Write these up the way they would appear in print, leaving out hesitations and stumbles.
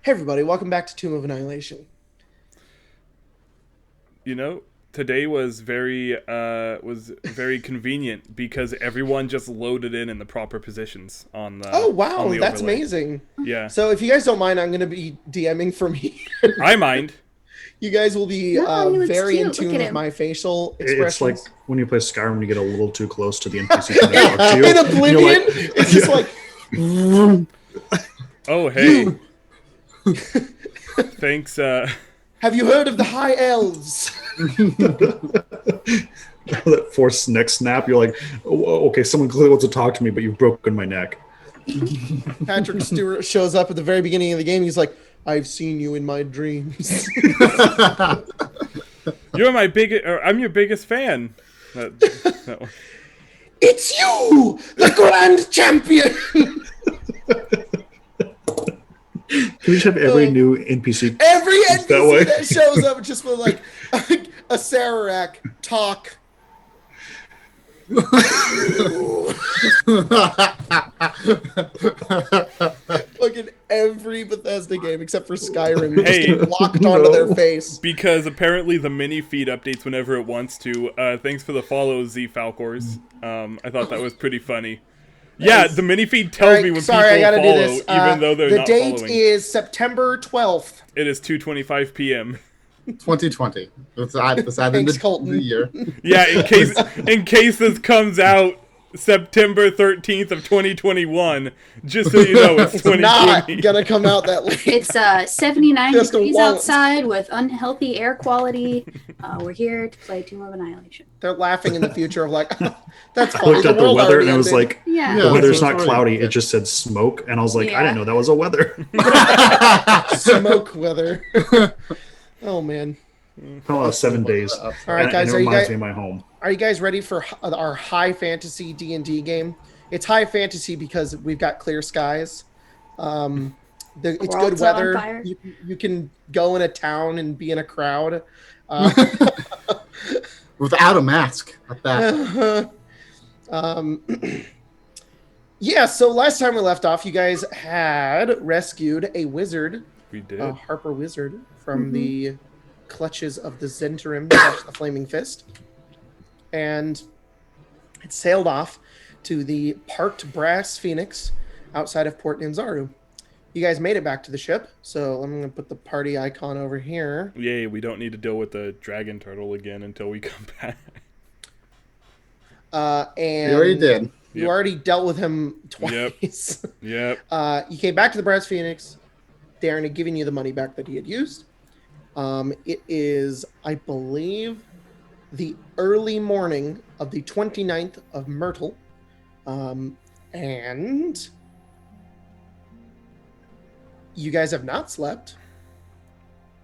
Hey everybody, welcome back to Tomb of Annihilation. You know, today was very convenient because everyone just loaded in the proper positions on Oh on wow, the that's overlay. amazing. Yeah, So if you guys don't mind, I'm going to be DMing from here. I mind. You guys will be No, he looks very in cute. Look tune at with him. my facial It's like expressions. when you play Skyrim, you get a little too close to the NPC trying to talk to you. In And you're Oblivion, like, it's just like, Oh hey, you, thanks. have you heard of the High Elves? that forced neck snap. You're like, oh, okay, someone clearly wants to talk to me, but you've broken my neck. Patrick Stewart shows up at the very beginning of the game. He's like, I've seen you in my dreams. You're my I'm your biggest fan. That one. It's you, the Grand Champion! Can we just have every new NPC Every that NPC way? that shows up just with like a Sararak talk. Fucking every Bethesda game except for Skyrim just Hey. get locked onto their face. Because apparently the mini feed updates whenever it wants to. Thanks for the follow, Z Falcors. I thought that was pretty funny. Yeah, the mini feed tells me when people I gotta follow, do this. even though they're the not date following. is September 12th. It is 2:25 p.m. 2020. That's added Thanks, Colton. the year. Yeah, in case this comes out September 13th of 2021, just so you know, it's It's not 2020. gonna come out that late. It's 79 Just degrees won't. outside with unhealthy air quality. We're here to play Tomb of Annihilation. They're laughing in the future of like, that's I funny. looked The at the world weather already and it was ended. like, Yeah. the weather's not it's cloudy. already- It just said smoke. And I was like, I Yeah. didn't know that was a weather. Smoke weather. Oh man. Oh, 7 days. All right, guys, And it are you reminds guys me of my home. are you guys ready for our high fantasy D&D game? It's high fantasy because we've got clear skies. It's good world's not on weather. fire. You can go in a town and be in a crowd. Uh, Without a mask. At that. um, yeah, so last time we left off, you guys had rescued a wizard, We did. a Harper wizard, from the clutches of the Zentarim, the Flaming Fist, and it sailed off to the parked brass phoenix outside of Port Nanzaru. You guys made it back to the ship, so I'm going to put the party icon over here. Yay, we don't need to deal with the dragon turtle again until we come back. And You already did. You Yep. already dealt with him Yep. twice. Yep. You came back to the Brass Phoenix. Darren had given you the money back that he had used. It is, I believe, the early morning of the 29th of Myrtle. And you guys have not slept.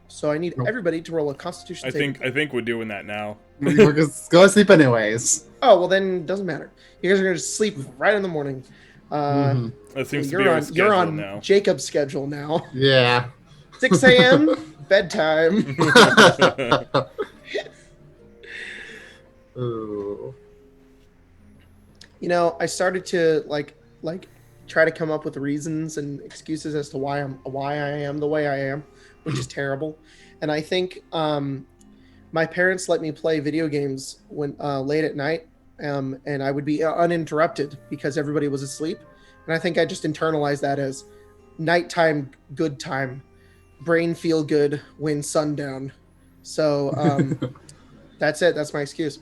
So I need Nope. everybody to roll a Constitution I saving think we're doing that now. We're just go to sleep anyways. Oh, well then it doesn't matter. You guys are going to sleep right in the morning. Mhm. That seems to you're be our on schedule you're on now. Jacob's schedule now. Yeah. 6 a.m. bedtime. Ooh. You know, I started to like try to come up with reasons and excuses as to why I am the way I am, which is terrible. And I think my parents let me play video games when late at night, and I would be uninterrupted because everybody was asleep. And I think I just internalized that as nighttime good time, brain feel good when sundown. So that's it. That's my excuse.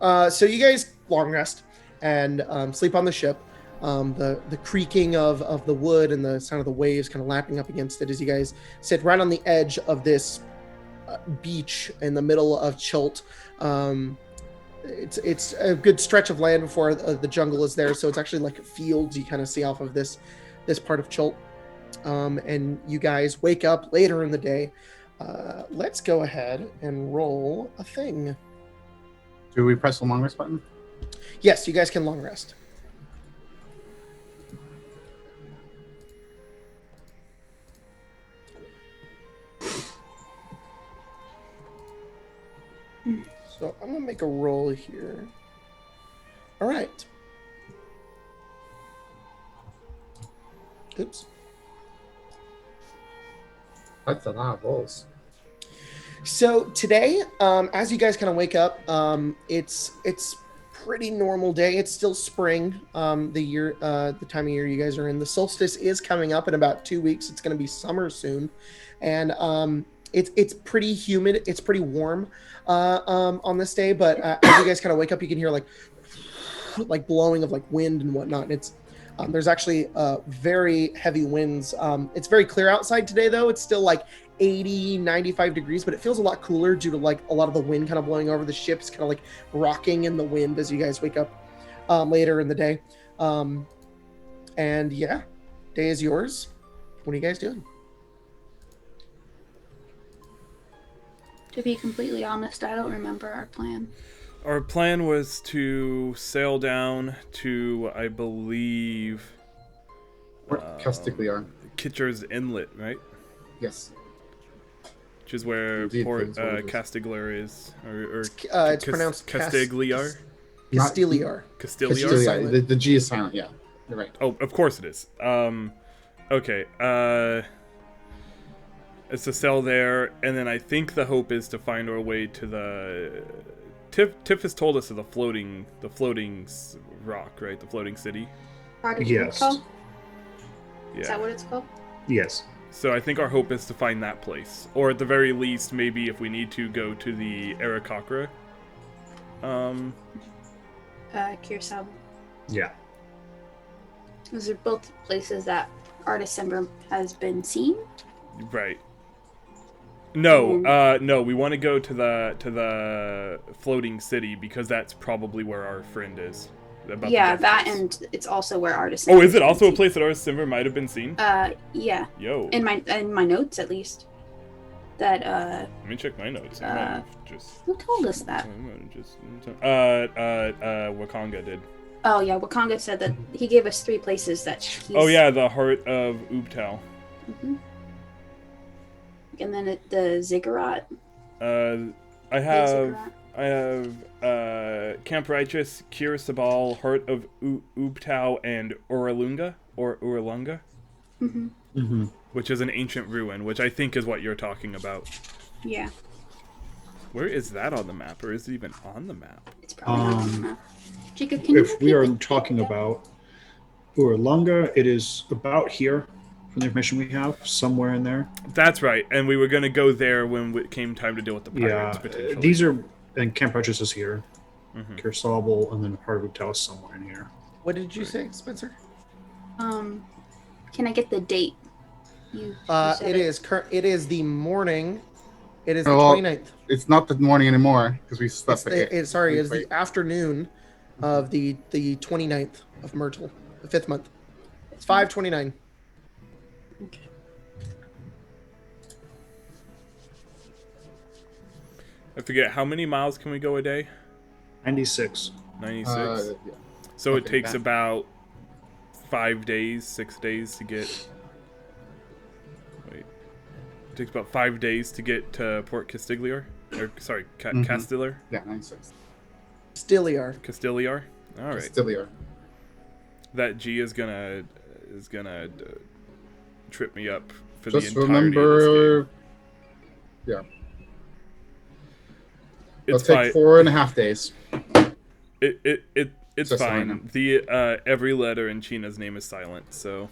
So you guys long rest and sleep on the ship. The creaking of the wood and the sound of the waves kind of lapping up against it as you guys sit right on the edge of this beach in the middle of Chult. It's a good stretch of land before the jungle is there, so it's actually like fields you kind of see off of this part of Chult. And you guys wake up later in the day. Let's go ahead and roll a thing. Do we press the long rest button? Yes, you guys can long rest. So I'm gonna make a roll here. All right. Oops. That's a lot of rolls. So today, as you guys kind of wake up, it's pretty normal day. It's still spring. The time of year you guys are in. The solstice is coming up in about 2 weeks. It's going to be summer soon, and it's pretty humid. It's pretty warm on this day. But as you guys kind of wake up, you can hear like blowing of like wind and whatnot. And it's there's actually very heavy winds. It's very clear outside today, though. It's still like 80, 95 degrees, but it feels a lot cooler due to like a lot of the wind kind of blowing over the ship's kind of like rocking in the wind as you guys wake up later in the day. And yeah, day is yours. What are you guys doing? To be completely honest, I don't remember our plan. Our plan was to sail down to, I believe, Castiglia. Kitcher's Inlet, right? Yes. Which is where Indeed, Port that's what it is. Castiglia is, or It's pronounced Castiglia. Castilliar. Castiglia. Castiglia. Castiglia. The G is silent. Yeah, you're right. Oh, of course it is. Okay. It's to sail there, and then I think the hope is to find our way to the. Tiff has told us of the floating rock, right? The floating city. What Yes. it's called? Yeah. Is that what it's called? Yes. So I think our hope is to find that place, or at the very least, maybe if we need to, go to the Arakakra. Kirsab. Yeah. Those are both places that Artist Ember has been seen. Right. No, no. We want to go to the floating city because that's probably where our friend is. About Yeah, the that, death place. and it's also where Artist Oh, Ember is it has also a been place that our Simver might have been seen? seen. Yeah. Yo. In my notes, at least. That Let me check my notes. I might have just. who told us that? Wakanga did. Oh yeah, Wakanga said that he gave us 3 places that he's... Oh yeah, the heart of Ubtao. Mhm. And then the Ziggurat. I have Camp Righteous, Kir Sabal, Heart of Ubtao, and Uralunga, Mm-hmm. which is an ancient ruin, which I think is what you're talking about. Yeah, Where is that on the map, or is it even on the map? it's probably not on the map. Jacob, can you If we repeat are the- talking about Uralunga, it is about here from the information we have, somewhere in there. That's right, and we were going to go there when it came time to deal with the pirates, potentially. These are, and Camp Righteous is here. Mhm. Kirsabal, and then Heart of Ubtao is somewhere in here. What did you say, Spencer? Can I get the date? You said It is the morning. It is the Well, 29th. It's not the morning anymore because we It's slept. it's the afternoon of the 29th of Myrtle, the 5th month. It's 5:29. Okay. I forget, how many miles can we go a day? 96. 96? Yeah. So it okay, takes that- about 5 days, 6 days to get... Wait. It takes about 5 days to get to Port Castiglia? Or, sorry, Castillar? Yeah, 96. Stilliar. Castilliar? Alright. Castiglia. That G is gonna trip me up for Just the entirety of remember, this yeah, game. it'll It's take fine. 4.5 days. It's Just so I fine. know. The every letter in China's name is silent, so.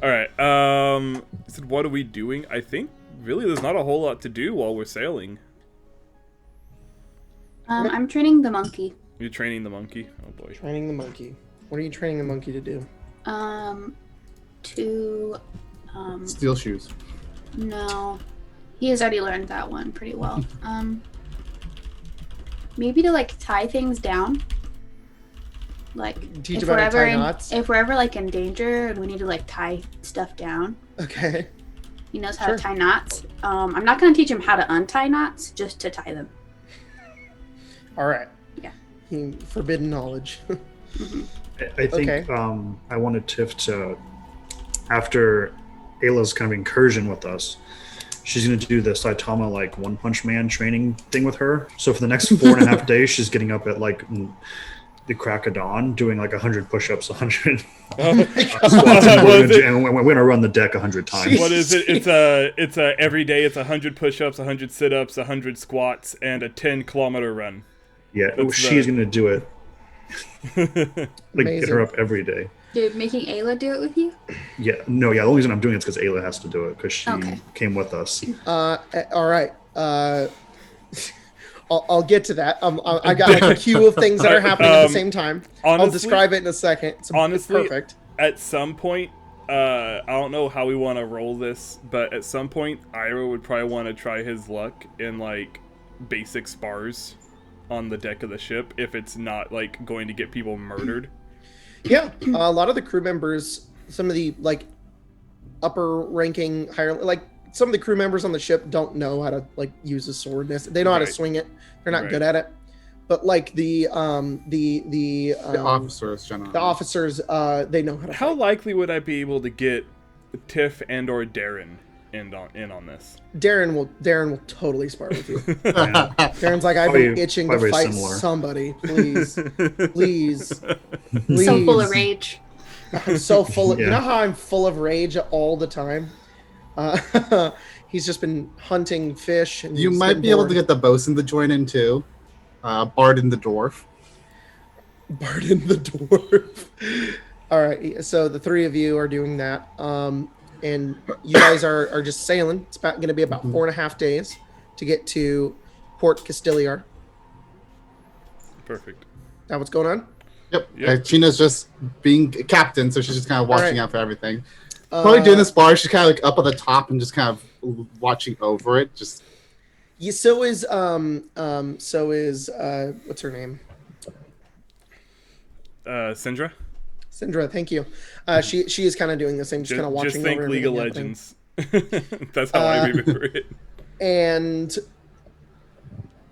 All right. So what are we doing? I think really there's not a whole lot to do while we're sailing. I'm training the monkey. You're training the monkey. Oh boy. Training the monkey. What are you training the monkey to do? To Steel shoes. no, he has already learned that one pretty well. Maybe to like tie things down. Like Teach if about we're how to ever tie in, knots? if we're ever like in danger and we need to like tie stuff down, Okay. he knows how Sure. to tie knots. I'm not gonna teach him how to untie knots, just to tie them. All right. Yeah. Forbidden knowledge. I think Okay. I wanted Tiff to, after Ayla's kind of incursion with us, she's going to do the Saitama like One Punch Man training thing with her. So for the next 4.5 days, she's getting up at like the crack of dawn, doing like 100 push-ups, 100 Oh, squats, and what is it? we're gonna run the deck 100 times. What is it? It's a every day. It's 100 push-ups, 100 sit-ups, 100 squats, and a 10-kilometer run. Yeah, That's she's the- gonna do it. Like Amazing. get her up every day. You're making Ayla do it with you? Yeah, no, yeah. The only reason I'm doing it is because Ayla has to do it because she Okay. came with us. All right. I'll get to that. I got like a queue of things that are happening at the same time. I'll honestly- describe it in a second. It's honestly, perfect. At some point, I don't know how we want to roll this, but at some point, Ira would probably want to try his luck in like basic spars on the deck of the ship if it's not like going to get people murdered. Yeah, a lot of the crew members, some of the like upper ranking, higher, like some of the crew members on the ship don't know how to like use a sword. They know how to Right. swing it. They're not Right. good at it. But like the officers, generally. the officers, they know how to. How fight. likely would I be able to get Tiff and or Darren in on this? Darren will totally spar with you. Yeah. Darren's like, I've been Probably- itching to probably fight similar. somebody. Please, please, please. So full of rage. I'm so full of. You Yeah. know how I'm full of rage all the time. He's just been hunting fish. And You he's might been be able bored. to get the bosun to join in too. Bard and the dwarf. Barden the dwarf. All right, so the three of you are doing that, and you guys are just sailing. It's going to be about 4.5 days to get to Port Castiglia. Perfect. Now, what's going on? Yep. Yep. China's just being captain, so she's just kind of watching Alright. out for everything. Probably doing this bar, she's kind of like up at the top and just kind of watching over it. Just Yeah, so is what's her name? Syndra? Syndra. Thank you. She is kind of doing the same, just kind of watching Just think over League of everything Legends. That's how I remember it. And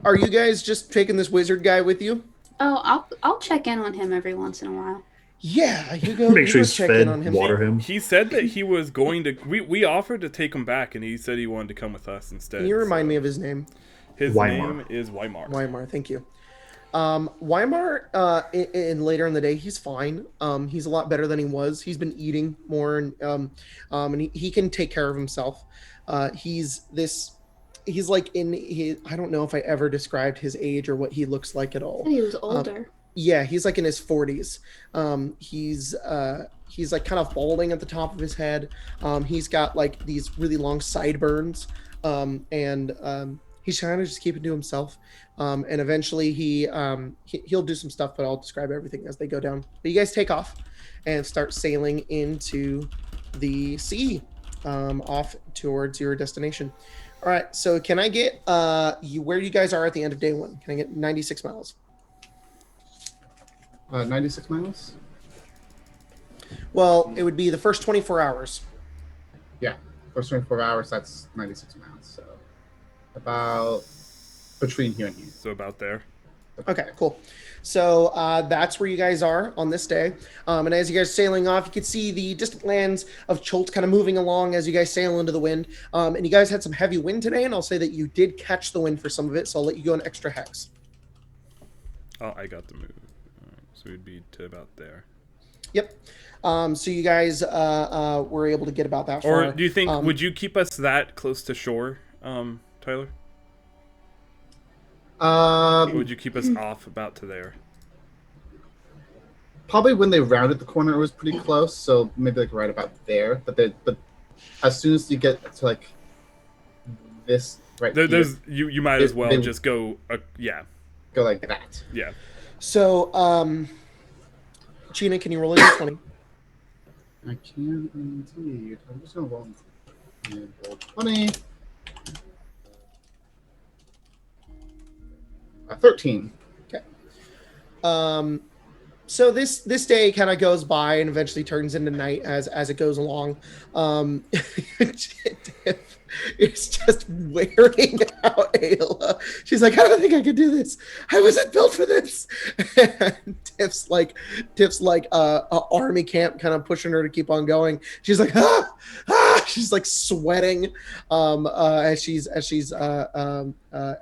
are you guys just taking this wizard guy with you? Oh, I'll check in on him every once in a while. Yeah, you go. Make you sure go he's check fed, in on him. water him. He said that he was going to. We offered to take him back, and he said he wanted to come with us instead. Can you remind me of his name? His Weimar. name is Weimar. Weimar, thank you. Weimar, in later in the day, he's fine. He's a lot better than he was. He's been eating more, and he can take care of himself. He's like I don't know if I ever described his age or what he looks like at all. He was older. Yeah, he's like in his 40s. He's like kind of balding at the top of his head. He's got like these really long sideburns, and he's trying to just keep it to himself. And eventually he'll do some stuff, but I'll describe everything as they go down. But you guys take off and start sailing into the sea, off towards your destination. All right, so can I get where you guys are at the end of day one? Can I get 96 miles? 96 miles. Well, it would be the first 24 hours. Yeah, first 24 hours. That's 96 miles. So about between here and here. So about there. Okay, cool. So that's where you guys are on this day. And as you guys are sailing off, you can see the distant lands of Chult kind of moving along as you guys sail into the wind. And you guys had some heavy wind today, and I'll say that you did catch the wind for some of it, so I'll let you go an extra hex. Oh, I got the move. Alright, so we'd be to about there. Yep. So you guys were able to get about that far. Or do you think would you keep us that close to shore, Tyler? Or would you keep us off about to there? Probably when they rounded the corner, it was pretty close. So maybe like right about there. But as soon as you get to like this right here, There's you might as well they- just go. Yeah, go like that. yeah. So, Gina, can you roll a d20? I can indeed. I'm just gonna roll and roll 20. 13. So this day kind of goes by and eventually turns into night as it goes along. It's just wearing out Ayla. She's like, I don't think I could do this. I wasn't built for this. And Tiff's like a army camp kind of pushing her to keep on going. She's like, ah. she's like sweating as she's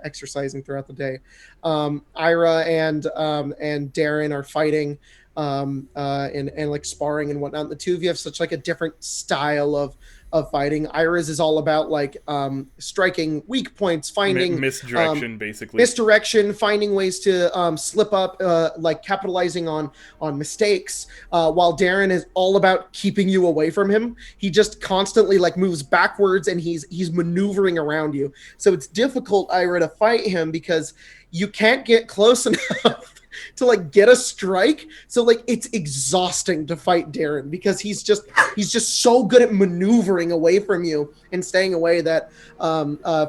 exercising throughout the day. Ira and Darren are fighting and like sparring and whatnot. The two of you have such like a different style of fighting. Ira's is all about like striking weak points, finding misdirection, basically misdirection, finding ways to slip up, like capitalizing on mistakes. While Darren is all about keeping you away from him. He just constantly like moves backwards and he's maneuvering around you. So it's difficult, Ira, to fight him because you can't get close enough to like get a strike. So like it's exhausting to fight Darren because he's just so good at maneuvering away from you and staying away that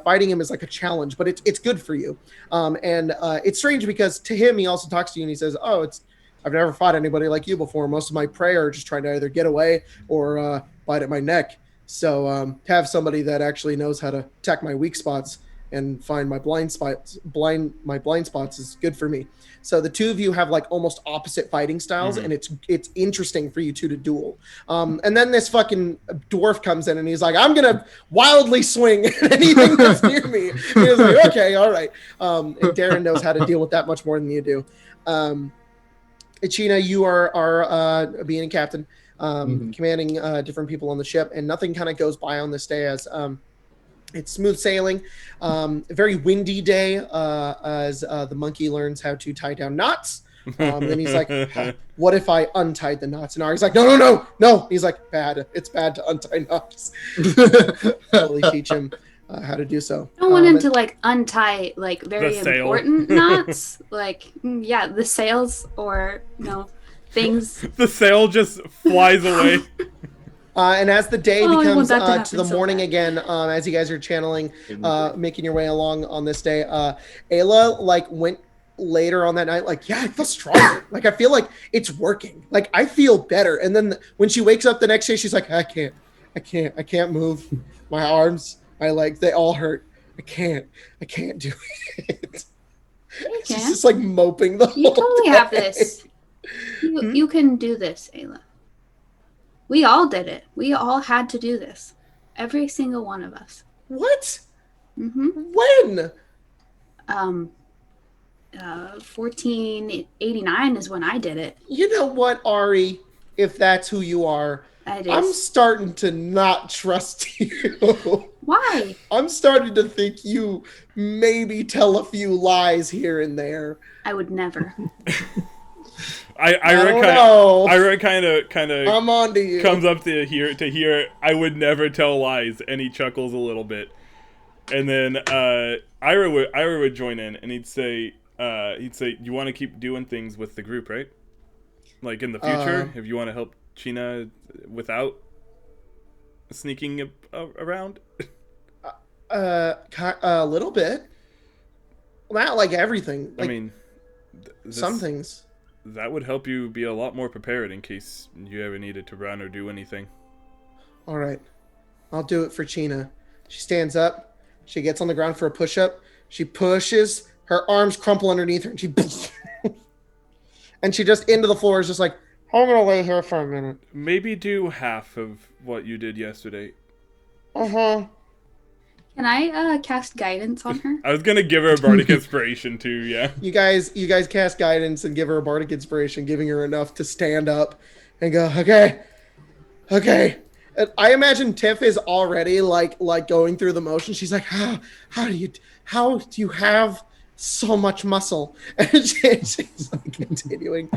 fighting him is like a challenge, but it's good for you. And it's strange because to him he also talks to you and he says, "Oh, I've never fought anybody like you before. Most of my prey are just trying to either get away or bite at my neck. So to have somebody that actually knows how to attack my weak spots and find my blind spots is good for me." So the two of you have like almost opposite fighting styles, and it's interesting for you two to duel. And then this fucking dwarf comes in and he's like, "I'm gonna wildly swing at anything that's near me." And he's like, "Okay, all right." And Darren knows how to deal with that much more than you do. Ichina, you are being a captain, commanding different people on the ship, and nothing kind of goes by on this day as it's smooth sailing. A very windy day as the monkey learns how to tie down knots. Then he's like, "What if I untied the knots?" And Ari's like, No. He's like, it's bad to untie knots. Totally teach him how to do so. I don't want him to like untie like very important knots, like the sails or things. The sail just flies away. And as the day becomes to the morning bad. again, as you guys are channeling, making your way along on this day, Ayla like went later on that night, like, "Yeah, I feel stronger. Like I feel like it's working. Like I feel better." And then when she wakes up the next day, she's like, I can't move. My arms, my legs, they all hurt. I can't do it." She's just like moping the whole You totally day. have this. You can do this, Ayla. We all did it. We all had to do this. Every single one of us. What? Mm-hmm. When? 1489 is when I did it. You know what, Ari? If that's who you are, I'm starting to not trust you. Why? I'm starting to think you maybe tell a few lies here and there. I would never. Ira kind of I'm on to you. Comes up to hear I would never tell lies, and he chuckles a little bit. And then Ira would join in, and he'd say you want to keep doing things with the group, right? Like in the future, if you want to help China without sneaking around. A little bit. Not like everything. Like, I mean, some things. That would help you be a lot more prepared in case you ever needed to run or do anything. All right. I'll do it for China. She stands up. She gets on the ground for a push-up. She pushes. Her arms crumple underneath her. And she just into the floor is just like, "I'm going to lay here for a minute." Maybe do half of what you did yesterday. Uh-huh. Can I cast guidance on her? I was going to give her a bardic inspiration too, yeah. You guys cast guidance and give her a bardic inspiration, giving her enough to stand up and go, okay. And I imagine Tiff is already like going through the motion. She's like, how do you have so much muscle? And she's like continuing.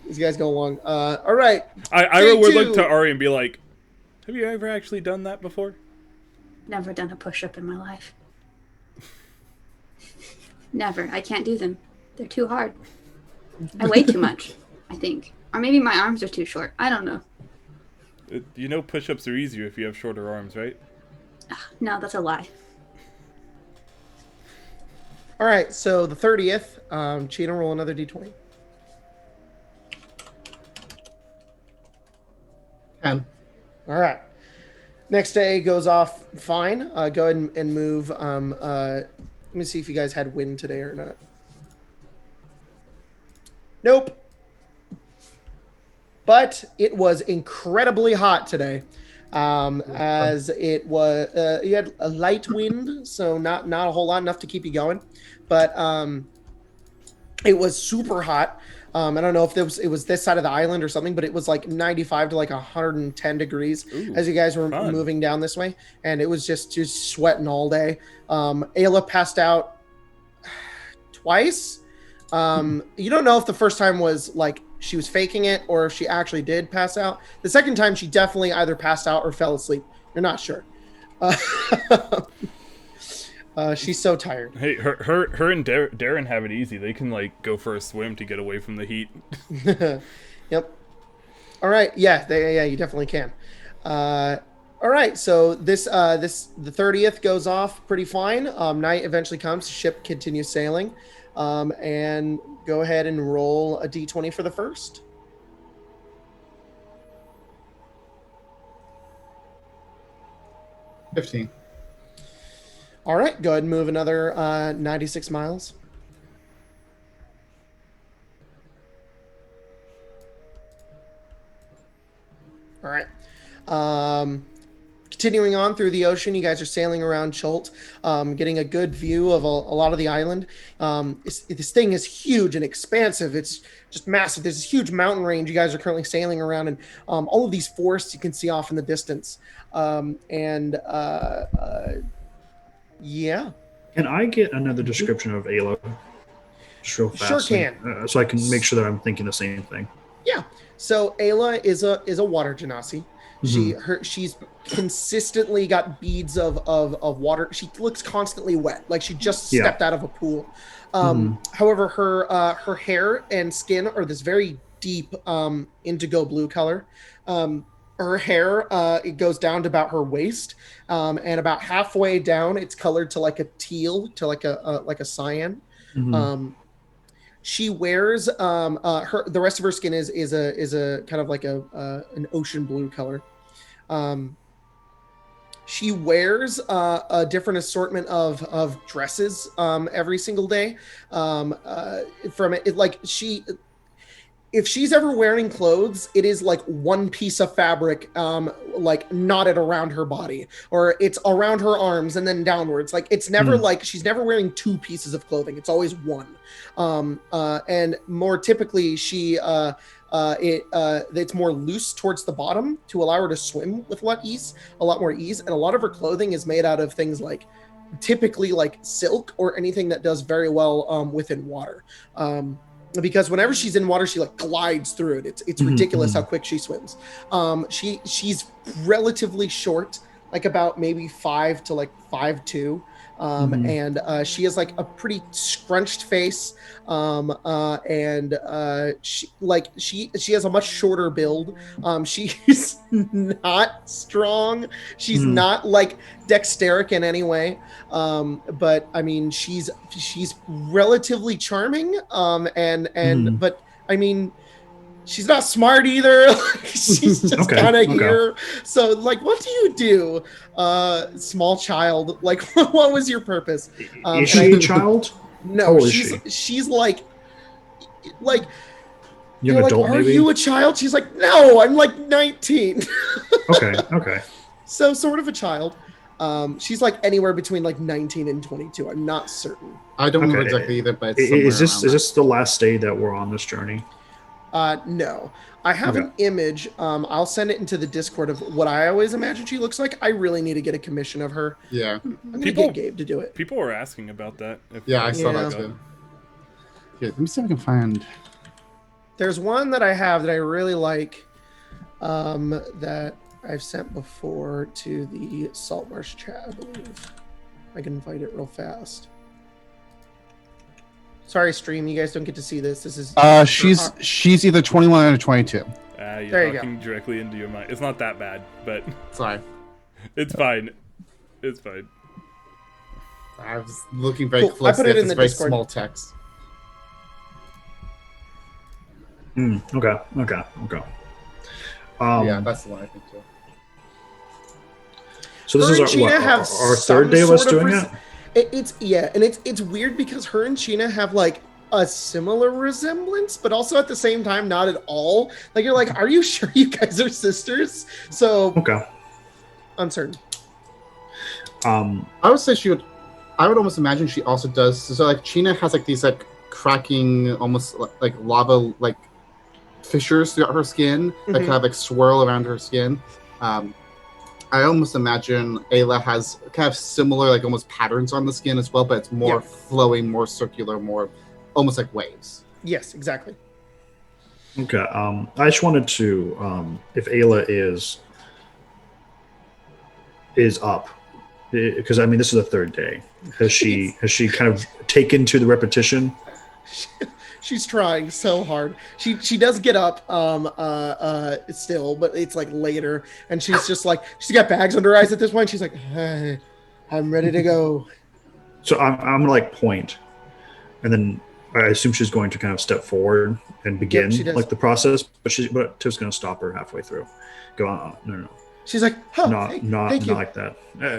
These guys go along. All right. I would look to Ari and be like, "Have you ever actually done that before?" Never done a push-up in my life. Never. I can't do them. They're too hard. I weigh too much, I think. Or maybe my arms are too short. I don't know. You know push-ups are easier if you have shorter arms, right? No, that's a lie. All right, so the 30th, Cheetah, roll another d20. 10. All right. Next day goes off fine. Go ahead and move. Let me see if you guys had wind today or not. Nope. But it was incredibly hot today. as it was you had a light wind, so not a whole lot, enough to keep you going, but it was super hot. I don't know if it was this side of the island or something, but it was like 95 to like 110 degrees Ooh, as you guys were fun. moving down this way, and it was just sweating all day. Ayla passed out twice. You don't know if the first time was like she was faking it or if she actually did pass out. The second time, she definitely either passed out or fell asleep. You're not sure. She's so tired. Hey, her and Darren have it easy. They can like go for a swim to get away from the heat. Yep. All right. Yeah, you definitely can. All right. So the 30th goes off pretty fine. Night eventually comes. The ship continues sailing. And go ahead and roll a d20 for the first. $15. All right, go ahead and move another 96 miles. All right. Continuing on through the ocean, you guys are sailing around Chult, getting a good view of a lot of the island. This thing is huge and expansive. It's just massive. There's this huge mountain range you guys are currently sailing around, and all of these forests you can see off in the distance. Yeah. Can I get another description of Ayla? Just real fast. Sure can. So I can make sure that I'm thinking the same thing. Yeah. So Ayla is a water genasi. She's consistently got beads of water. She looks constantly wet, like she just stepped out of a pool. However, her hair and skin are this very deep indigo blue color. Her hair it goes down to about her waist, and about halfway down, it's colored to like a teal, to like a cyan. She wears the rest of her skin is a kind of like an ocean blue color. She wears a different assortment of dresses every single day. From it, like if she's ever wearing clothes, it is like one piece of fabric, like knotted around her body, or it's around her arms and then downwards. Like it's never like she's never wearing two pieces of clothing. It's always one. And more typically, it's more loose towards the bottom to allow her to swim with a lot more ease. And a lot of her clothing is made out of things like typically like silk or anything that does very well within water. Because whenever she's in water, she like glides through it. It's ridiculous how quick she swims. She's relatively short, like about maybe 5 to like 5'2". And she has like a pretty scrunched face, and she has a much shorter build. She's not strong. She's not like dexteric in any way, but I mean she's relatively charming, but I mean she's not smart either. She's just kind of here. So like, what do you do, small child? Like, what was your purpose? Is she a child? No, she's like young you're adult. Like, are maybe? you a child? She's like, no, I'm like 19. Okay. So sort of a child. She's like anywhere between like 19 and 22. I'm not certain. I don't know exactly either, but it's is this the last day that we're on this journey? No, I have an image. I'll send it into the Discord of what I always imagine she looks like. I really need to get a commission of her. Yeah. I'm gonna get Gabe to do it. People were asking about that. I saw that too. Here, let me see if I can find. There's one that I have that I really like, that I've sent before to the Saltmarsh chat, I believe. I can find it real fast. Sorry, stream. You guys don't get to see this. This is she's either 21 or 22. You're talking directly into your mind. It's not that bad, but sorry, it's fine. It's fine. I was looking very closely. I put it in the very Discord. Small text. Okay. Yeah, that's the one I think too. So this is our third day of us doing it. It's weird because her and Sheena have like a similar resemblance, but also at the same time not at all. Like you're like, are you sure you guys are sisters? So uncertain. I would say she would. I would almost imagine she also does. So like China has like these like cracking, almost like lava like fissures throughout her skin that kind of like swirl around her skin. I almost imagine Ayla has kind of similar, like almost patterns on the skin as well, but it's more flowing, more circular, more almost like waves. Yes, exactly. Okay. I just wanted to, if Ayla is up, because I mean this is the third day. Has she kind of taken to the repetition? She's trying so hard. She does get up still, but it's like later, and she's just like she's got bags under her eyes at this point. She's like, hey, I'm ready to go. So I'm gonna like point, and then I assume she's going to kind of step forward and begin like the process, but Tiff's gonna stop her halfway through. Go on, no. She's like, oh, not like that.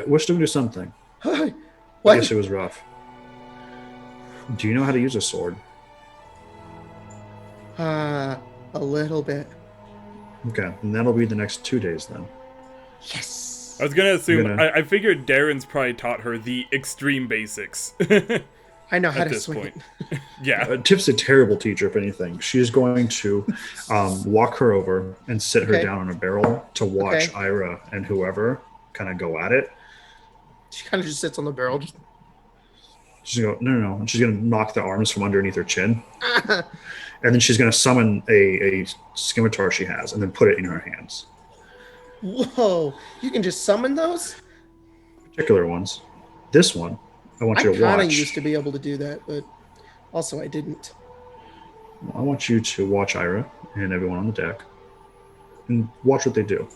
We're still gonna do something. What? I guess it was rough. Do you know how to use a sword? A little bit. Okay, and that'll be the next 2 days then. Yes. I was gonna assume. I figured Darren's probably taught her the extreme basics. I know how at to this swing point. it. Yeah. Tiff's a terrible teacher, if anything. She's going to walk her over and sit her down on a barrel to watch Ira and whoever kind of go at it. She kind of just sits on the barrel. She's going to go, no. And she's going to knock the arms from underneath her chin. And then she's going to summon a scimitar she has and then put it in her hands. Whoa. You can just summon those? Particular ones. This one, I want you to watch. I kind of used to be able to do that, but also I didn't. I want you to watch Ira and everyone on the deck and watch what they do.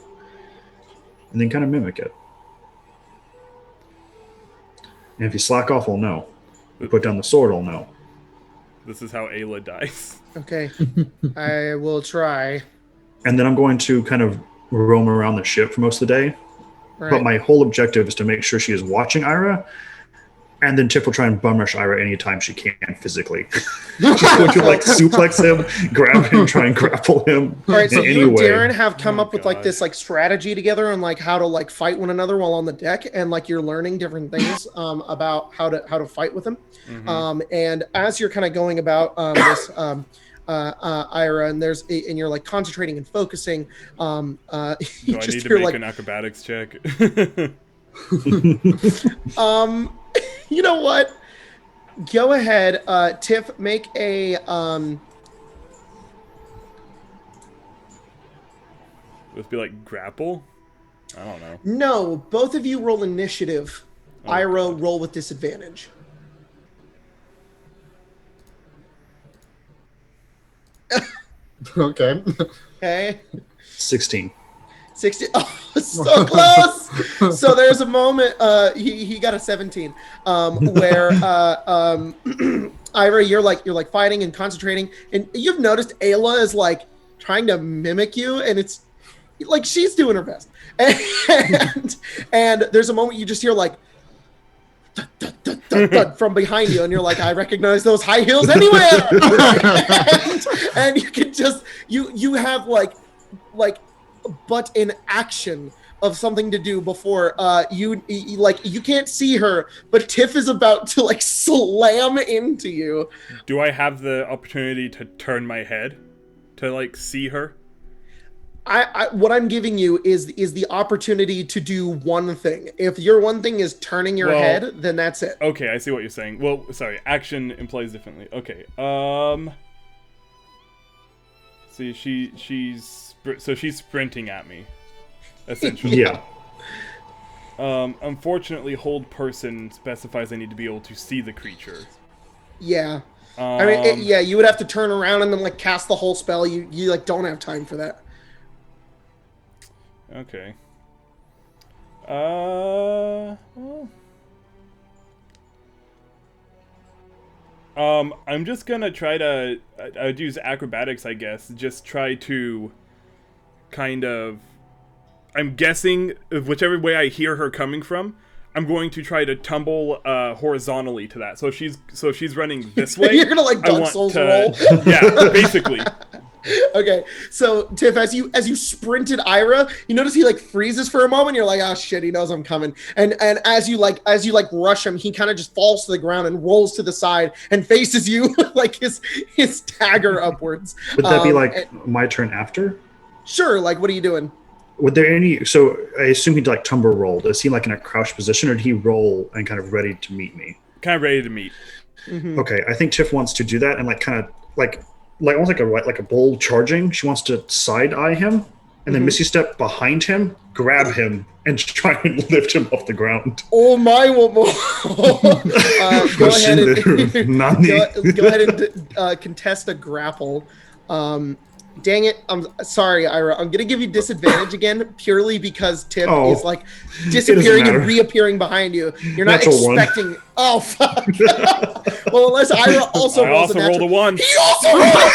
And then kind of mimic it. And if you slack off, I'll know. If you put down the sword, I'll know. This is how Ayla dies. Okay. I will try. And then I'm going to kind of roam around the ship for most of the day. Right. But my whole objective is to make sure she is watching Ira. And then Tiff will try and bum rush Ira anytime she can physically. She's going to like suplex him, grab him, try and grapple him. All right, so in you any and way. Darren have come up with like this like strategy together on like how to like fight one another while on the deck, and like you're learning different things about how to fight with them. And as you're kind of going about this Ira, and and you're like concentrating and focusing. Do I need to make an acrobatics check? You know what? Go ahead, Tiff. Make a Would be like grapple? I don't know. No, both of you roll initiative. Oh, Ira, roll with disadvantage. Okay. Okay. 16. 60. Oh, so close. So there's a moment. He got a 17. Where Ira, you're like fighting and concentrating, and you've noticed Ayla is like trying to mimic you, and it's like she's doing her best. And there's a moment you just hear like dun, dun, dun, dun, dun, from behind you, and you're like, I recognize those high heels anywhere. and you can just you have like but in action of something to do before you can't see her, but Tiff is about to like slam into you. Do I have the opportunity to turn my head to like see her? I what I'm giving you is the opportunity to do one thing. If your one thing is turning your head, then that's it. Okay, I see what you're saying. Well, sorry, action implies differently. Okay. See, she's sprinting at me, essentially. Yeah. Unfortunately, hold person specifies I need to be able to see the creature. Yeah. I mean, you would have to turn around and then like cast the whole spell. You like don't have time for that. Okay. Well. I'm just gonna try to. I'd use acrobatics, I guess. Just try to, kind of. I'm guessing whichever way I hear her coming from, I'm going to try to tumble horizontally to that. So she's running this way. You're gonna like Dark Souls roll. Yeah, basically. Okay, so Tiff, as you sprinted Ira, you notice he like freezes for a moment. You're like, oh shit, he knows I'm coming. And as you rush him, he kind of just falls to the ground and rolls to the side and faces you like his dagger upwards. Would that be like and- my turn after? Sure. Like, what are you doing? Would there any? So I assume he'd like tumble roll. Is he like in a crouched position, or did he roll and kind of ready to meet me? Kind of ready to meet. Mm-hmm. Okay, I think Tiff wants to do that and like kind of like almost like a bull charging. She wants to side eye him and then Missy step behind him, grab him, and try and lift him off the ground. Oh my! Go ahead and go ahead and contest a grapple. Dang it! I'm sorry, Ira. I'm gonna give you disadvantage again, purely because Tiff is like disappearing and reappearing behind you. You're not expecting. One. Oh fuck! Well, unless Ira also rolled a 1. He also rolled a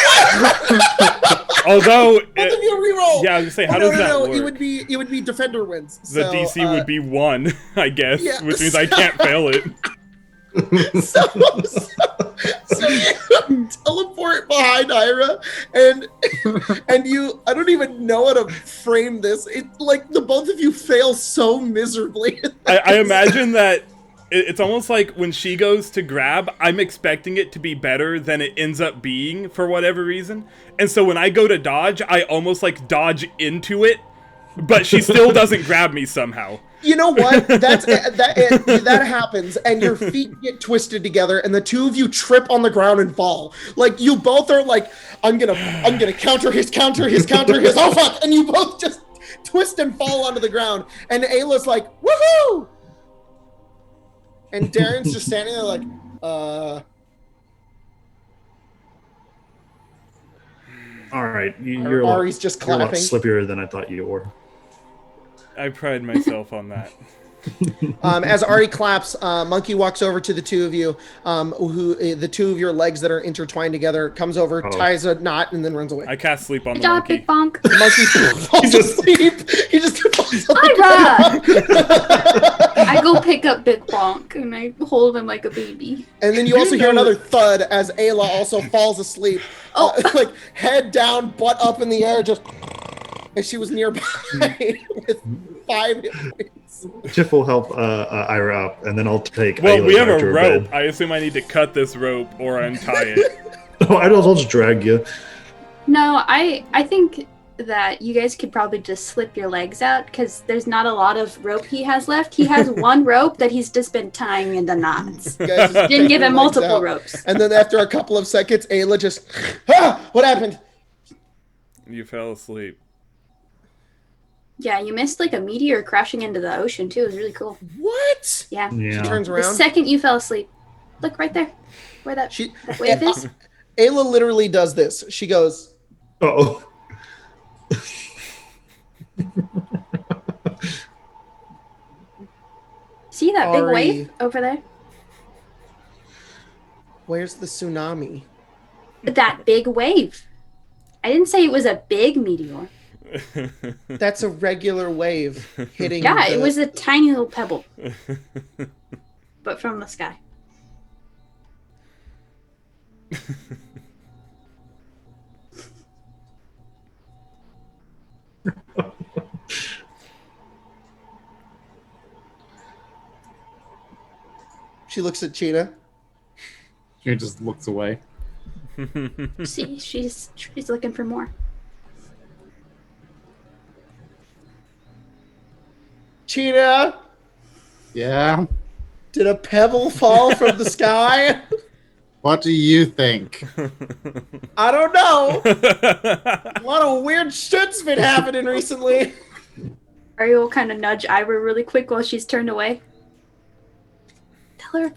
1. Although, both of you reroll. Yeah, I was gonna say, how does that work? It would be defender wins. The DC would be 1, I guess, which means I can't fail it. So you teleport behind Ira, and you, I don't even know how to frame this. It like the both of you fail so miserably. I imagine that it's almost like when she goes to grab, I'm expecting it to be better than it ends up being for whatever reason. And so when I go to dodge, I almost like dodge into it, but she still doesn't grab me somehow. You know what? That happens, and your feet get twisted together, and the two of you trip on the ground and fall. Like you both are like, I'm gonna counter his. Oh fuck! And you both just twist and fall onto the ground. And Ayla's like, woohoo! And Darren's just standing there like, All right, you're Ari's just clapping. You're a lot slippier than I thought you were. I pride myself on that. As Ari claps, Monkey walks over to the two of you, the two of your legs that are intertwined together, comes over, ties a knot, and then runs away. I cast sleep on Good the job, monkey. Big Bonk. The monkey falls asleep. He just falls asleep. Ira! I go pick up Big Bonk and I hold him like a baby. And then you also hear another thud as Ayla also falls asleep. Like head down, butt up in the air, just as she was nearby with 5 hit points. Tiff will help Ira up, and then I'll take. Well, Ayla we have back to a her rope. bed. I assume I need to cut this rope or untie it. No, I'll just drag you. No, I think that you guys could probably just slip your legs out because there's not a lot of rope he has left. He has one rope that he's just been tying into knots. Didn't give him multiple ropes. And then after a couple of seconds, Ayla just, what happened? You fell asleep. Yeah, you missed like a meteor crashing into the ocean too. It was really cool. What? Yeah. She turns The around. second you fell asleep, look right there, where that wave is. Ayla literally does this. She goes, Uh-oh. See that big Ari. wave over there? where's the tsunami? That big wave. I didn't say it was a big meteor. That's a regular wave hitting. Yeah, it was a tiny little pebble. But from the sky. She looks at Cheetah. She just looks away. See, she's looking for more. Cheetah, Yeah? did a pebble fall from the sky? What do you think? I don't know. A lot of weird shit's been happening recently. Ari will kind of nudge Ira really quick while she's turned away.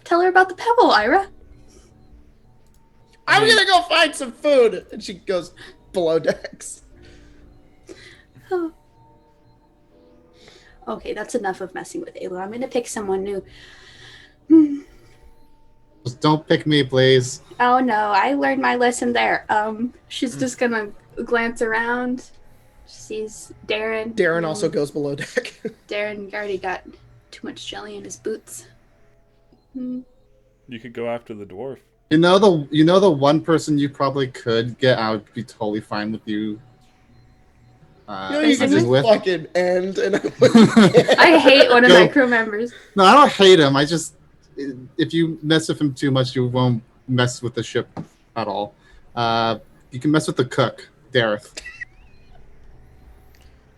Tell her about the pebble, Ira. I'm gonna go find some food. And she goes below decks. Oh. Okay, that's enough of messing with Ayla. I'm gonna pick someone new. Just don't pick me, please. Oh no, I learned my lesson there. She's just gonna glance around. She sees Darren. Darren also goes below deck. Darren already got too much jelly in his boots. You could go after the dwarf. You know the one person you probably could get, I would be totally fine with you. You can just with. fucking end. And I hate one of my crew members. No, I don't hate him. I just, if you mess with him too much, you won't mess with the ship at all. You can mess with the cook, Dareth.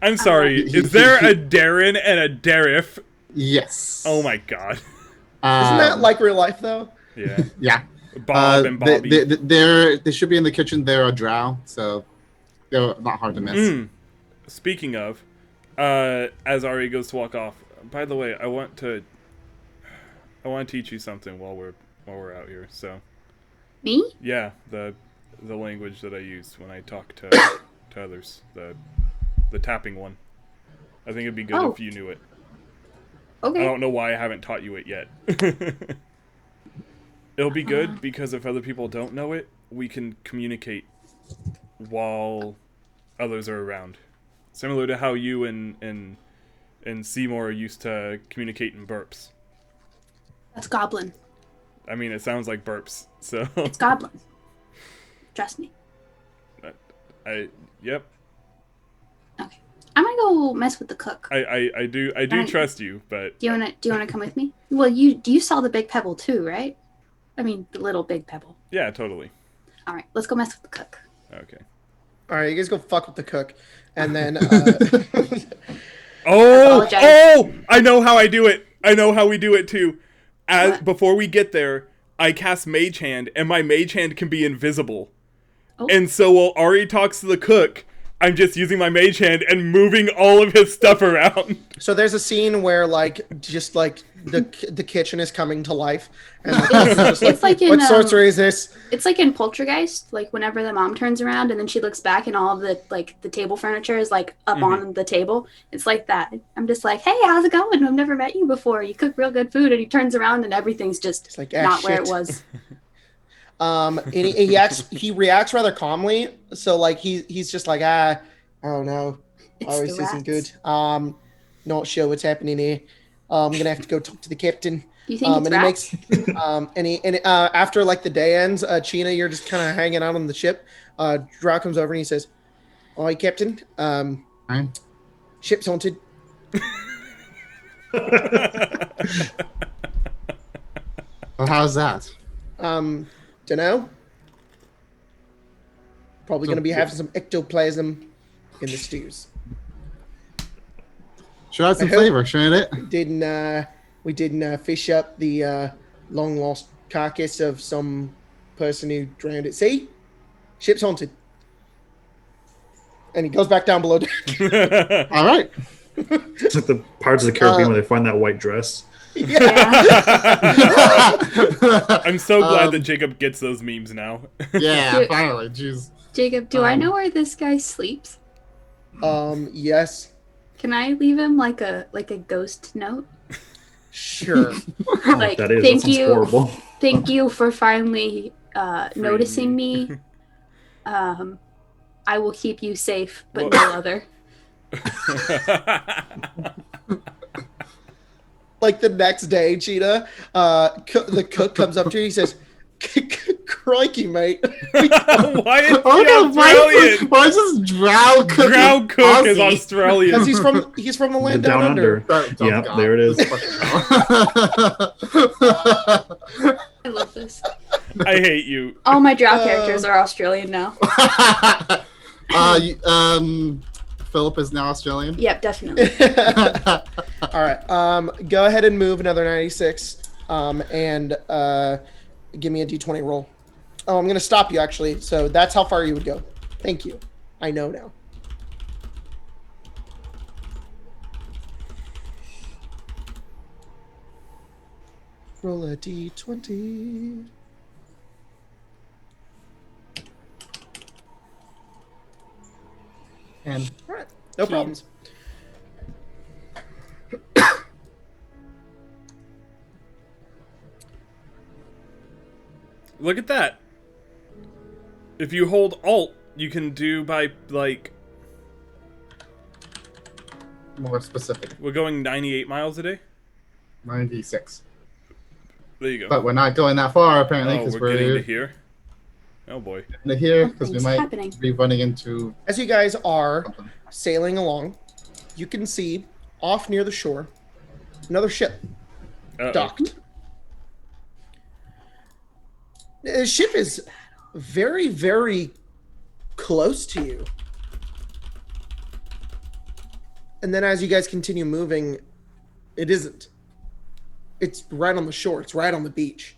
I'm sorry. Is there a Darren and a Darif? Yes. Oh my god. Isn't that like real life though? Yeah. Yeah. Bob and Bobby. They should be in the kitchen. They're a drow, so they're not hard to miss. Speaking of, as Ari goes to walk off. By the way, I want to teach you something while we're out here. So. Me? Yeah, the language that I use when I talk to others. The tapping one. I think it'd be good if you knew it. Okay. I don't know why I haven't taught you it yet. It'll be good because if other people don't know it, we can communicate while others are around. Similar to how you and Seymour used to communicate in burps. That's Goblin. I mean, it sounds like burps, so... It's Goblin. Trust me. Yep. Okay. I'm gonna go mess with the cook. I do trust you, but... Do you wanna come with me? Well, you saw the big pebble too, right? I mean, the little big pebble. Yeah, totally. Alright, let's go mess with the cook. Okay. Alright, you guys go fuck with the cook. And then... I know how I do it! I know how we do it, too. Before we get there, I cast Mage Hand, and my Mage Hand can be invisible. Oh. And so while Ari talks to the cook, I'm just using my Mage Hand and moving all of his stuff around. So there's a scene where, the kitchen is coming to life. And it's like in... What sorcery is this? It's like in Poltergeist, like whenever the mom turns around and then she looks back and all of the table furniture is up on the table. It's like that. I'm just like, hey, how's it going? I've never met you before. You cook real good food. And he turns around and everything's just not where it was. And he reacts rather calmly. So he's just like, I don't know. Always isn't good. Not sure what's happening here. I'm gonna have to go talk to the captain. You think it's rats? After the day ends, Chena, you're just kind of hanging out on the ship. Drow comes over and he says, "Hi, Captain. Ship's haunted." Well, how's that? Dunno. Probably gonna be having some ectoplasm in the stews. Should add some flavor, shouldn't it? We didn't fish up the long lost carcass of some person who drowned at sea. Ship's haunted. And he goes back down below. All right. It's like the Pirates of the Caribbean when they find that white dress. Yeah. I'm so glad that Jacob gets those memes now. Yeah, finally. Jeez. Jacob, do I know where this guy sleeps? Yes. Can I leave him like a ghost note? Sure. That is. Thank you. Horrible. Thank you for finally noticing me. I will keep you safe, but no other. The next day, Cheetah, the cook comes up to you. He says, "Crikey, mate! Why is Australian? Why is this drow cook? Drow cook is Australian because he's from the land down under. Yeah, there it is. I love this. I hate you. All my drow characters are Australian now. Philip is now Australian. Yep, definitely. All right. Go ahead and move another 96. And give me a d20 roll. Oh, I'm gonna stop you actually. So that's how far you would go. Thank you. I know now. Roll a d20. And all right, no problems. Look at that. If you hold Alt, you can do by more specific. We're going 98 miles a day? 96. There you go. But we're not going that far apparently Oh, because we're getting to we're here. Oh boy. into here because we Nothing's might happening. be running into As you guys are something. sailing along, you can see off near the shore another ship Uh-oh. docked. The ship is very, very close to you. And then as you guys continue moving, it isn't. It's right on the shore. It's right on the beach.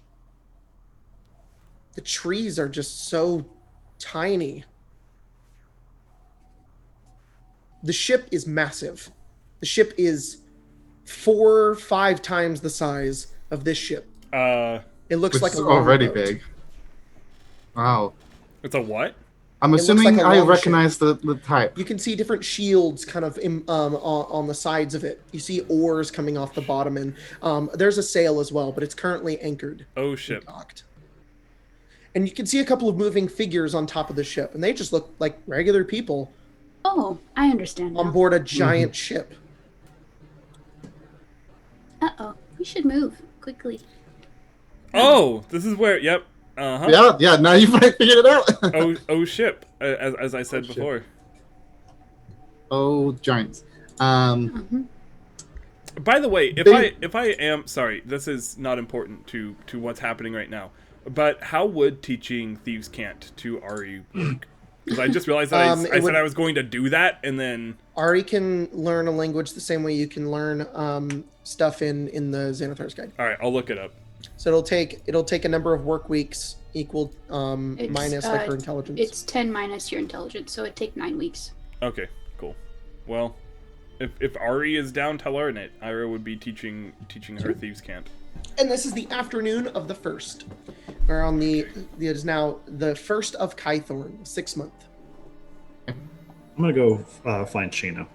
The trees are just so tiny. The ship is massive. The ship is 4 or 5 times the size of this ship. It looks Which like is a already longboat. big. Wow. It's a what? I'm looks assuming like a I long recognize the type. You can see different shields kind of on the sides of it. You see oars coming off the bottom, and there's a sail as well, but it's currently anchored. Oh shit. Docked. And you can see a couple of moving figures on top of the ship, and they just look like regular people Oh, I understand on now. board a giant ship. Uh-oh. We should move quickly. Oh, this is where. Yep. Uh-huh. Yeah. Now you might figure it out. Oh ship. As I said Oh, ship. before. Oh, giants. By the way, if I am sorry, this is not important to what's happening right now. But how would teaching Thieves' Cant to Ari work? Because I just realized that I said I was going to do that, and then Ari can learn a language the same way you can learn stuff in the Xanathar's Guide. all right, I'll look it up. So it'll take a number of work weeks equal minus like her intelligence. It's 10 minus your intelligence, so it'd take 9 weeks. Okay, cool. Well, if Ari is down to learn it, Ira would be teaching her Thieves' Cant. And this is the afternoon of the 1st. We're on it is now the 1st of Kythorn, 6th month. I'm gonna go find Sheena.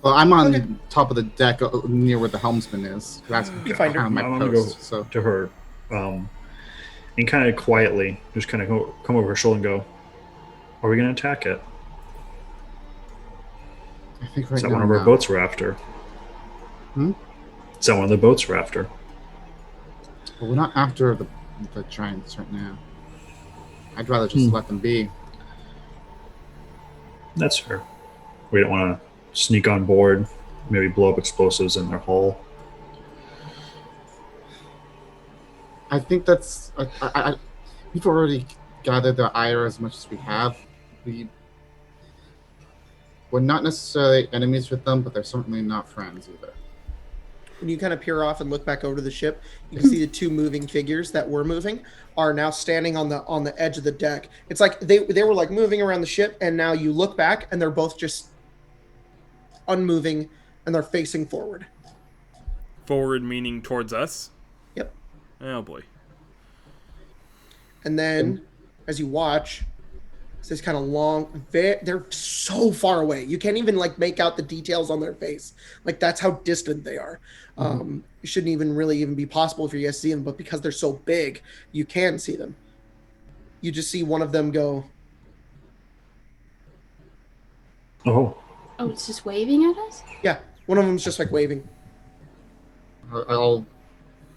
Well, I'm on Okay. top of the deck near where the helmsman is. That's You find her. kind of my I'm gonna post. go So to her, and kind of quietly, just kind of come over her shoulder and go, "Are we gonna attack it? I think right Is that now one of our no. boats we're after? Is that one of the boats we're after? But we're not after the giants right now. I'd rather just let them be. That's fair. We don't want to sneak on board, maybe blow up explosives in their hull. I think that's. We've already gathered their ire as much as we have. We're not necessarily enemies with them, but they're certainly not friends either. When you kind of peer off and look back over the ship, you can see the 2 moving figures that were moving are now standing on the edge of the deck. It's like they were like moving around the ship, and now you look back and they're both just unmoving and they're facing forward. Forward meaning towards us? Yep. Oh boy. And then as you watch, it's this kind of long, they're so far away. You can't even like make out the details on their face. Like that's how distant they are. It shouldn't even really be possible for you guys to see them, but because they're so big, you can see them. You just see one of them go, Oh, Oh, it's just waving at us? yeah, one of them's just like waving. I'll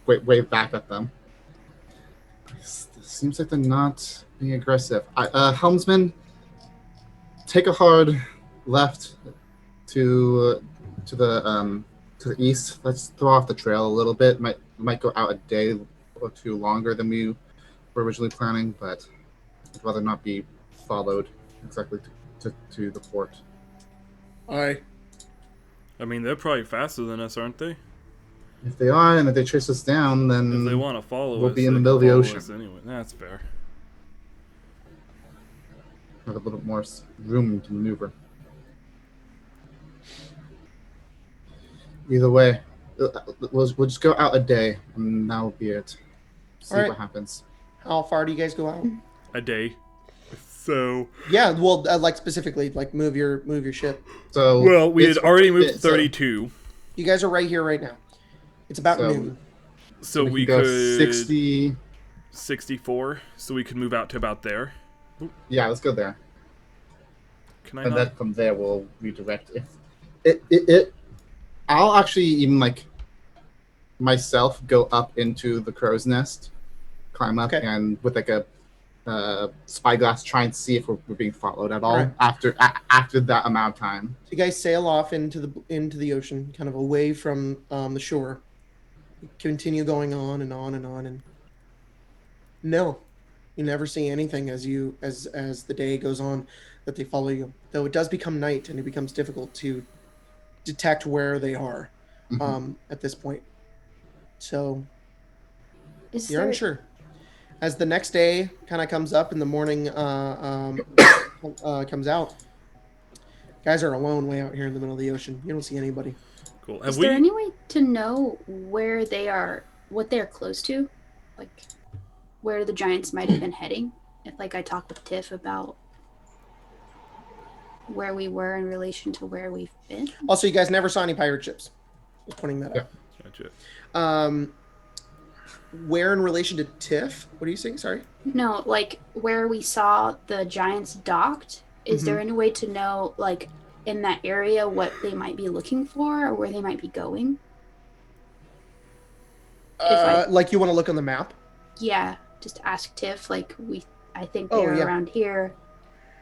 wave back at them. It seems like they're not being aggressive. Helmsman, take a hard left to the east. Let's throw off the trail a little bit. Might go out a day or 2 longer than we were originally planning, but I'd rather not be followed exactly to the port. Aye. I mean, they're probably faster than us, aren't they? If they are, and if they chase us down, then If they want to follow we'll us, be in they the middle of can the follow ocean. us anyway. That's fair. have a little more room to maneuver. Either way, we'll just go out a day, and that'll be it. See All right. what happens. How far do you guys go out? A day. So Yeah, well, like specifically, like move your ship. So well, we had it's- already moved so 32, You guys are right here right now. It's about So- noon. so we can go could 60. 64, so we could move out to about there. Yeah, let's go there, Can I and not? then from there we'll redirect. If it I'll actually even like myself go up into the crow's nest, climb up, Okay. and with like a spyglass try and see if we're being followed at all Alright. after that amount of time. So you guys sail off into the ocean, kind of away from the shore. You continue going on and on and on, and no, you never see anything as the day goes on that they follow you. Though it does become night, and it becomes difficult to detect where they are at this point. So you're unsure. As the next day kind of comes up and the morning comes out, guys are alone way out here in the middle of the ocean. You don't see anybody. Cool. Is there any way to know where they are, what they're close to? Like, where the giants might have been heading? If, like, I talked with Tiff about where we were in relation to where we've been? Also, you guys never saw any pirate ships. Just pointing that out. Gotcha. Where in relation to Tiff? What are you saying? Sorry. No, like where we saw the giants docked. Is there any way to know, like, in that area, what they might be looking for or where they might be going? Like you want to look on the map? Yeah, just ask Tiff. Like I think they're around here,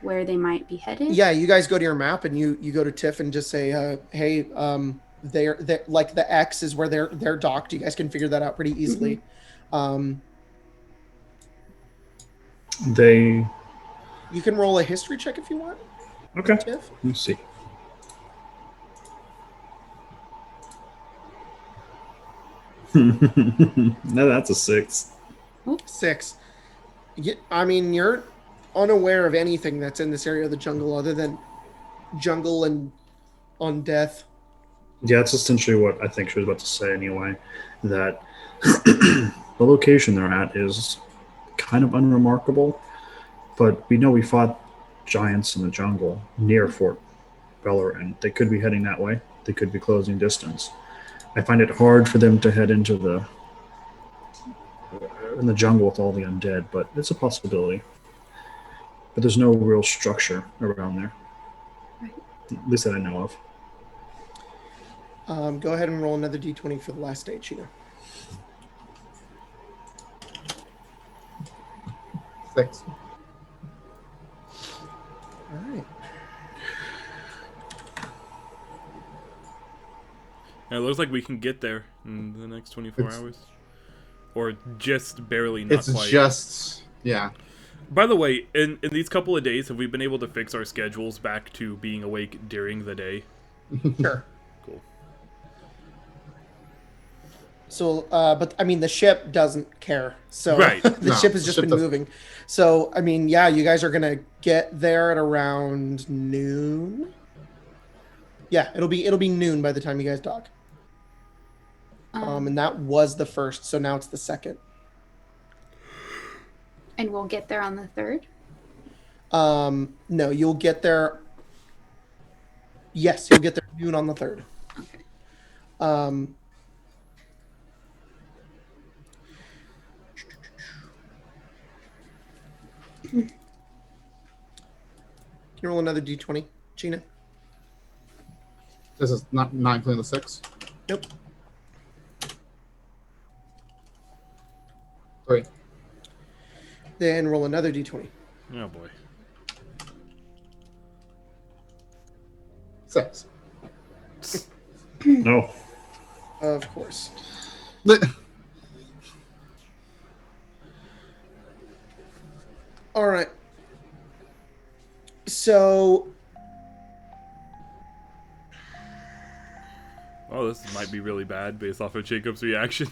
where they might be headed. Yeah, you guys go to your map and you go to Tiff and just say, hey, they're like the X is where they're docked. You guys can figure that out pretty easily. You can roll a history check if you want. Okay. Tiff. Let's see. No, that's a 6. 6. I mean, you're unaware of anything that's in this area of the jungle other than jungle and on death. Yeah, that's essentially what I think she was about to say anyway. That the location they're at is kind of unremarkable, but we know we fought giants in the jungle near Fort Beller, and they could be heading that way. They could be closing distance. I find it hard for them to head into the jungle with all the undead, but it's a possibility. But there's no real structure around there, at least that I know of. Go ahead and roll another d20 for the last day, Chino. 6. All right. And it looks like we can get there in the next 24 hours. Or just barely, not quite. It's just, yeah. By the way, in these couple of days, have we been able to fix our schedules back to being awake during the day? Sure. Cool. So, but I mean, the ship doesn't care. So right. the ship has just been moving. So, I mean, yeah, you guys are going to get there at around noon. Yeah, it'll be noon by the time you guys dock. And that was the first, so now it's the second. And we'll get there on the 3rd? No, you'll get there. Yes, you'll get there noon on the 3rd. Okay. Can you roll another d20, Gina? This is not including the 6? Nope. 3. Then roll another d20. Oh boy. 6. No. Of course. All right. So. Oh, this might be really bad based off of Jacob's reaction.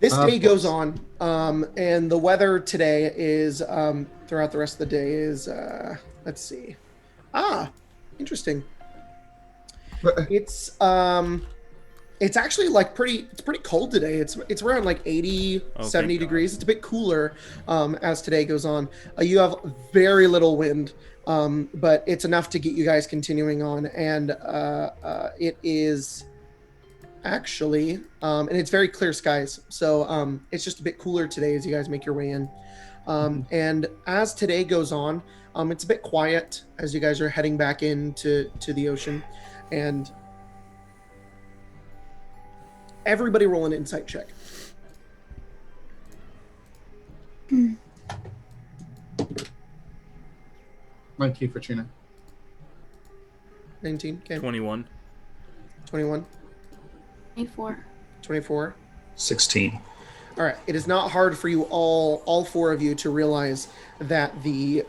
This day goes on, and the weather today is, throughout the rest of the day is, let's see. Interesting. It's actually like it's pretty cold today. It's around like 80, 70 degrees. It's a bit cooler, as today goes on. You have very little wind, but it's enough to get you guys continuing on, and it is actually, and it's very clear skies. So it's just a bit cooler today as you guys make your way in. And as today goes on, it's a bit quiet as you guys are heading back into the ocean. And Everybody roll an insight check. 19 for China. 19. Okay. 21. 21. 24. 24. 16. All right. It is not hard for you all four of you, to realize that the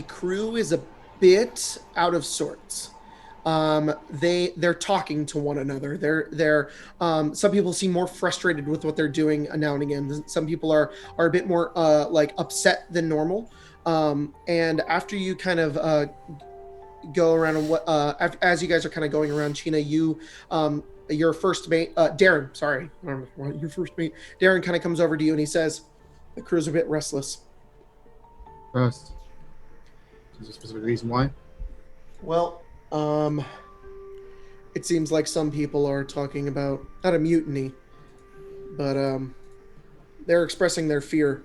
crew is a bit out of sorts. They're talking to one another. They're some people seem more frustrated with what they're doing now and again. Some people are a bit more like upset than normal. And after you kind of go around and as you guys are kind of going around, China, your first mate, Darren, sorry, I don't know, your first mate, Darren kind of comes over to you and he says, the crew's a bit restless. First. Is there a specific reason why? Well, it seems like some people are talking about, not a mutiny, but they're expressing their fear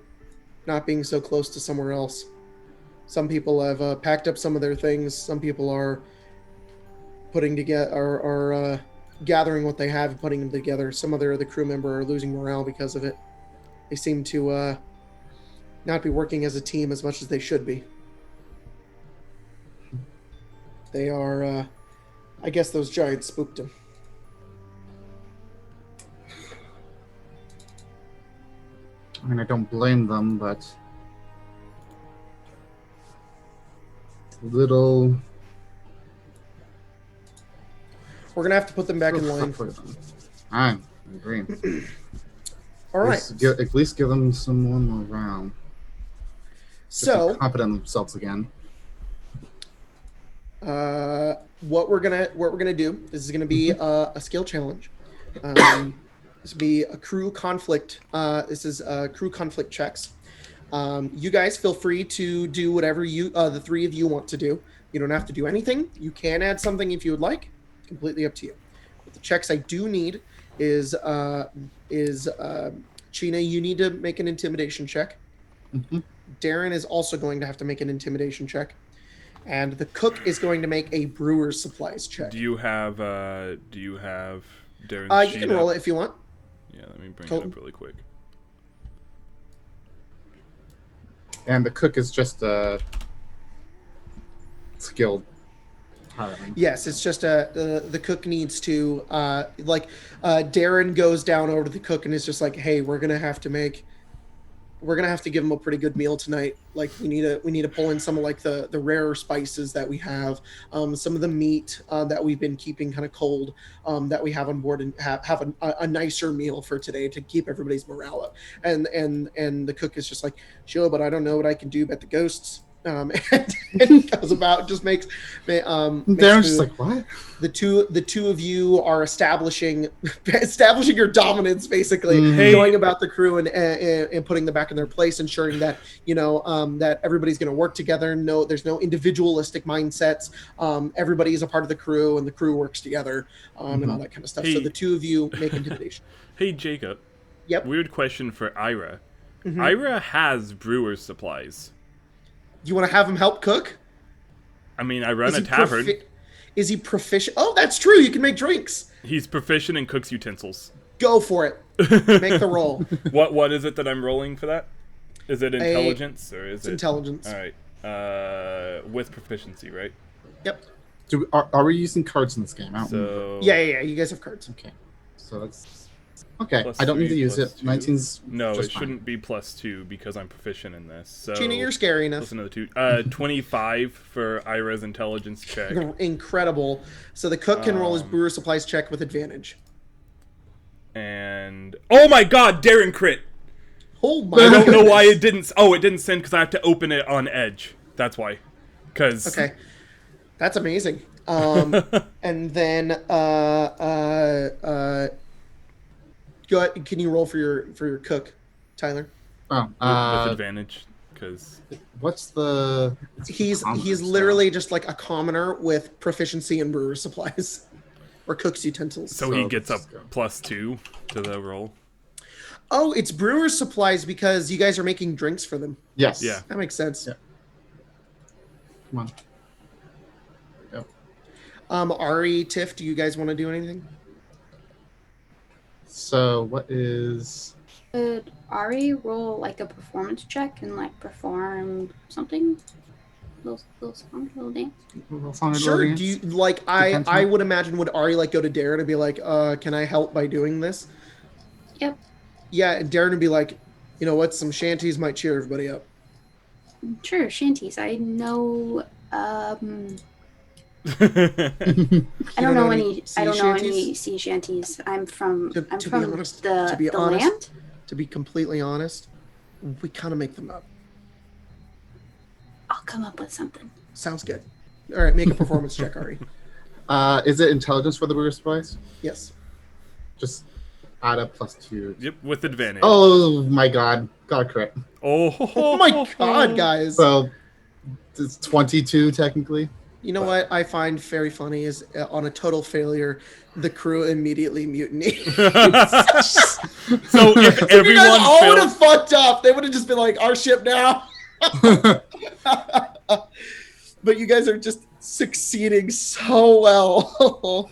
not being so close to somewhere else. Some people have packed up some of their things. Some people are putting together, are gathering what they have and putting them together. Some other the crew member are losing morale because of it. They seem to not be working as a team as much as they should be. They are, I guess those giants spooked them. I mean, I don't blame them, but little. We're gonna have to put them back in line. I agree. All right. At least give them someone around. So confident in themselves again. What we're gonna do. This is gonna be a skill challenge. This will be a crew conflict. This is crew conflict checks. You guys feel free to do whatever the three of you want to do. You don't have to do anything. You can add something if you would like. Completely up to you. But the checks I do need is China, you need to make an intimidation check. Mm-hmm. Darren is also going to have to make an intimidation check. And the cook is going to make a brewer's supplies check. Do you have Darren's you can roll it if you want. Yeah, let me bring Cool. it up really quick. And the cook is just skilled. Hiring. Yes, it's just the cook needs to Darren goes down over to the cook and is just like, hey, we're gonna have to give him a pretty good meal tonight. Like we need to pull in some of like the rarer spices that we have, some of the meat that we've been keeping kind of cold that we have on board, and have a nicer meal for today to keep everybody's morale up. And the cook is just like, sure, but I don't know what I can do about the ghosts. And goes about, just makes Darren's just like, what? The two of you are establishing your dominance, basically, going about the crew and putting them back in their place, ensuring that that everybody's going to work together. No, there's no individualistic mindsets. Everybody is a part of the crew, and the crew works together, and all that kind of stuff. So the two of you make intimidation. Hey, Jacob. Yep. Weird question for Ira. Mm-hmm. Ira has brewer's supplies. You want to have him help cook? I mean, I run a tavern. Is he proficient? Oh, that's true. You can make drinks. He's proficient in cook's utensils. Go for it. Make the roll. What is it that I'm rolling for that? Is it intelligence or is it intelligence? All right. With proficiency, right? Yep. Are we using cards in this game? So yeah. You guys have cards. Okay. So that's okay. Plus I don't need 3, to use plus it. 2. 19's No, just it fine. shouldn't be +2 because I'm proficient in this. So Gina, you're scary enough. Plus another 2. 25 for Ira's intelligence check. Incredible. So the cook can roll his brewer supplies check with advantage. And oh my God, Darren crit! Oh my! I don't know why it didn't. Oh, it didn't send because I have to open it on Edge. That's why. Because okay, that's amazing. And then go ahead, can you roll for your cook, Tyler? Oh, with advantage because what's the? He's literally just like a commoner with proficiency in brewer supplies or cook's utensils. So he gets a +2 to the roll. Oh, it's brewer's supplies because you guys are making drinks for them. Yes. Yeah. That makes sense. Yeah. Come on. Go. Ari, Tiff, do you guys want to do anything? So what is? Could Ari roll like a performance check and like perform something? Little song, little dance. Sure. Do you like? I would imagine would Ari like go to Darren and be like, can I help by doing this? Yep. Yeah, and Darren would be like, you know what? Some shanties might cheer everybody up. Sure, shanties. I know. I don't know any. I don't know any sea shanties. I'm from. I'm from honest, the land. To be completely honest, we kind of make them up. I'll come up with something. Sounds good. All right, make a performance check, Ari. Is it intelligence for the Brewers Prize? Yes. Just add a +2. Yep, with advantage. Oh my god. Got it correct. Oh my god, guys. So it's 22 technically. You know what I find very funny is on a total failure, the crew immediately mutiny. So if everyone all would have fucked up, they would have just been like, our ship now. But you guys are just succeeding so well. All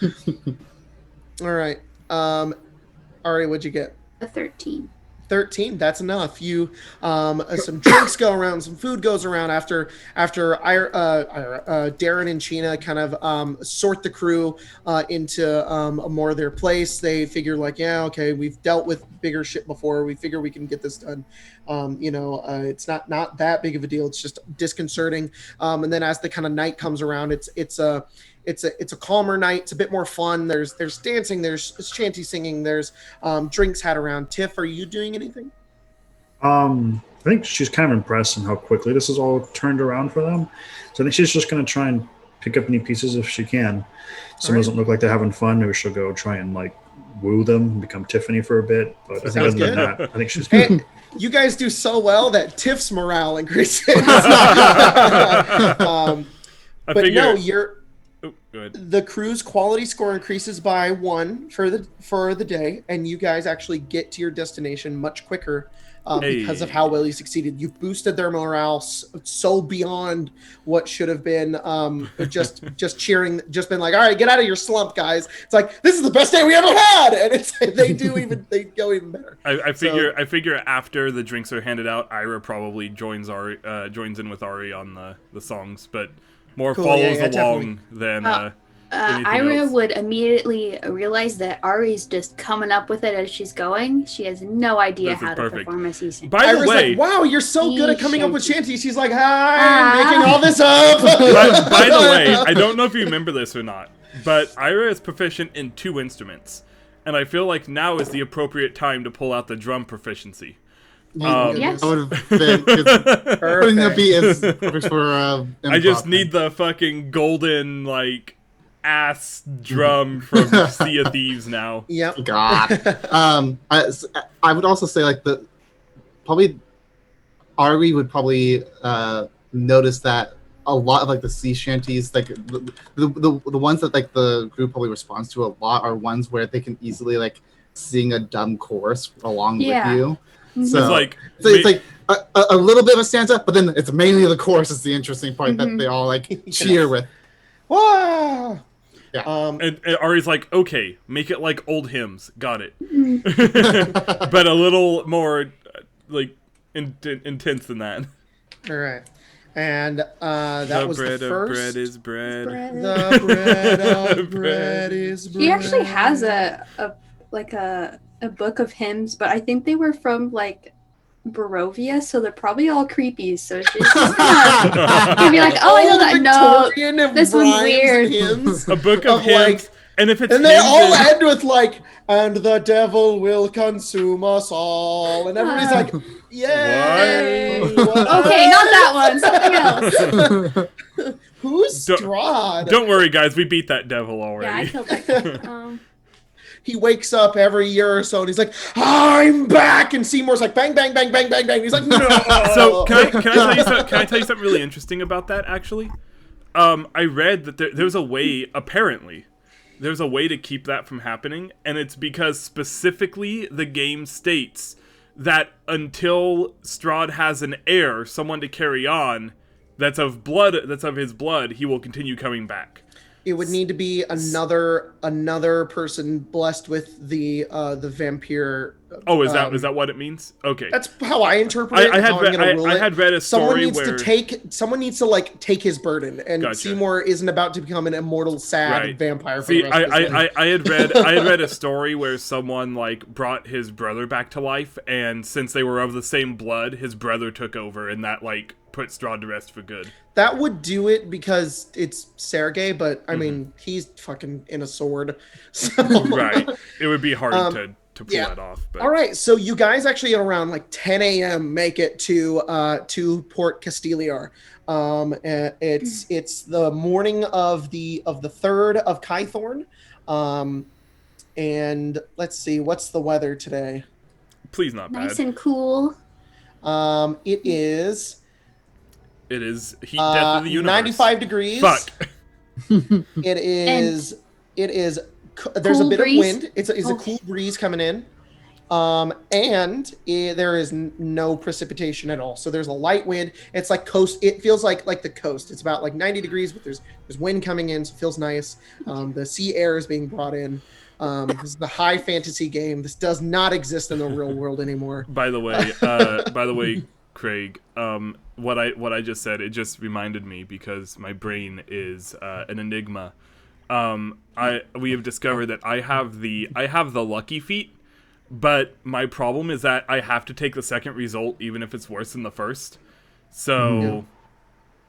right. Ari, what'd you get? A 13. 13, that's enough. You some drinks go around, some food goes around after Darren and Sheena kind of sort the crew into more of their place. They figure like, yeah, okay, we've dealt with bigger shit before, we figure we can get this done. It's not that big of a deal, it's just disconcerting. And then as the kind of night comes around, it's a calmer night. It's a bit more fun. There's dancing. There's shanty singing. There's drinks had around. Tiff, are you doing anything? I think she's kind of impressed in how quickly this is all turned around for them. So I think she's just going to try and pick up any pieces if she can. Someone doesn't look like they're having fun, maybe she'll go try and like woo them and become Tiffany for a bit. But I think other than that, I think she's good. Hey, you guys do so well that Tiff's morale increases. The crew's quality score increases by 1 for the day, and you guys actually get to your destination much quicker because of how well you succeeded. You've boosted their morale so beyond what should have been just cheering, just been like, all right, get out of your slump, guys. It's like, this is the best day we ever had, and they go even better. I figure after the drinks are handed out, Ira probably joins in with Ari on the songs, but more cool, follows along than Ira else. would immediately realize that Ari's just coming up with it as she's going. She has no idea how to perform a sea shanty. By the way, like, wow, you're so good at coming up with shanties. She's like, hi, I'm making all this up. By the way, I don't know if you remember this or not, but Ira is proficient in 2 instruments, and I feel like now is the appropriate time to pull out the drum proficiency. Yes. I would have been putting the beat as perfect for I just need the fucking golden like ass drum from Sea of Thieves now. Yep. God. I would also say like probably Ari would probably notice that a lot of like the sea shanties, like the ones that like the group probably responds to a lot are ones where they can easily like sing a dumb chorus along with you. So it's like a little bit of a stanza, but then it's mainly the chorus is the interesting part that they all like cheer with. Wow. Yeah. And Ari's like, okay, make it like old hymns. Got it. But a little more like intense than that. All right. And that was the first. The bread is bread. The bread of bread is bread. He actually has a book of hymns, but I think they were from like Barovia, so they're probably all creepy. So she's just gonna be like, "Oh, I know that note. This one's weird." A book of hymns, and if it's they all end with like, "And the devil will consume us all," and everybody's like, "Yay!" Okay, not that one. Something else. Who's Strahd? Don't worry, guys. We beat that devil already. Yeah, I killed that guy. He wakes up every year or so and he's like, I'm back! And Seymour's like, bang, bang, bang, bang, bang, bang. He's like, no! So, can I tell you something really interesting about that, actually? I read that there's a way, apparently, there's a way to keep that from happening, and it's because specifically the game states that until Strahd has an heir, someone to carry on, that's of his blood, he will continue coming back. It would need to be another person blessed with the vampire. Oh, is that what it means? Okay. That's how I interpret it. I I had read a story someone needs to like take his burden, and Gotcha. Seymour isn't about to become an immortal sad vampire. For See, the rest of his life. I had read a story where someone like brought his brother back to life, and since they were of the same blood, his brother took over, and that like put Strahd to rest for good. That would do it because it's Sergei, but I mean he's fucking in a sword, so. Right. It would be hard to pull that off. But. All right, so you guys actually at around like 10 a.m. make it to Port Castiglia. It's the morning of the 3rd of Kythorn, and let's see, what's the weather today? Please not bad. Nice and cool. It is heat death of the universe. 95 degrees. Fuck. It is. There's a bit breeze. of wind. It's a cool breeze coming in, and there is no precipitation at all. So there's a light wind. It's like coast. It feels like the coast. It's about like 90 degrees, but there's wind coming in, so it feels nice. The sea air is being brought in. This is the high fantasy game. This does not exist in the real world anymore. By the way, Craig, what I just said, it just reminded me because my brain is an enigma. We have discovered that I have the lucky feat, but my problem is that I have to take the second result even if it's worse than the first. So,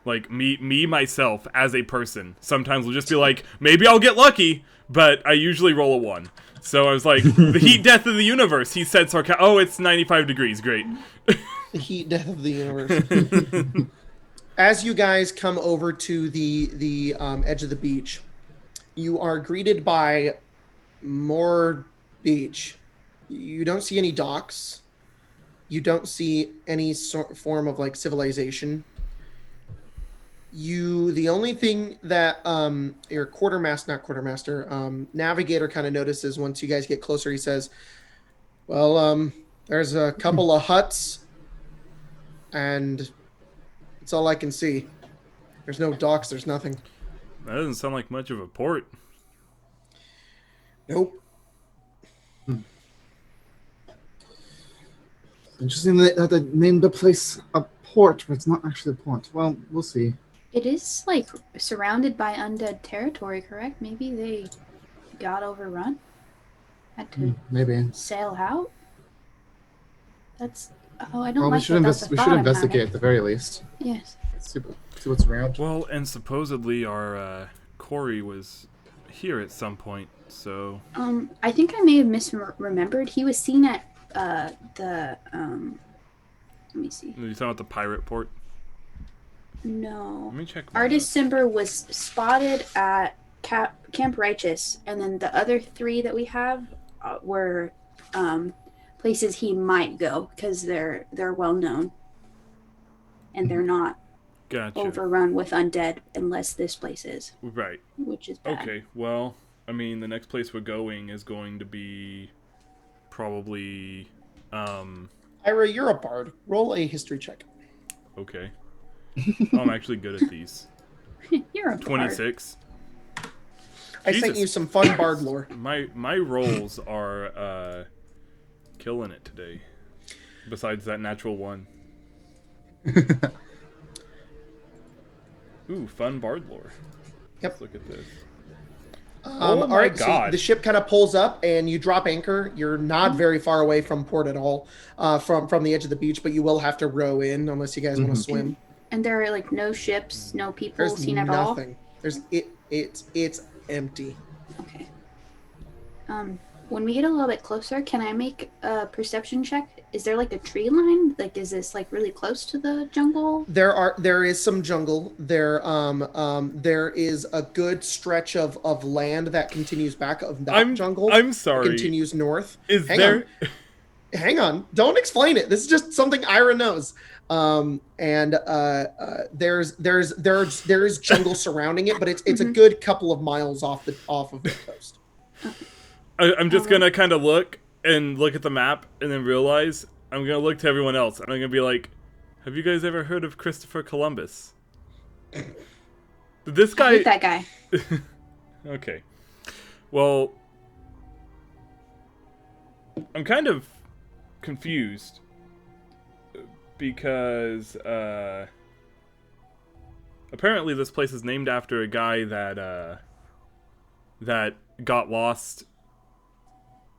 like me myself as a person, sometimes will just be like, maybe I'll get lucky, but I usually roll a 1. So I was like, the heat death of the universe. He said oh, it's 95 degrees. Great. The heat death of the universe. As you guys come over to the edge of the beach, you are greeted by more beach. You don't see any docks. You don't see any form of like civilization. The only thing that your navigator kind of notices once you guys get closer, he says, well, there's a couple of huts, and it's all I can see. There's no docks, there's nothing. That doesn't sound like much of a port. Nope. Interesting that they named the place a port, but it's not actually a port. Well, we'll see. It is like surrounded by undead territory, correct? Maybe they got overrun. Had to maybe sail out. That's I don't well, like we should investigate at the very least. Yes. See what's around. Well, and supposedly our Corey was here at some point, so. I think I may have misremembered. He was seen at the let me see. Are you talking about the pirate port? No. Let me check. Artist Simber was spotted at Camp Righteous, and then the other 3 that we have were places he might go because they're well known, and they're not overrun with undead unless this place is. Right. Which is bad. Okay. Well, I mean, the next place we're going is going to be probably. Ira, you're a bard. Roll a history check. Okay. I'm actually good at these. You're a 26. I sent you some fun bard lore. My rolls are killing it today. Besides that natural 1. Ooh, fun bard lore. Yep. Let's look at this. All right, God. So the ship kind of pulls up and you drop anchor. You're not very far away from port at all, from the edge of the beach, but you will have to row in unless you guys want to swim. And there are like no ships, no people There's seen at all. There's nothing. It's empty. Okay. When we get a little bit closer, can I make a perception check? Is there like a tree line? Like, is this like really close to the jungle? There is some jungle. There is a good stretch of land that continues back of that jungle. I'm sorry. Continues north. Hang on. Don't explain it. This is just something Ira knows. There is jungle surrounding it, but it's a good couple of miles off of the coast. I'm just gonna kind of look at the map and then realize I'm gonna look to everyone else and I'm gonna be like, have you guys ever heard of Christopher Columbus? This guy. That guy. Okay. Well, I'm kind of confused because apparently this place is named after a guy that got lost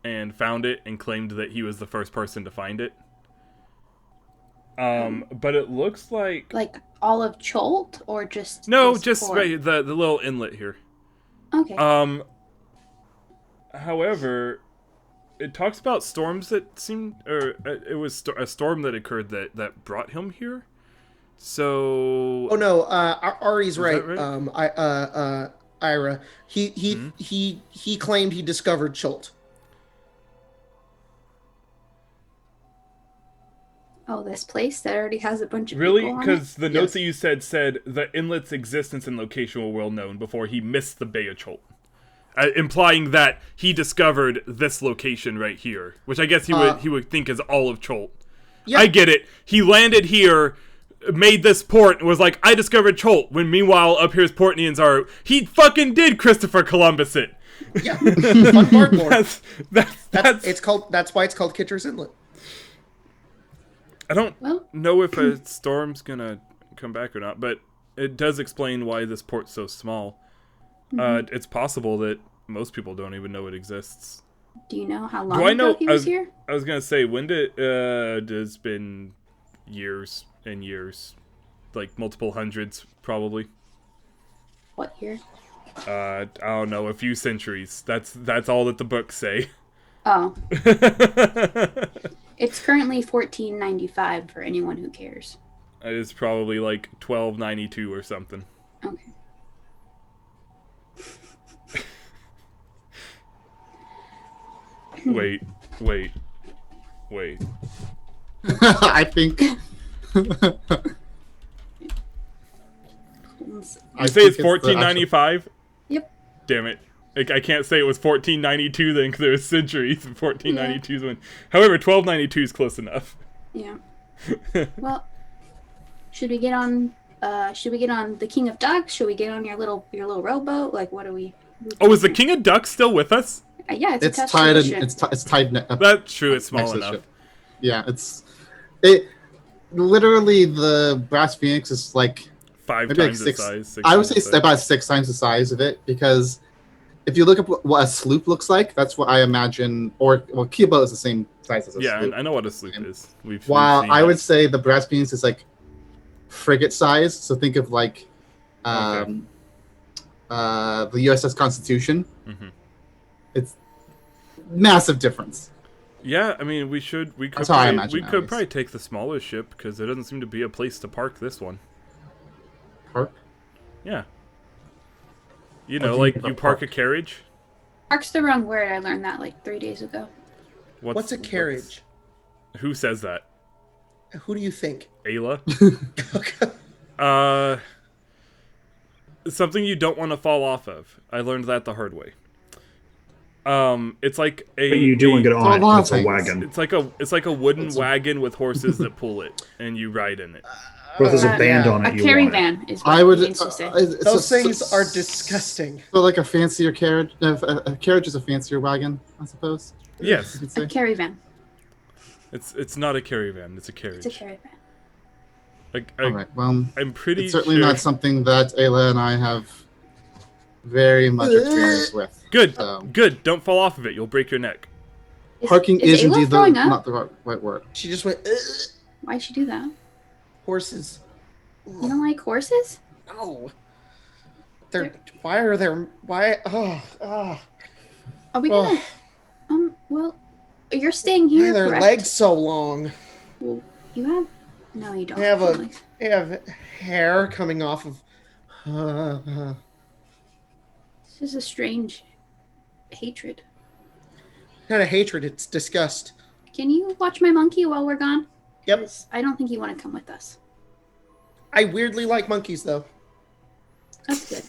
and found it and claimed that he was the first person to find it. But it looks like all of Chult or just just port? right, the little inlet here. Okay. However, it talks about storms that seemed, or it was a storm that occurred that brought him here. So. Oh no, Ari's right. Ira. He claimed he discovered chult. Oh, this place that already has a bunch of really? people on it? Because the notes that you said the inlet's existence and location were well known before he missed the Bay of Chult. Implying that he discovered this location right here, which I guess he would think is all of Chult. Yep. I get it. He landed here, made this port, and was like, I discovered Chult, when meanwhile up here's Portnians are... He fucking did Christopher Columbus it! Yeah. Fun part more. That's why it's called Kitcher's Inlet. I don't know if a storm's gonna come back or not, but it does explain why this port's so small. Mm-hmm. It's possible that most people don't even know it exists. Do you know how long ago he was here? I was gonna say, when it's been years and years. Like multiple hundreds, probably. What year? I don't know, a few centuries. That's all that the books say. Oh. It's currently 1495 for anyone who cares. It's probably like 1292 or something. Okay. Wait. I think. You say it's 1495? Yep. Damn it. I can't say it was 1492 then, because there was centuries. 1492 is when. However, 1292 is close enough. Yeah. Well, should we get on the King of Ducks? Should we get on your little rowboat? Like, what are we? Oh, is the King of Ducks still with us? Yeah, it's tied. It's tied. That's true. It's small enough. Yeah, it. Literally, the Brass Phoenix is like 5 times the size. I would say about 6 times the size of it, because if you look at what a sloop looks like, that's what I imagine. Or Keelboat is the same size as a sloop. Yeah, I know what a sloop is. While I would say the Brass Phoenix is like frigate size. So think of like the USS Constitution. Mm-hmm. It's massive difference. Yeah, I mean, we could probably take the smaller ship, because there doesn't seem to be a place to park this one. Park? Yeah. You know, like you park a carriage? Park's the wrong word. I learned that like 3 days ago. What's a carriage? Who says that? Who do you think? Ayla? Something you don't want to fall off of. I learned that the hard way. It's like a. But you do want to get on it. It's a wagon. It's like a wooden wagon with horses that pull it, and you ride in it. But if there's a band on it, a caravan is what it means to say. Those things are disgusting. So like a fancier carriage. A carriage is a fancier wagon, I suppose. Yes. A caravan. It's not a caravan. It's a carriage. It's a caravan. All right. Well, I'm pretty it's certainly sure... not something that Ayla and I have very much experience with. Good. Good. Don't fall off of it. You'll break your neck. Parking is indeed not the right word. She just went. Why'd she do that? Horses. You don't like horses? No. Why are there? Why? Are we gonna? Well, you're staying here. Why are their legs so long? Well, you have. No, you don't. They have hair coming off of. This is a strange hatred. Not a hatred. It's disgust. Can you watch my monkey while we're gone? Yep. I don't think you want to come with us. I weirdly like monkeys, though. That's good.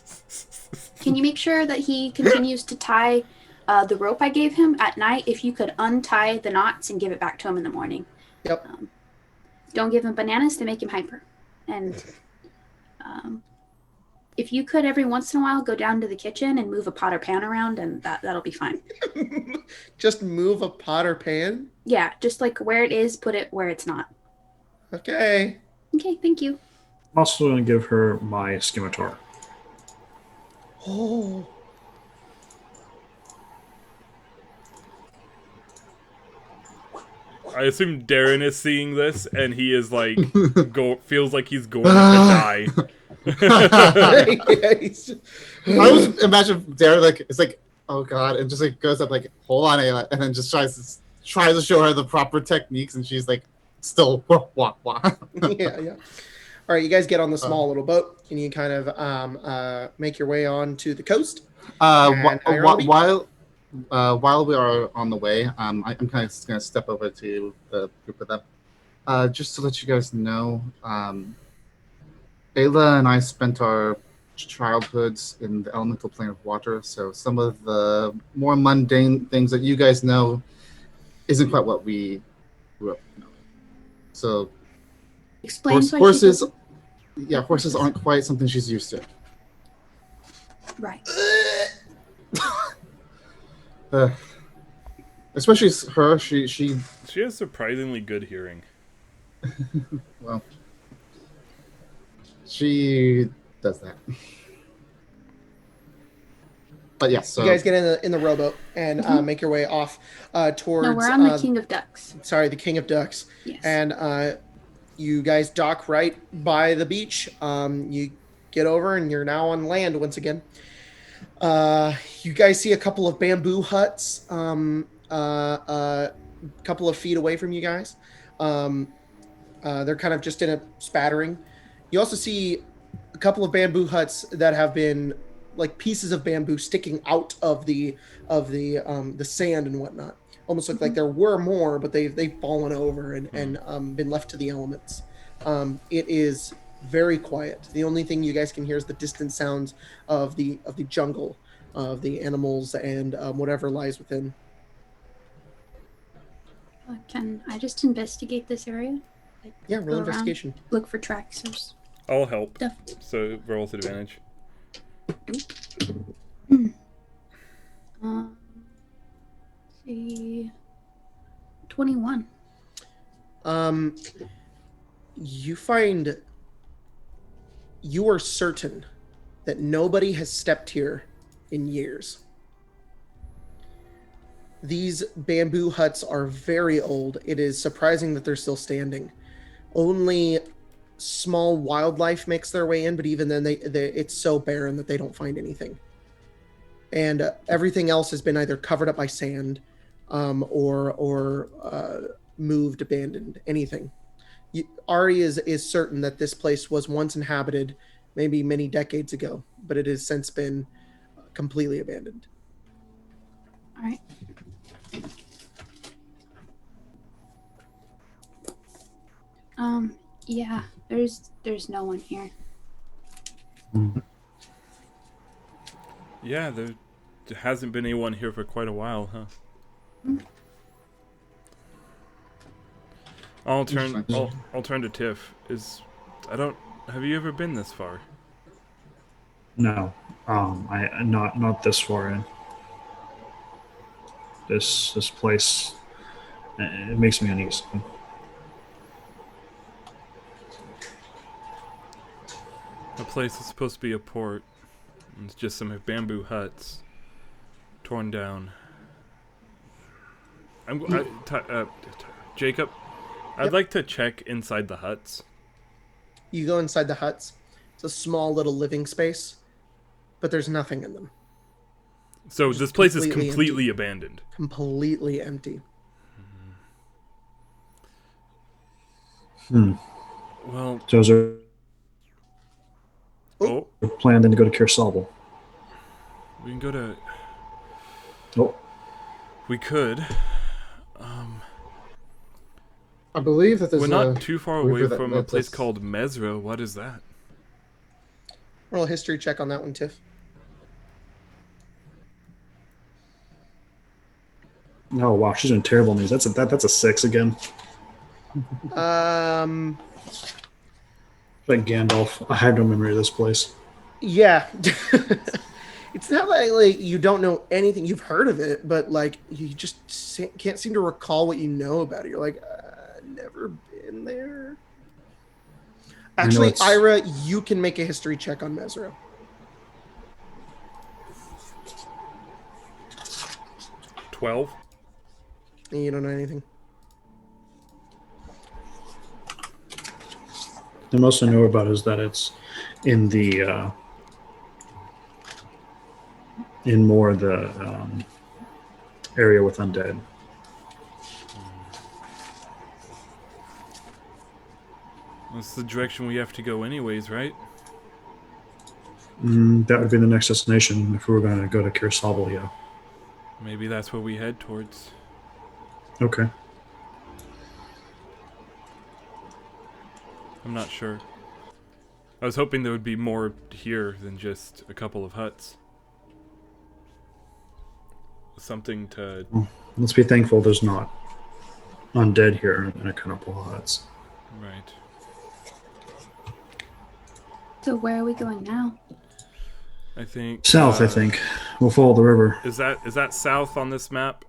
Can you make sure that he continues to tie the rope I gave him at night? If you could untie the knots and give it back to him in the morning. Yep. Don't give him bananas to make him hyper. And if you could every once in a while go down to the kitchen and move a pot or pan around, and that'll be fine. Just move a pot or pan? Yeah, just like where it is, put it where it's not. Okay. Okay, thank you. I'm also going to give her my scimitar. Oh. I assume Darren is seeing this, and he is like, feels like he's going to die. I was imagine Darren like it's like, oh god, and just like goes up like, hold on, Ayla, and then just tries to show her the proper techniques, and she's like, still wah. Yeah. All right, you guys get on the small little boat, and you kind of make your way on to the coast. While we are on the way, I'm kind of just going to step over to the group of them. Just to let you guys know, Ayla and I spent our childhoods in the elemental plane of water, so some of the more mundane things that you guys know isn't quite what we grew up knowing. So Explains why horses aren't quite something she's used to. Right. Especially her, she has surprisingly good hearing. Well, she does that. But yes, so you guys get in the rowboat and make your way off towards. No, we're on the King of Ducks. Sorry, the King of Ducks. Yes. And you guys dock right by the beach. You get over, and you're now on land once again. You guys see a couple of bamboo huts, a couple of feet away from you guys. They're kind of just in a spattering. You also see a couple of bamboo huts that have been like pieces of bamboo sticking out of the sand and whatnot. Almost look like there were more, but they've fallen over and been left to the elements. It is very quiet. The only thing you guys can hear is the distant sounds of the jungle, of the animals and whatever lies within. Can I just investigate this area? Like, yeah, roll investigation. Look for tracks. I'll help. Stuff. So roll with advantage. See, 21. You are certain that nobody has stepped here in years. These bamboo huts are very old. It is surprising that they're still standing. Only small wildlife makes their way in, but even then it's so barren that they don't find anything. And everything else has been either covered up by sand or moved, abandoned, anything. Ari is certain that this place was once inhabited maybe many decades ago, but it has since been completely abandoned. All right. Yeah, there's no one here. Yeah, there hasn't been anyone here for quite a while, huh? I'll turn to Tiff. Have you ever been this far? No. I not this far in. This place, it makes me uneasy. The place is supposed to be a port. It's just some bamboo huts, torn down. Jacob, I'd like to check inside the huts. You go inside the huts. It's a small little living space, but there's nothing in them. So this place is completely abandoned. Completely empty. Well, so is there plan then to go to Kirsabel? We can go to... Oh. We could. I believe that there's we're not too far away from a place called Mesra. What is that? Roll a history check on that one, Tiff. Oh wow, she's doing terrible news. That's a 6 again. Um, Like Gandalf, I have no memory of this place. Yeah. It's not like you don't know anything. You've heard of it, but like you just can't seem to recall what you know about it. You're like, never been there. I know Actually, it's Ira, you can make a history check on Mesro. 12. And you don't know anything. the most I know about is that it's in the in more the area with undead. That's the direction we have to go, anyways, right? That would be the next destination if we were going to go to Castiglia. Maybe that's where we head towards. Okay. I'm not sure. I was hoping there would be more here than just a couple of huts. Something to... Let's be thankful there's not undead here in a couple of huts. Right. So where are we going now? I think... South, I think. We'll follow the river. Is that south on this map?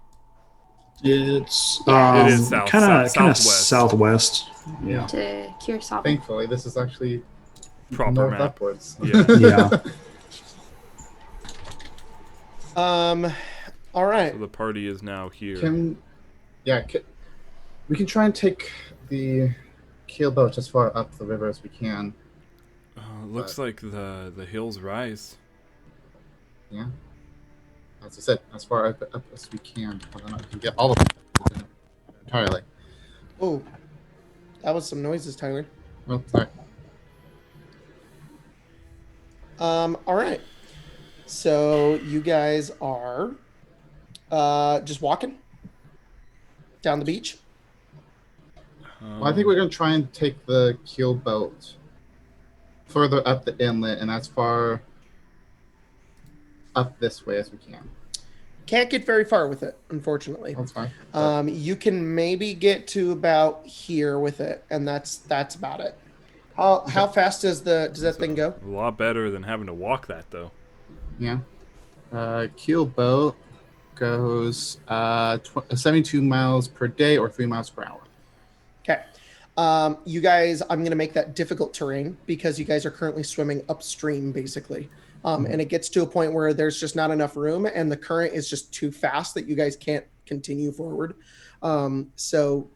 It's Yeah. It is south. Kind of Southwest. southwest. Yeah. To Curacao. Thankfully, this is actually Proper north map. upwards. Yeah. Yeah. All right. So the party is now here. We can try and take the keel boat as far up the river as we can. Looks like the hills rise. Yeah. As I said, as far up as we can. Whether or not we can get all of it entirely. Oh, that was some noises, Tyler. Well, sorry. All right. So you guys are just walking down the beach. Well, I think we're going to try and take the keel boat further up the inlet and as far up this way as we can. Can't get very far with it, unfortunately. That's fine. You can maybe get to about here with it, and that's about it. How fast does that thing go? A lot better than having to walk that, though. Yeah. Keel boat goes 72 miles per day or 3 miles per hour. Okay. You guys, I'm going to make that difficult terrain because you guys are currently swimming upstream, basically. And it gets to a point where there's just not enough room and the current is just too fast that you guys can't continue forward. So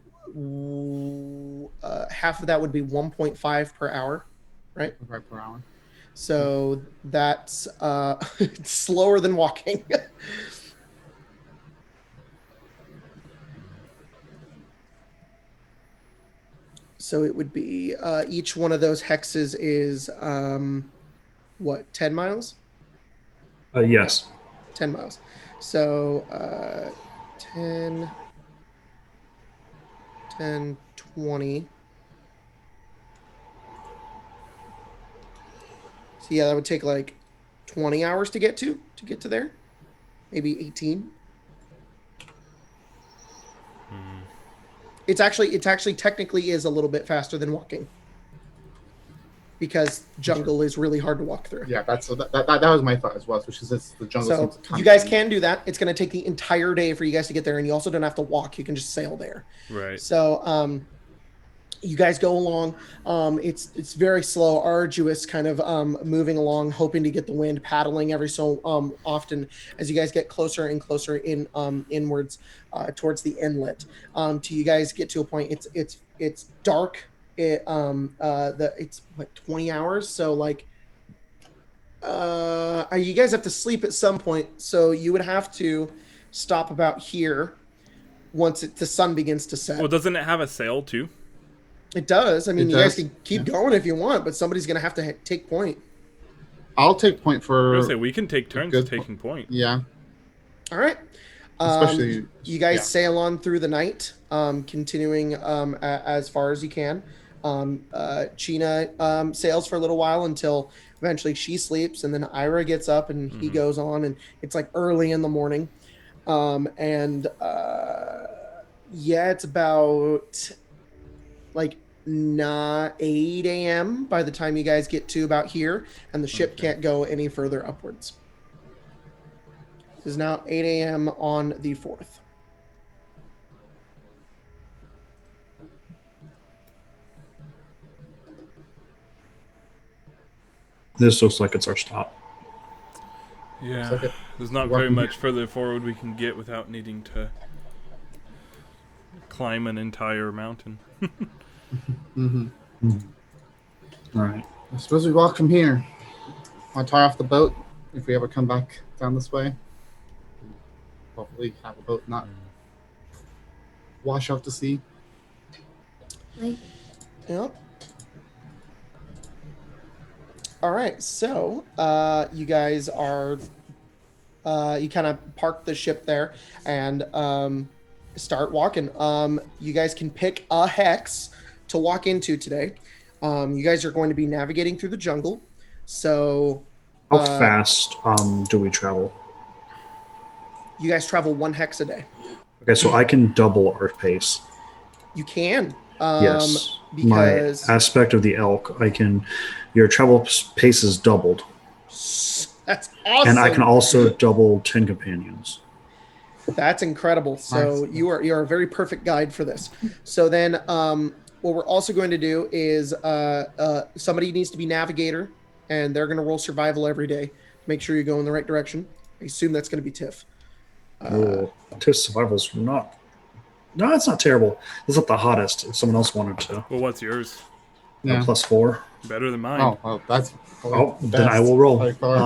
half of that would be 1.5 per hour, right? 5 per hour. So that's slower than walking. So it would be each one of those hexes is 10 miles? Yes. 10 miles. So 10, 20. So yeah, that would take like 20 hours to get to there. Maybe 18. It's actually technically is a little bit faster than walking. Because jungle is really hard to walk through. Yeah, that was my thought as well, which is the jungle. So seems you guys can do that. It's going to take the entire day for you guys to get there, and you also don't have to walk. You can just sail there. Right. So you guys go along. It's very slow, arduous, kind of moving along, hoping to get the wind, paddling every so often as you guys get closer and closer inwards towards the inlet. Till you guys get to a point. It's dark. It's like 20 hours, so like you guys have to sleep at some point, so you would have to stop about here once the sun begins to set. Well, doesn't it have a sail too? It does. I mean, you guys can keep going if you want, but somebody's gonna have to take point. I'll take point for. I was gonna say we can take turns taking point. Yeah. All right. Especially you guys sail on through the night, continuing as far as you can. China sails for a little while until eventually she sleeps, and then Ira gets up and he goes on, and it's like early in the morning. It's about like not 8 a.m. by the time you guys get to about here, and the ship can't go any further upwards. It is now 8 a.m. on the 4th. This looks like it's our stop. Yeah, like there's not very much further forward we can get without needing to climb an entire mountain. Mm-hmm. All right. I suppose we walk from here. I'll tie off the boat if we ever come back down this way. Hopefully have a boat not wash out to sea. Yep. All right, so you guys are you kind of park the ship there and start walking. You guys can pick a hex to walk into today. You guys are going to be navigating through the jungle. So How fast do we travel? you guys travel 1 hex a day. Okay, so I can double our pace. You can. Yes. Because My aspect of the elk, your travel pace is doubled. that's awesome. And I can also double 10 companions. That's incredible. So Nice. you are a very perfect guide for this. So then what we're also going to do is somebody needs to be navigator, and they're going to roll survival every day to make sure you go in the right direction. I assume that's going to be Tiff. Tiff survival's not... No, it's not terrible. It's not the hottest if someone else wanted to. Well, what's yours? Yeah. +4. Better than mine. Oh, well, that's Then I will roll. by far.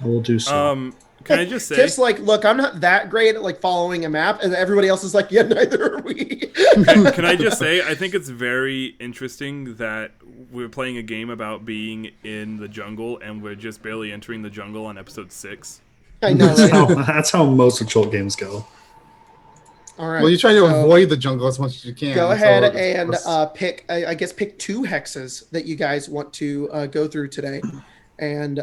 I will do so. Can I just say? Tiff's like, look, I'm not that great at like following a map, and everybody else is like, yeah, neither are we. Can I just say? I think it's very interesting that we're playing a game about being in the jungle, and we're just barely entering the jungle on episode 6. I know. Right? That's how most of chult games go. All right. Well, you try to avoid the jungle as much as you can. Go ahead and pick. I guess pick 2 hexes that you guys want to go through today, and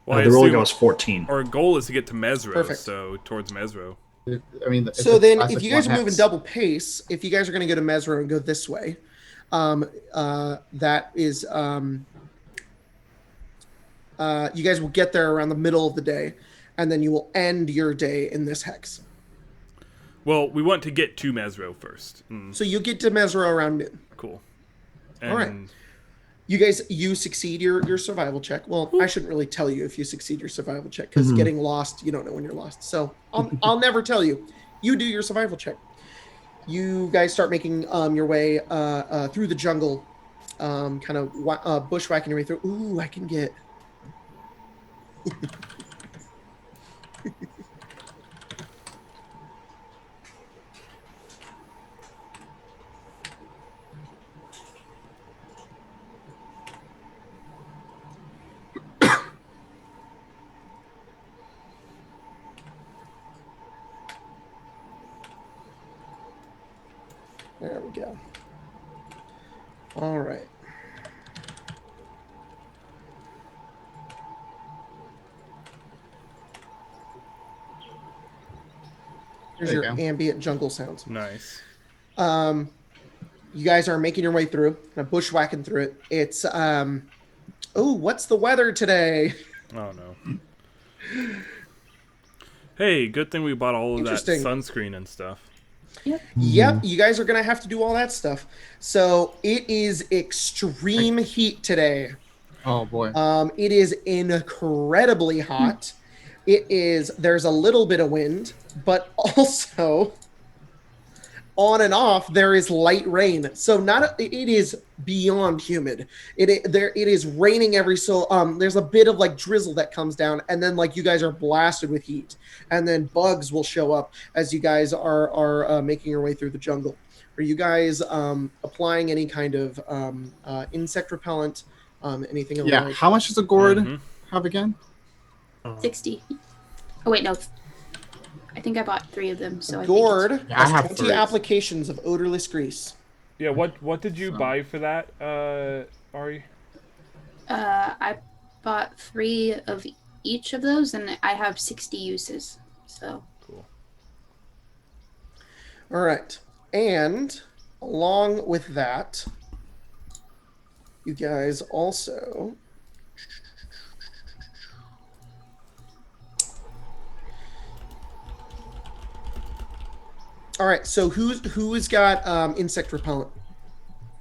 Well, the rolling was 14. Our goal is to get to Mesro, Perfect. so towards Mesro. I mean, so then if you guys are moving double pace, if you guys are going to go to Mesro and go this way, that is you guys will get there around the middle of the day, and then you will end your day in this hex. Well, we want to get to Mesro first. So you get to Mesro around noon. Cool. And All right. You succeed your survival check. Well, I shouldn't really tell you if you succeed your survival check, because getting lost, you don't know when you're lost. So I'll never tell you. You do your survival check. You guys start making your way through the jungle, kind of bushwhacking your way through. Ooh, I can get... There we go. All right. Here's your ambient jungle sounds. Nice. You guys are making your way through, kind of bushwhacking through it. It's what's the weather today? Oh no. Hey, good thing we bought all of that sunscreen and stuff. Yep, you guys are gonna have to do all that stuff. So it is extreme heat today. Oh boy. It is incredibly hot. There's a little bit of wind, but also on and off there is light rain. So it is beyond humid. It is raining there's a bit of like drizzle that comes down, and then like you guys are blasted with heat, and then bugs will show up as you guys are making your way through the jungle. Are you guys applying any kind of insect repellent, anything of yeah, like? how much does a gourd have again? 60. Oh wait, no. I think I bought 3 of them. So Gourd I has have 20 3. applications of odorless grease. Yeah, what did you buy for that, Ari? I bought 3 of each of those, and I have 60 uses. So cool. All right, and along with that, you guys also. All right. So who has got insect repellent?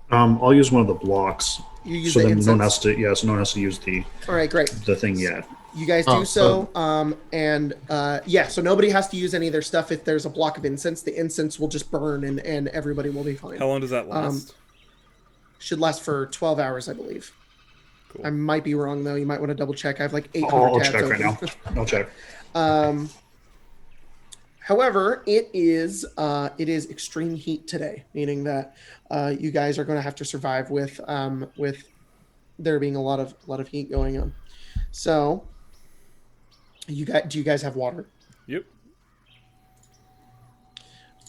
I'll use one of the blocks. You use So the then no one incense. has to. Yeah, so no one has to use the All right, great. thing yet. You guys do so. So nobody has to use any of their stuff. If there's a block of incense, the incense will just burn and everybody will be fine. How long does that last? Should last for 12 hours, I believe. Cool. I might be wrong though. You might want to double check. I have like 800 I'll tabs check open. right now. I'll check. However, it is extreme heat today, meaning that you guys are going to have to survive with there being a lot of heat going on. So, do you guys have water? Yep.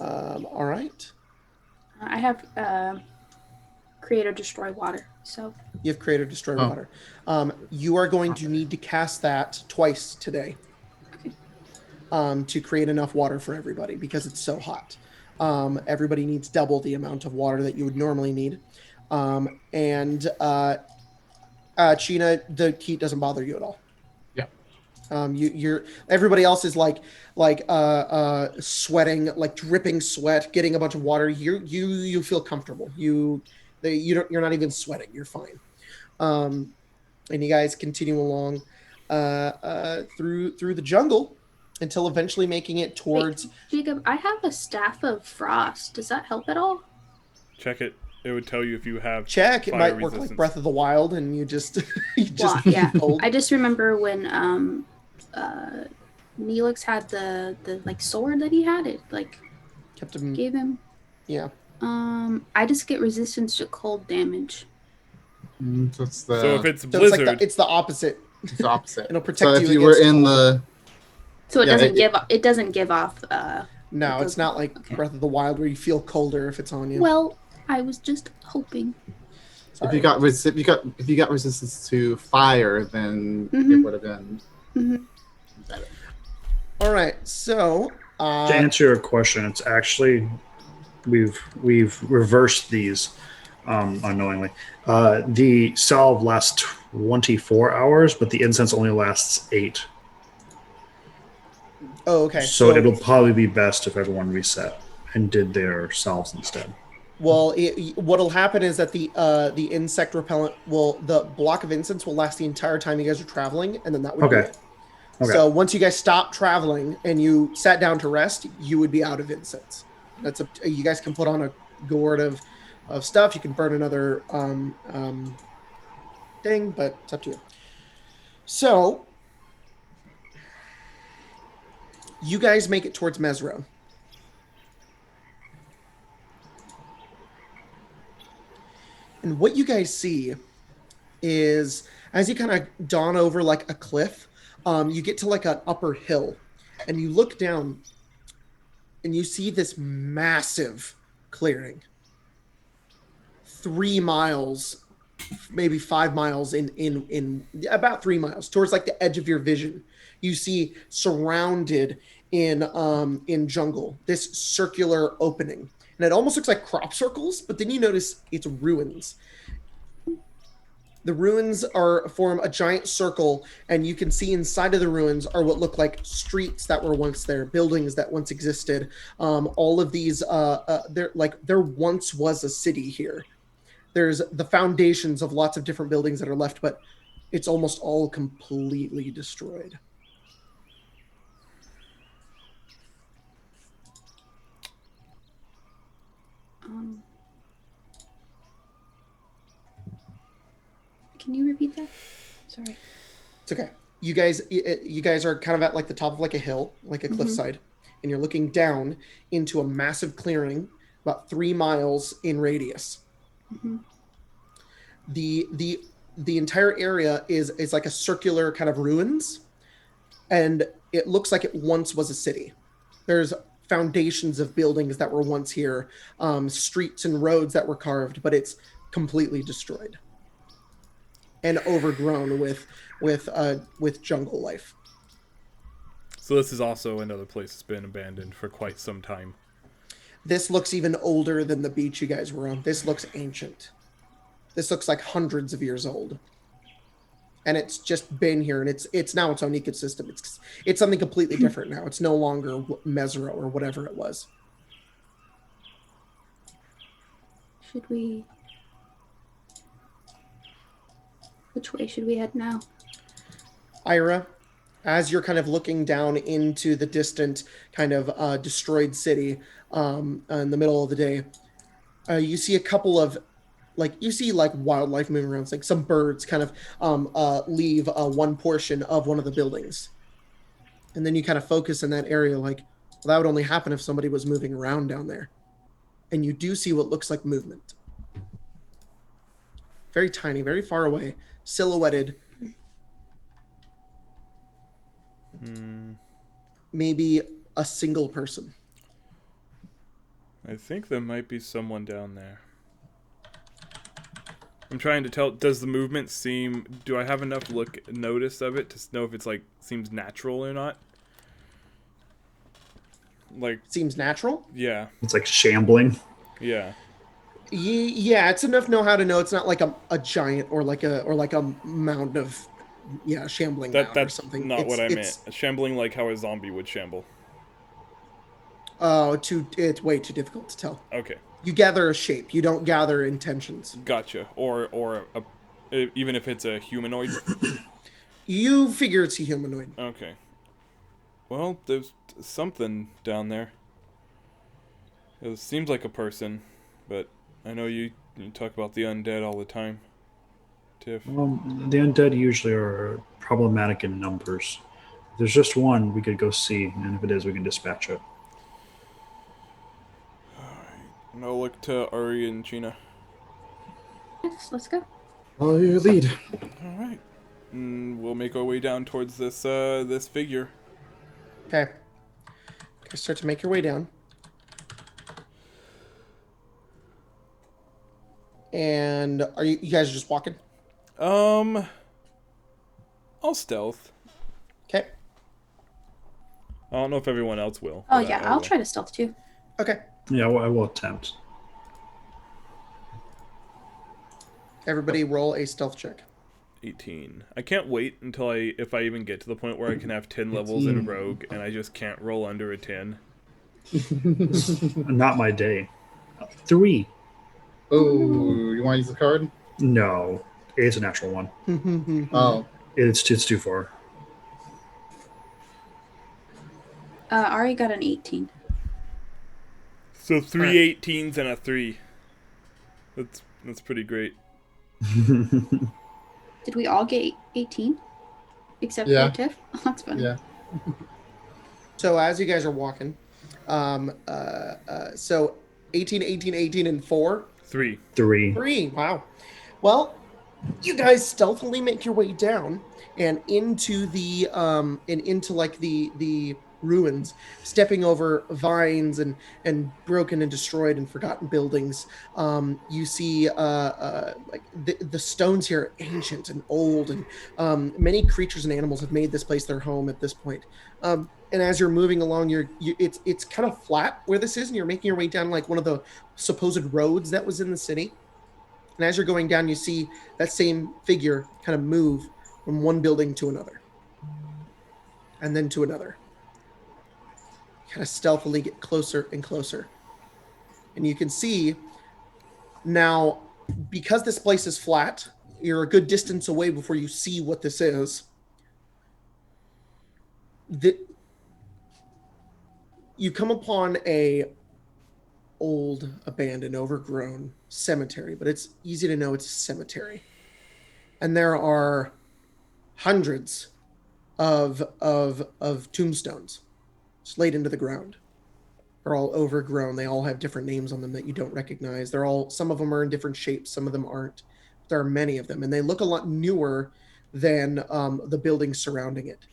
All right. I have create or destroy water. So You have create or destroy water. You are going to need to cast that twice today. To create enough water for everybody because it's so hot. Everybody needs double the amount of water that you would normally need. Sheena, the heat doesn't bother you at all. Yeah. You're everybody else is like sweating, like dripping sweat, getting a bunch of water. You feel comfortable. You're not even sweating. You're fine. And you guys continue along through the jungle until eventually making it towards. Wait, Jacob, I have a staff of frost. Does that help at all? Check it. It would tell you if you have Check. It fire might work resistance. like Breath of the Wild, and you just Well, yeah. cold. I just remember when Neelix had the like sword that he had. It like Kept him. gave him. Yeah. I just get resistance to cold damage. So it's the, So if it's So blizzard, it's the opposite. it's the opposite. It'll protect so you. if you were against in cold. the So it Yeah, doesn't give off. No, it's not like Okay. Breath of the Wild where you feel colder if it's on you. Well, I was just hoping. if you got resistance to fire, then it Mhm. would have been better. All right. So. To answer your question, it's actually we've reversed these unknowingly. The salve lasts 24 hours, but the incense only lasts 8. Oh, okay. So it'll probably be best if everyone reset and did their salves instead. Well, what'll happen is that the insect repellent the block of incense will last the entire time you guys are traveling, and then that would be Okay. it. Okay. So once you guys stop traveling and you sat down to rest, you would be out of incense. You guys can put on a gourd of stuff. You can burn another thing, but it's up to you. So you guys make it towards Mesro. And what you guys see is as you kind of dawn over like a cliff, you get to like an upper hill and you look down and you see this massive clearing. 3 miles, maybe 5 miles in about 3 miles towards like the edge of your vision. You see surrounded in jungle, this circular opening. And it almost looks like crop circles, but then you notice it's ruins. The ruins form a giant circle, and you can see inside of the ruins are what look like streets that were once there, buildings that once existed. All of these, there once was a city here. There's the foundations of lots of different buildings that are left, but it's almost all completely destroyed. Can you repeat that? Sorry. It's okay. You guys are kind of at like the top of like a hill, like a cliffside, and you're looking down into a massive clearing about 3 miles in radius. Mm-hmm. The entire area is like a circular kind of ruins, and it looks like it once was a city. There's foundations of buildings that were once here, streets and roads that were carved, but it's completely destroyed and overgrown with jungle life. So this is also another place that's been abandoned for quite some time. This looks even older than the beach you guys were on. This looks ancient. This looks like hundreds of years old. And it's just been here, and it's now its own ecosystem. It's something completely different now. It's no longer Mesro or whatever it was. Should we... Which way should we head now? Ira, as you're kind of looking down into the distant kind of destroyed city in the middle of the day, you see a couple of you see wildlife moving around. It's like some birds kind of leave one portion of one of the buildings, and then you kind of focus in that area. Like, well, that would only happen if somebody was moving around down there, and you do see what looks like movement. Very tiny, very far away, silhouetted. Maybe a single person. I think there might be someone down there. I'm trying to tell. Does the movement seem? Do I have enough notice of it to know if it's seems natural or not? Seems natural. Yeah. It's like shambling. Yeah. Yeah, it's enough know how to know it's not like a giant or like a mound of shambling mound or something. That's not what I meant. Shambling like how a zombie would shamble. Oh, it's way too difficult to tell. Okay. You gather a shape. You don't gather intentions. Gotcha. Or even if it's a humanoid. You figure it's a humanoid. Okay. Well, there's something down there. It seems like a person, but I know you talk about the undead all the time, Tiff. Well, the undead usually are problematic in numbers. If there's just one, we could go see, and if it is, we can dispatch it. No, look to Ari and Gina. Yes, let's go. Follow your lead. All right. We'll make our way down towards this figure. Okay. Start to make your way down. And are you guys just walking? I'll stealth. Okay. I don't know if everyone else will. Oh yeah, I'll try to stealth too. Okay. Yeah, I will attempt. Everybody roll a stealth check. 18. I can't wait until if I even get to the point where I can have 10 levels in Rogue, and I just can't roll under a 10. Not my day. 3. Oh, you want to use the card? No, it's a natural one. Oh, It's too far. Ari got an 18. So 3 18s and a 3. That's pretty great. Did we all get 18? Except Yeah. for Tiff? Oh, that's funny. yeah. So as you guys are walking, so 18, 18, 18, and 4. 3. 3. Wow. Well, you guys stealthily make your way down and into the the ruins, stepping over vines and broken and destroyed and forgotten buildings. You see the stones here are ancient and old, and many creatures and animals have made this place their home at this point. And as you're moving along, it's kind of flat where this is, and you're making your way down like one of the supposed roads that was in the city. And as you're going down, you see that same figure kind of move from one building to another, and then to another. Kind of stealthily get closer and closer. And you can see now, because this place is flat, you're a good distance away before you see what this is. You come upon a old, abandoned, overgrown cemetery, but it's easy to know it's a cemetery. And there are hundreds of tombstones laid into the ground. They're all overgrown. They all have different names on them that you don't recognize. Some of them are in different shapes, some of them aren't. There are many of them, and they look a lot newer than the buildings surrounding it.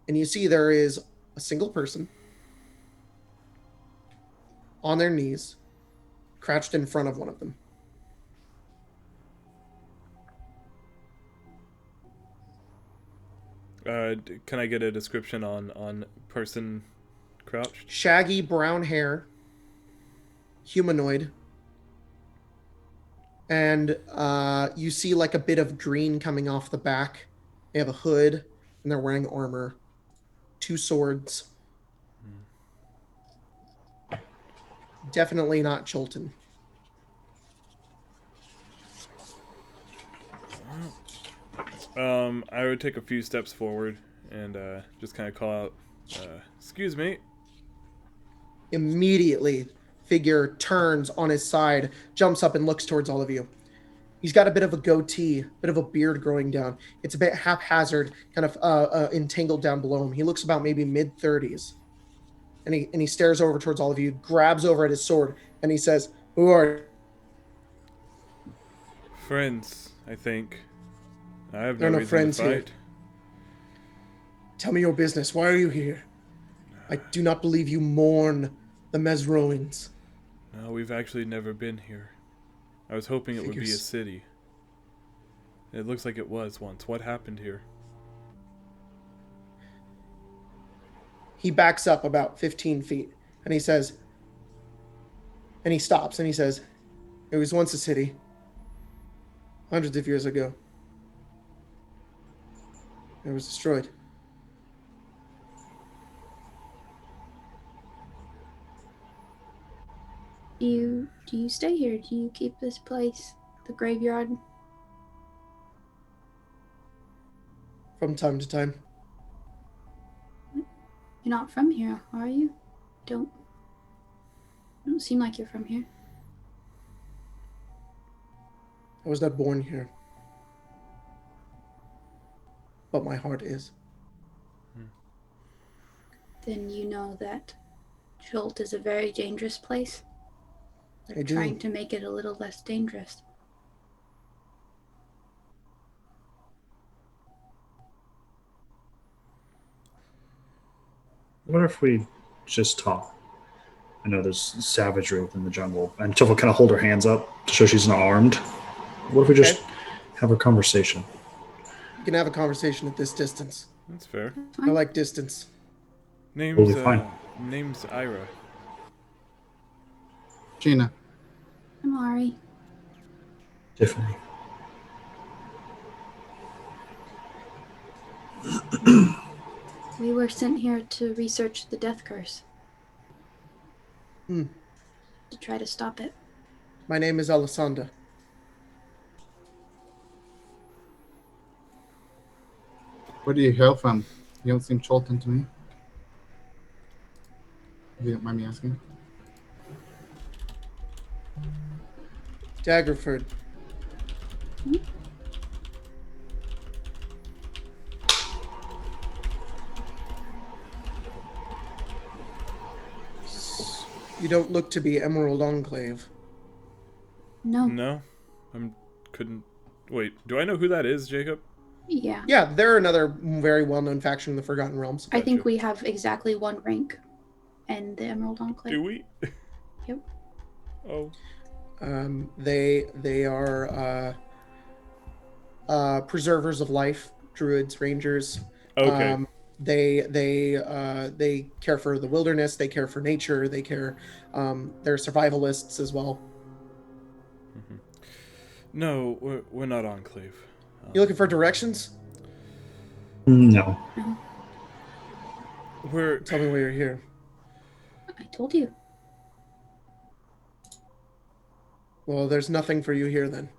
And you see there is a single person on their knees, crouched in front of one of them. Can I get a description on person crouched? Shaggy brown hair, humanoid. And you see like a bit of green coming off the back. They have a hood and they're wearing armor. 2 swords. Definitely not Chultan. I would take a few steps forward and just kind of call out, excuse me. Immediately, figure turns on his side, jumps up and looks towards all of you. He's got a bit of a goatee, bit of a beard growing down. It's a bit haphazard, kind of entangled down below him. He looks about maybe mid-30s. And he stares over towards all of you, grabs over at his sword, and he says, "Who are you?" Friends, I think. I have There no are no reason friends to fight. here. Tell me your business. Why are you here? I do not believe you mourn the Mesroins. No, we've actually never been here. I was hoping it would be a Figures. city. It looks like it was once. What happened here? He backs up about 15 feet, and he says, and he stops, and he says, "It was once a city, hundreds of years ago. It was destroyed. Do you stay here? Do you keep this place, the graveyard? From time to time. You're not from here, are you? Don't seem like you're from here. I was not born here. But my heart is." Then you know that Chult is a very dangerous place. I do. Trying to make it a little less dangerous. What if we just talk? I know there's savagery within the jungle. And Tiff will kind of hold her hands up to show she's not armed. What if we just have a conversation? You can have a conversation at this distance. That's fair. I like distance. Name's Totally fine. Name's Ira. Gina. I'm Ari. Tiffany. We were sent here to research the death curse. Hmm. To try to stop it. My name is Alessandra. Where do you hail from? You don't seem Cholton to me. If you don't mind me asking. Daggerford. You don't look to be Emerald Enclave. No. No? Couldn't... Wait, do I know who that is, Jacob? Yeah. Yeah, they're another very well-known faction in the Forgotten Realms. I think Gotcha. we have exactly one rank in the Emerald Enclave. Do we? Yep. Oh. They are preservers of life, druids, rangers. Okay. They care for the wilderness. They care for nature. They care. They're survivalists as well. No, we're not Enclave. You looking for directions? No. We're... Tell me why you're here. I told you. Well, there's nothing for you here then.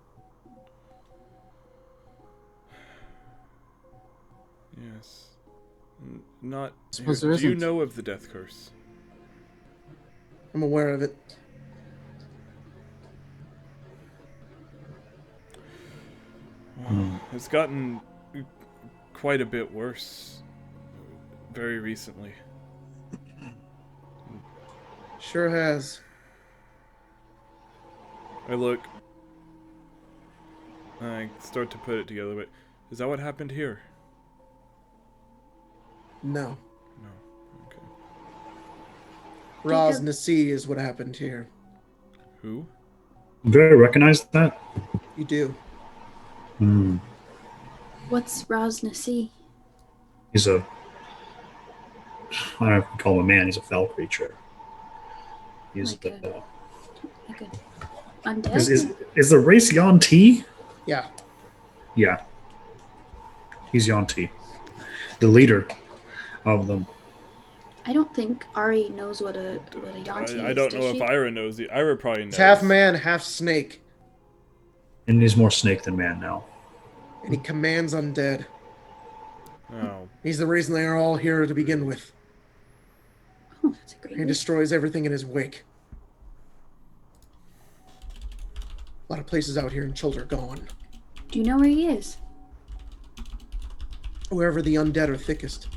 Yes. Not... Suppose Here. there Do you isn't. know of the death curse? I'm aware of it. It's gotten quite a bit worse very recently. Sure has. I look. I start to put it together, but is that what happened here? No. No. Okay. Raz Nasi is what happened here. Who? Do I recognize that? You do. Hmm. What's Raz Nasi? He's a... I don't know if you call him a man. He's a foul creature. He's Like Like a undead? Is the race Yuan-Ti? Yeah. Yeah. He's Yuan-Ti. The leader of them. I don't think Ari knows what a Yanti is. I don't know does if she? Ira knows. Ira probably knows. He's half man, half snake. And he's more snake than man now. And he commands undead. Oh. He's the reason they are all here to begin with. Oh, that's a great He name. destroys everything in his wake. A lot of places out here in Chult are gone. Do you know where he is? Wherever the undead are thickest.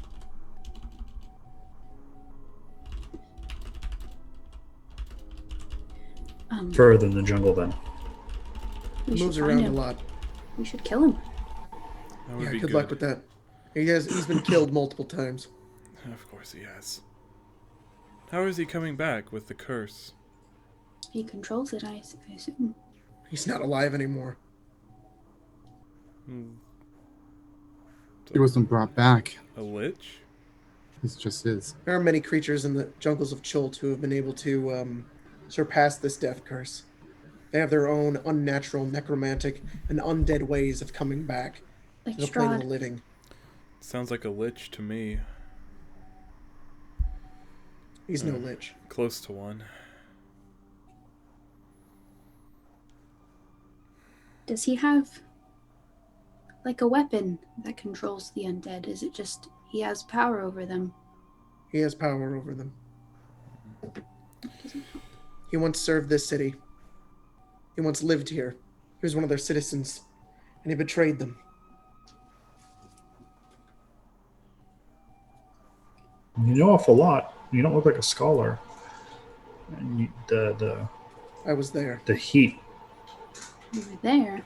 Further in the jungle, then. We He moves should find around a him. lot. We should kill him. That would Yeah, be good luck with that. He's been killed multiple times. Of course he has. How is he coming back with the curse? He controls it, I assume. He's not alive anymore. He wasn't brought back. A lich? This just is. There are many creatures in the jungles of Chult who have been able to surpass this death curse. They have their own unnatural, necromantic, and undead ways of coming back Like to the plane of the Strahd. living. Sounds like a lich to me. He's no lich. Close to one. Does he have like a weapon that controls the undead? Is it just he has power over them? He has power over them. He once served this city. He once lived here. He was one of their citizens, and he betrayed them. You know awful lot. You don't look like a scholar. And I was there. the heat. You were there.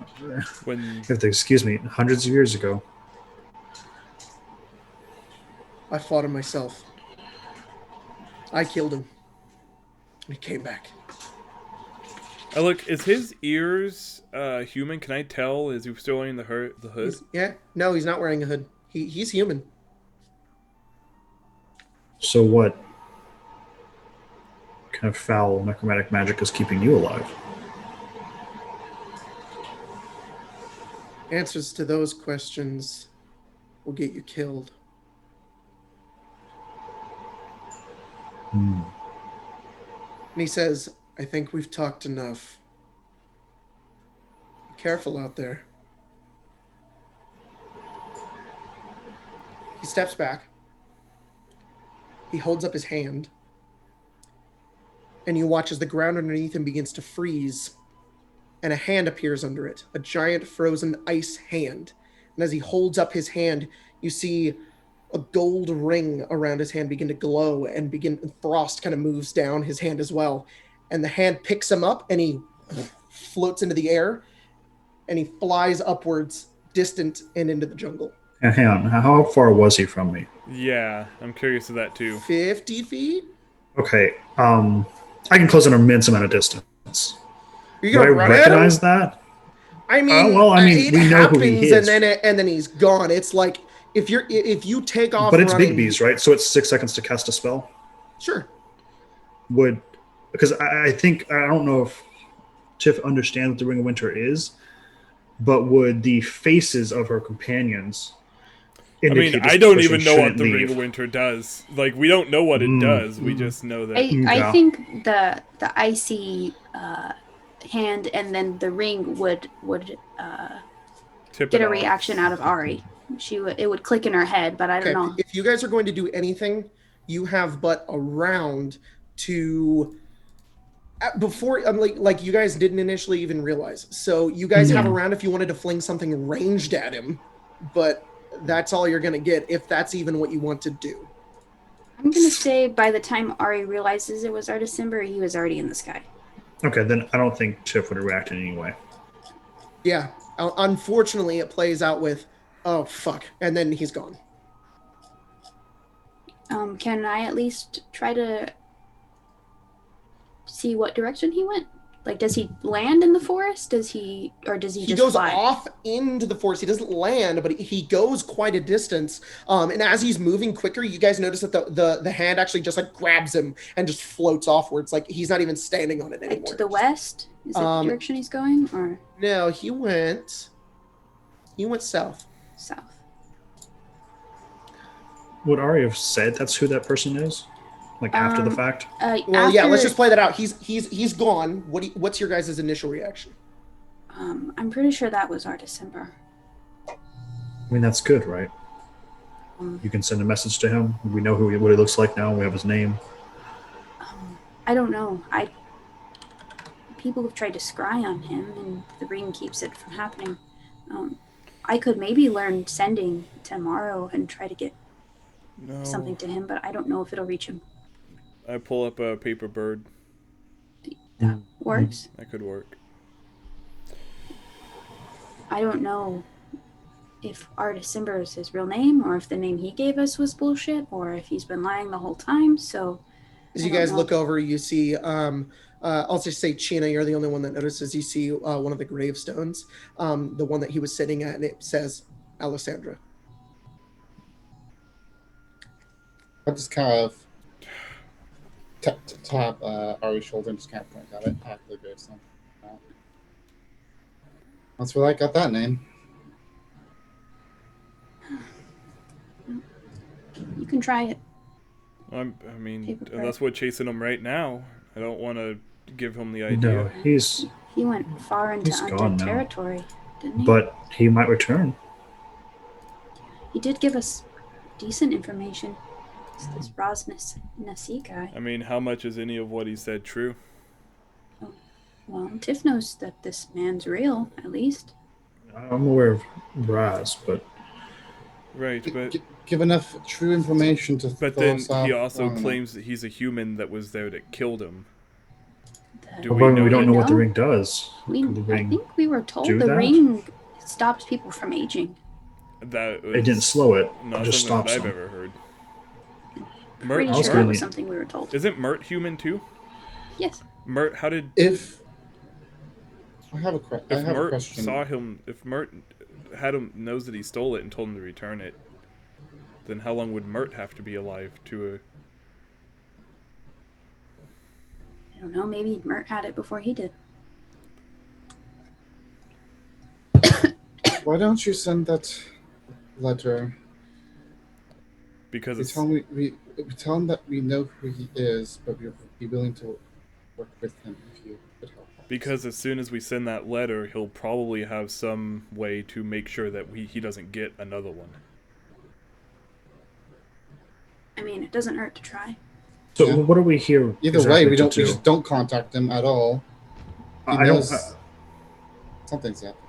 When You have to excuse me. Hundreds of years ago. I fought him myself. I killed him. And he came back. look, is his ears human? Can I tell? Is he still wearing the hood? Yeah? No, he's not wearing a hood. He's human. So what kind of foul necromantic magic is keeping you alive? Answers to those questions will get you killed. Hmm. And he says, I think we've talked enough. Be careful out there. He steps back. He holds up his hand. And you watch as the ground underneath him begins to freeze. And a hand appears under it. A giant frozen ice hand. And as he holds up his hand, you see a gold ring around his hand begin to glow and frost kind of moves down his hand as well. And the hand picks him up and he floats into the air and he flies upwards, distant and into the jungle. And hang on, how far was he from me? Yeah, I'm curious of that too. 50 feet? Okay, I can close an immense amount of distance. You're Do I gonna run at him? recognize that? I mean, well, I mean, it we know who he happens is. and then he's gone. It's like if you take off But it's running, big bees, right? So it's 6 seconds to cast a spell. Sure. Because I think I don't know if Tiff understands what the Ring of Winter is, but would the faces of her companions I mean, indicate this I don't person even know what shouldn't the Ring leave? of Winter does. Like, we don't know what it does. We just know that. I Yeah. think the icy hand and then the ring would Tip get it a off. reaction out of Ari. It would click in her head, but I don't know. If you guys are going to do anything, you have but a round to before like you guys didn't initially even realize. So you guys have a round if you wanted to fling something ranged at him, but that's all you're gonna get if that's even what you want to do. I'm gonna say by the time Ari realizes it was Artis Simber, he was already in the sky. Okay, then I don't think Tiff would react in any way. Yeah. Unfortunately, it plays out with, oh fuck, and then he's gone. Can I at least try to see what direction he went? Like, does he land in the forest? Does he He just goes fly? off into the forest. He doesn't land, but he goes quite a distance. And as he's moving quicker, you guys notice that the hand actually just like grabs him and just floats offwards. Like he's not even standing on it Like anymore. to the west? Is it the direction he's going, or No, he went south. south? Would Ari have said that's who that person is? Like after the fact? Well, yeah, let's just play that out. He's gone. What's your guys' initial reaction? I'm pretty sure that was our December. I mean, that's good, right? You can send a message to him. We know what he looks like now. We have his name. I don't know. People have tried to scry on him, and the ring keeps it from happening. I could maybe learn sending tomorrow and try to get something to him, but I don't know if it'll reach him. I pull up a paper bird. That works. That could work. I don't know if Artis Simber is his real name, or if the name he gave us was bullshit, or if he's been lying the whole time. So, as you guys look over, you see. I'll just say, Chena, you're the only one that notices. You see one of the gravestones, the one that he was sitting at, and it says Alessandra. I just kind of tap Ari's shoulder and just kind of point at it after the gravestone. That's where I got that name. You can try it. I mean, that's what's chasing him right now. I don't want to give him the idea. No, he went far into undead territory, didn't he? But he might return. He did give us decent information. It's this Nasi guy. I mean, how much is any of what he said true? Oh, well, Tiff knows that this man's real, at least. I'm aware of Raz, but... Right, but... Give enough true information to... But then he also claims that he's a human that was there that killed him. We don't know what the ring does. I think we were told the ring stops people from aging. It didn't slow it. Not it just something stops that I've them. ever heard. Pretty sure that was something we were told. Isn't Mert human too? Yes. Mert, how did... I have a question. Saw him, if Mert knows that he stole it and told him to return it, then how long would Mert have to be alive to I don't know, maybe Mert had it before he did. Why don't you send that letter? Because we tell him that we know who he is, but we'll be willing to work with him if you could help us. Because as soon as we send that letter, he'll probably have some way to make sure that he doesn't get another one. I mean, it doesn't hurt to try. So what are we here? Either way, we just don't contact him at all. Something's up.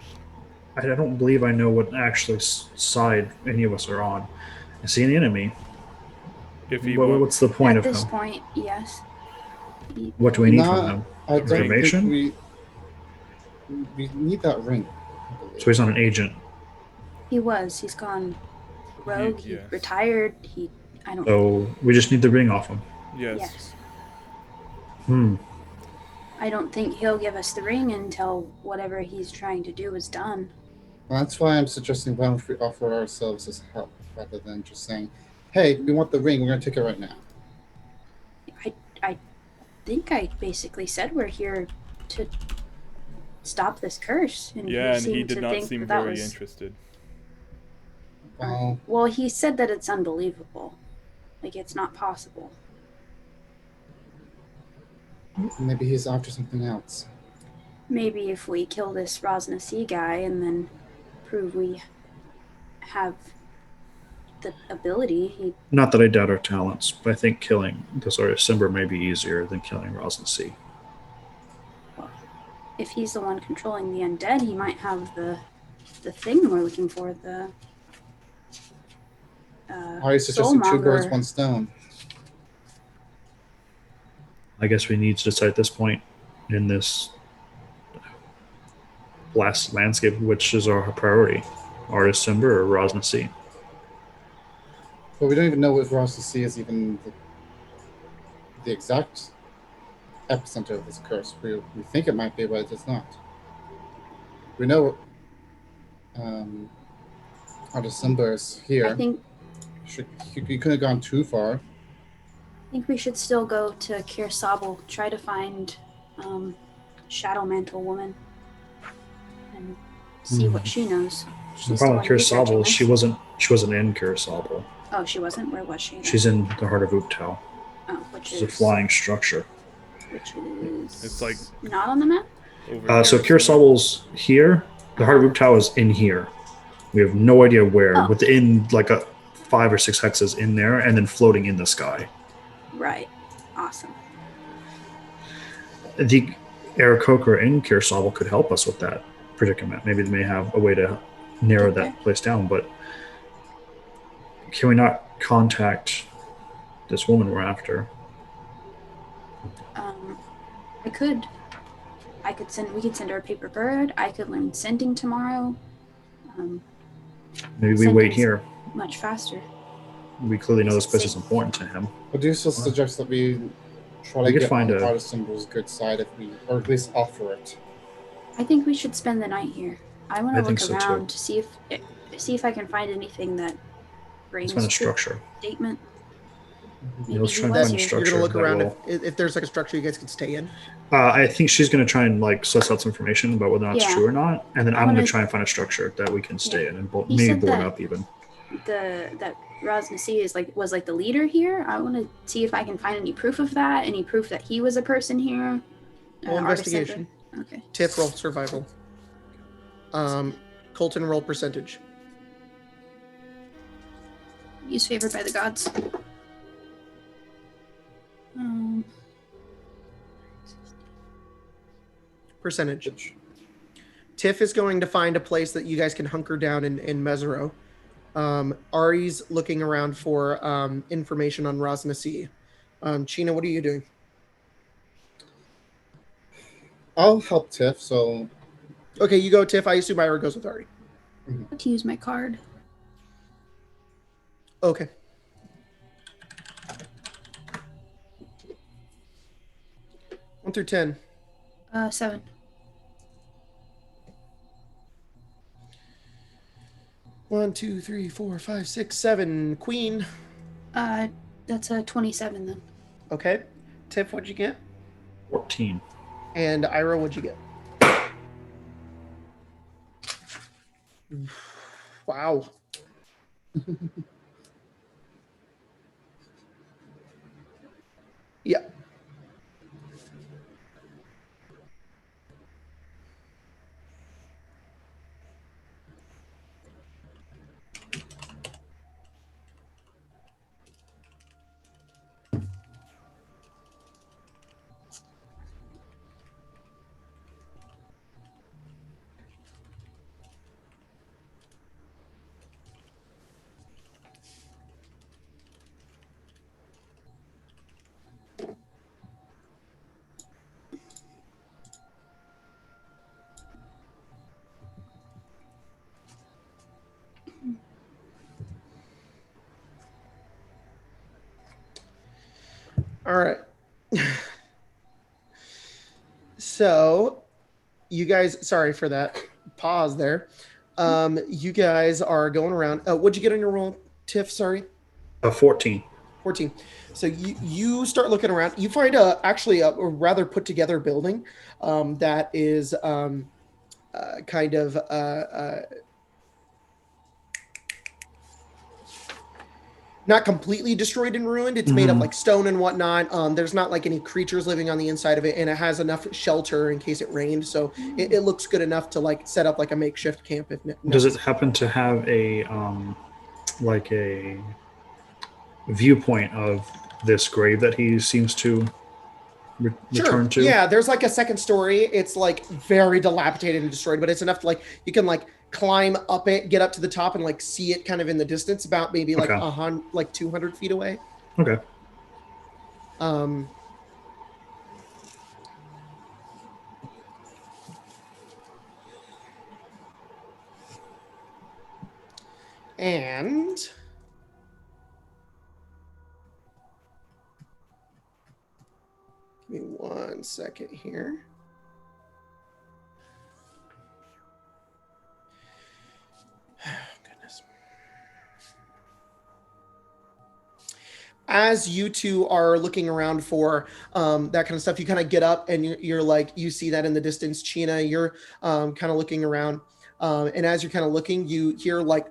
I don't believe I know what actually side any of us are on. Is he an enemy? What's the point of him? At this point, yes. What do we need from him? Information? We need that ring. So he's not an agent. He was. He's gone rogue. He retired. I don't know. So we just need the ring off him. Yes. I don't think he'll give us the ring until whatever he's trying to do is done. Well, that's why I'm suggesting why don't we offer ourselves as help rather than just saying, hey, we want the ring, we're going to take it right now. I think I basically said we're here to stop this curse. And he did not seem very interested. Well, he said that it's unbelievable. Like, it's not possible. Maybe he's after something else. Maybe if we kill this Rosna guy and then prove we have the ability. Not that I doubt our talents, but I think killing Simber may be easier than killing Rosna. Well, if he's the one controlling the undead, he might have the thing we're looking for, the Ari suggesting 2 birds, 1 stone. I guess we need to decide at this point in this last landscape which is our priority, Artis Simber or Rosna. But we don't even know what Rosna is even the exact epicenter of this curse. We think it might be, but it's not. We know our December is here. I think You couldn't have gone too far. we should still go to Kir Sabal, try to find Shadow Mantle Woman, and see what she knows. The She's problem with the one researching Kurosawa, this. she wasn't in Kurosawa. Oh, she wasn't. Where was she? Then? She's in the heart of Uptao. Oh, which It's a is flying structure. which is It's like not on the map. over So here somewhere. Kurosawa's here. The heart of Uptao is in here. We have no idea where. Oh. Within like a 5 or 6 hexes in there, and then floating in the sky. Right. Awesome. The Aarakocra in Kurosawa could help us with that predicament. Maybe they may have a way to narrow that place down. But can we not contact this woman we're after? I could. We could send her a paper bird. I could learn sending tomorrow. Maybe we wait here. Much faster. We clearly know this place is important to him. I do still suggest that we try to get on the Artisan's good side, or at least offer it. I think we should spend the night here. I want to look around to see if I can find anything that brings a structure statement. Yeah, let's try and find a structure. You're gonna look around if there's like a structure you guys could stay in. I think she's gonna try and like suss out some information about whether or not it's true or not, and then I'm gonna try and find a structure that we can stay in and maybe board up even. That Raznasi was the leader here. I want to see if I can find any proof of that. Any proof that he was a person here. Roll investigation. Okay. Tiff roll survival. Colton roll percentage. He's favored by the gods. Percentage. Tiff is going to find a place that you guys can hunker down in Mesero. Ari's looking around for information on Raznasi. China, what are you doing? I'll help Tiff, so... Okay, you go, Tiff. I assume Ira goes with Ari. I have to use my card. Okay. One through 10. 7. One, two, three, four, 5, 6, 7. Queen. That's a 27 then. Okay. Tiff, what'd you get? 14. And Ira, what'd you get? Wow. Yeah. All right. So, you guys, sorry for that pause there. You guys are going around. What'd you get on your roll, Tiff? Sorry. 14. 14. So you start looking around. You find actually a rather put together building that is kind of not completely destroyed and ruined. It's made of like stone and whatnot. There's not like any creatures living on the inside of it, and it has enough shelter in case it rained. So it looks good enough to like set up like a makeshift camp if necessary. Does it happen to have a like a viewpoint of this grave that he seems to return to? Yeah, there's like a second story. It's like very dilapidated and destroyed, but it's enough to like you can like climb up it, get up to the top, and like see it kind of in the distance, about maybe like 200 feet away. Okay. And Give me 1 second here. Goodness. As you two are looking around for that kind of stuff, you kind of get up and you're like, you see that in the distance. China, you're kind of looking around. And as you're kind of looking, you hear like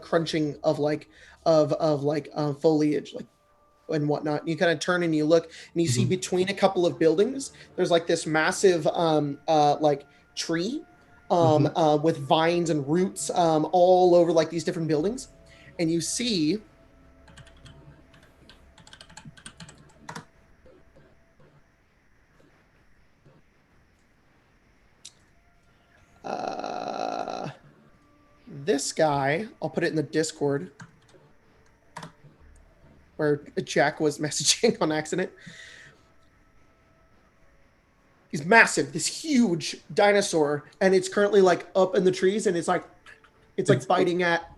crunching of foliage, like and whatnot. And you kind of turn and you look and you see between a couple of buildings, there's like this massive like tree with vines and roots all over like these different buildings. And you see this guy. I'll put it in the Discord where Jack was messaging on accident. He's massive, this huge dinosaur, and it's currently like up in the trees, and it's like biting at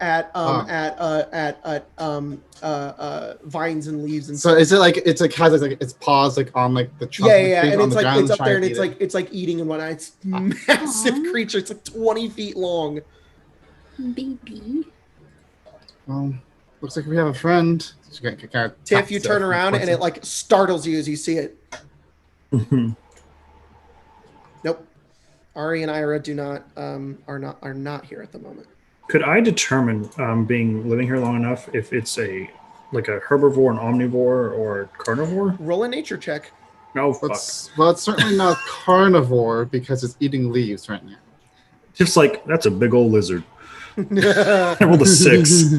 vines and leaves and so stuff. is it like it's like has like its paws like on like the trunk? Yeah, and it's like ground it's up there, and trying to it's like eating and whatnot. It's massive creature. It's like 20 feet long. Baby. Looks like we have a friend. Tiff, you turn around and it like startles you as you see it. Nope. Ari and Ira are not here at the moment. Could I determine, living here long enough, if it's a herbivore, an omnivore, or carnivore? Roll a nature check. No, fuck. Well, it's certainly not carnivore because it's eating leaves right now. Just like, that's a big old lizard. I rolled a 6.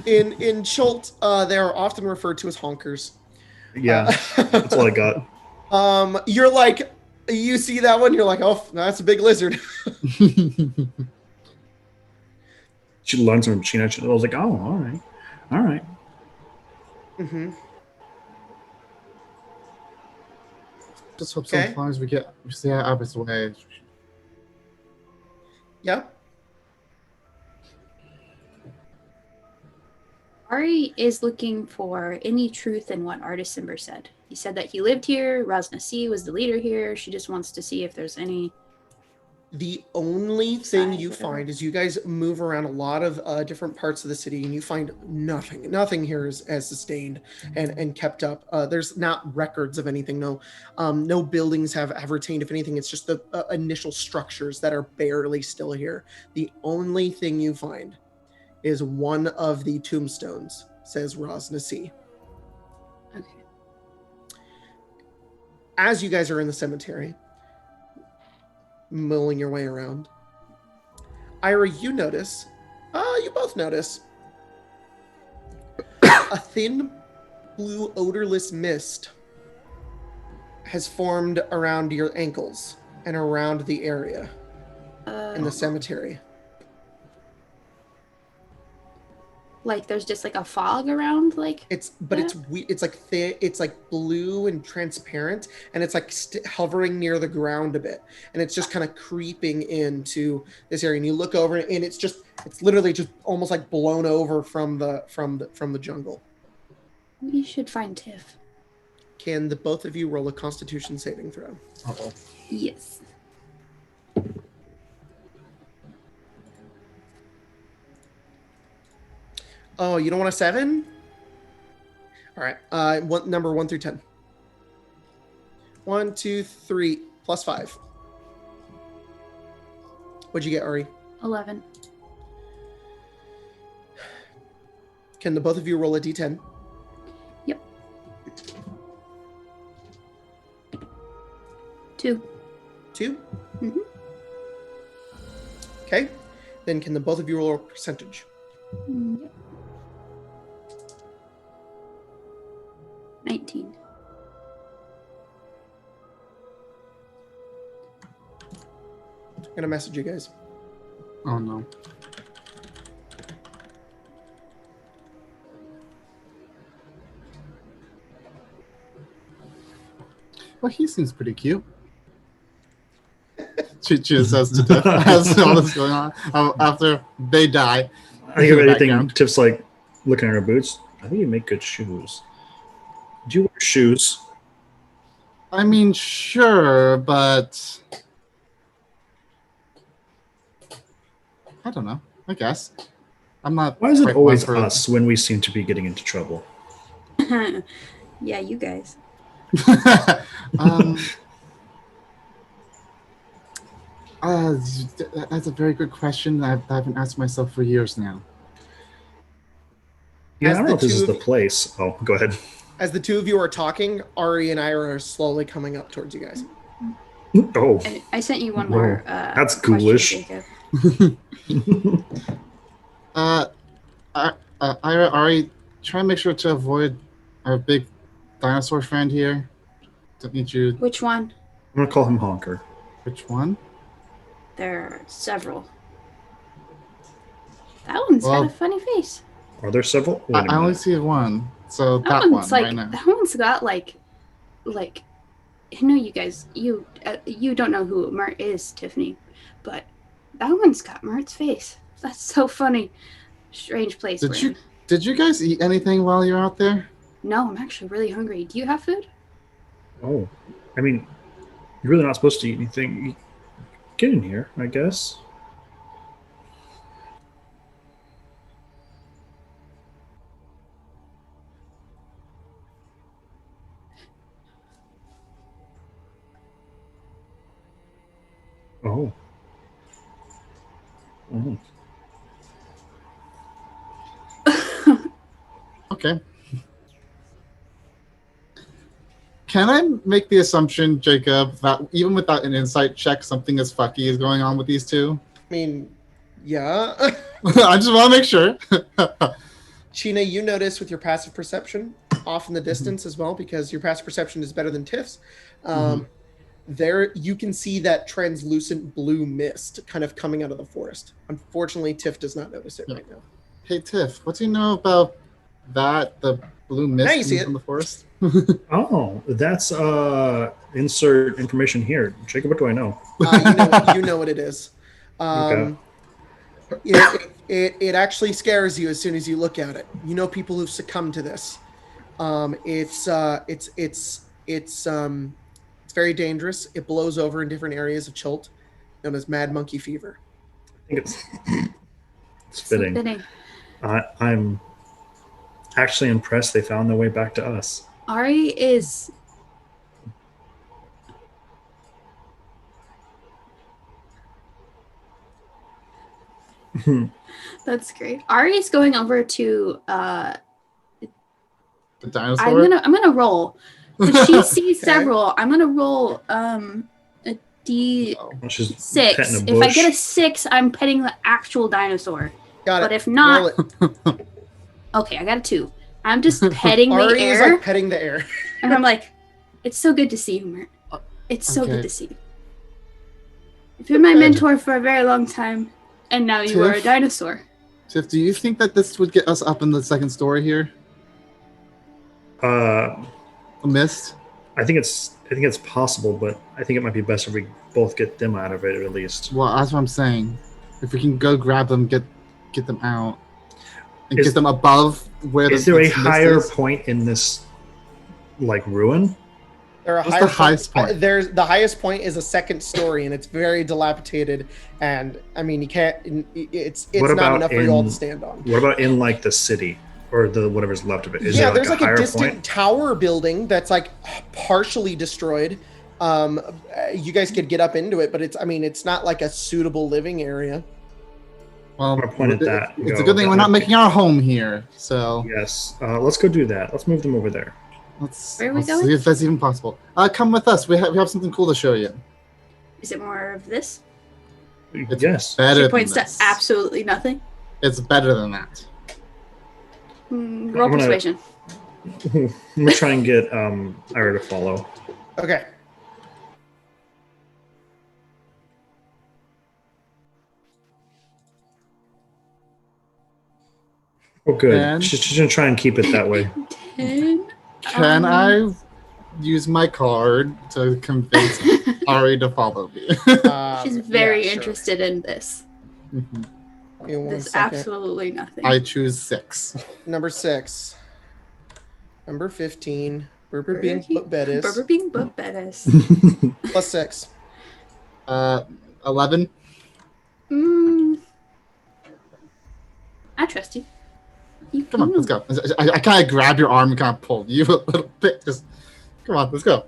In chult, they are often referred to as honkers. Yeah, that's all I got. You're like, you see that one, you're like, oh, that's a big lizard. She learns from China. I was like, oh, all right. Mm-hmm. Just hope sometimes we stay out of his way. Yeah. Ari is looking for any truth in what Artist Simber said. He said that he lived here, Raznasi was the leader here. She just wants to see if there's any... The only thing you find is you guys move around a lot of different parts of the city, and you find nothing. Nothing here is as sustained and kept up. There's not records of anything. No buildings have retained. If anything, it's just the initial structures that are barely still here. The only thing you find is one of the tombstones says Raznasi. Okay. As you guys are in the cemetery, milling your way around, Ira, you both notice a thin blue odorless mist has formed around your ankles and around the area in the cemetery. Like there's just like a fog around, like it's like thin, it's like blue and transparent, and it's like hovering near the ground a bit, and it's just kind of creeping into this area. And you look over, and it's literally just almost like blown over from the jungle. We should find Tiff. Can the both of you roll a Constitution saving throw? Uh-oh. Yes. Oh, you don't want a 7? All right. Number 1 through 10. 1, 2, 3, plus 5. What'd you get, Ari? 11. Can the both of you roll a d10? Yep. 2. 2? Mm-hmm. Okay. Then can the both of you roll a percentage? Yep. 19. I'm gonna message you guys. Oh no. Well, he seems pretty cute. She says to Tiff as all this going on after they die. I think if anything, Tiff's like looking at her boots. I think you make good shoes. Do you wear shoes? I mean, sure, but I don't know. I guess I'm not. Why is it quite one always for- us when we seem to be getting into trouble? Yeah, you guys. um, that's a very good question. I haven't asked myself for years now. Yeah, I As don't the know if this two is of the you- place. Oh, go ahead. As the two of you are talking, Ari and Ira are slowly coming up towards you guys. Oh, I sent you one Whoa, more. that's question, ghoulish. Jacob. Ari, try and make sure to avoid our big dinosaur friend here. Don't need you. Which one? I'm gonna call him Honker. Which one? There are several. That one's Well, got a funny face. Are there several? Wait a I only minute. see one. So That that one one's like right now. that one's got like. I know you guys. You don't know who Mert is, Tiffany, but that one's got Mert's face. That's so funny. Strange place. Did we're you in. did you guys eat anything while you're out there? No, I'm actually really hungry. Do you have food? Oh, I mean, you're really not supposed to eat anything. Get in here, I guess. Oh. Oh. Okay. Can I make the assumption, Jacob, that even without an insight check, something as fucky is going on with these two? I mean, yeah. I just want to make sure. Sheena, you notice with your passive perception off in the distance as well, because your passive perception is better than Tiff's. There, you can see that translucent blue mist kind of coming out of the forest. Unfortunately, Tiff does not notice it right now. Hey, Tiff, what do you know about that? The blue Now you mist see from it. the forest? Oh, that's insert information here. Jacob, what do I know? You know what it is. Okay. It actually scares you as soon as you look at it. You know people who've succumbed to this. It's very dangerous. It blows over in different areas of Chult, known as Mad Monkey Fever. I think it's fitting. Fitting. I'm actually impressed they found their way back to us. Ari is. That's great. Ari's going over to. The dinosaur? I'm gonna roll. But she sees Okay. several. I'm gonna roll a D6. Oh. She's petting a If I bush. get a 6, I'm petting the actual dinosaur. Got it. But if not, Roll it. okay, I got a 2. I'm just petting the Ari is air, like petting the air. and I'm like, "It's so good to see you, Mert. It's so Okay. good to see you. You've been my Good. mentor for a very long time, and now you are a Tiff? dinosaur." Tiff, do you think that this would get us up in the second story here? Uh, A mist? I think it's possible, but I think it might be best if we both get them out of it at least. Well, that's what I'm saying. If we can go grab them, get them out, and Is- get them above where Is there a mist higher is. point in this, like, ruin? There are What's the highest point? There's the highest point is a second story, and it's very dilapidated. And I mean, you can't. It's What not about enough for you all to in- stand on. What about in, like, the city? Or the whatever's left of it? Is Yeah, there, there's like, like a a higher distant point? tower building that's like partially destroyed. You guys could get up into it, but it's not like a suitable living area. Well, I'm gonna point at that and It's a go, good thing that we're not might making our home here. So Yes. Let's go do that. Let's move them over there. let's Where are we see going? if that's even possible. Come with us. We have something cool to show you. Is it more of this? It's Yes. better. She than points to this. absolutely nothing. It's better than that. Roll I'm gonna- persuasion. I'm gonna try and get Ira to follow. Okay. Oh, good. And- She's gonna try and keep it that way. 10. Can I use my card to convince Ari to follow me? She's very yeah, sure. interested in this. Mhm. Give me one There's second. absolutely nothing. I choose 6. Number 6. Number 15. Burger being bettes. Burger being bettes. Plus 6. 11. I trust you. Come on, let's go. I kind of grab your arm and kind of pull you a little bit. Just come on, let's go.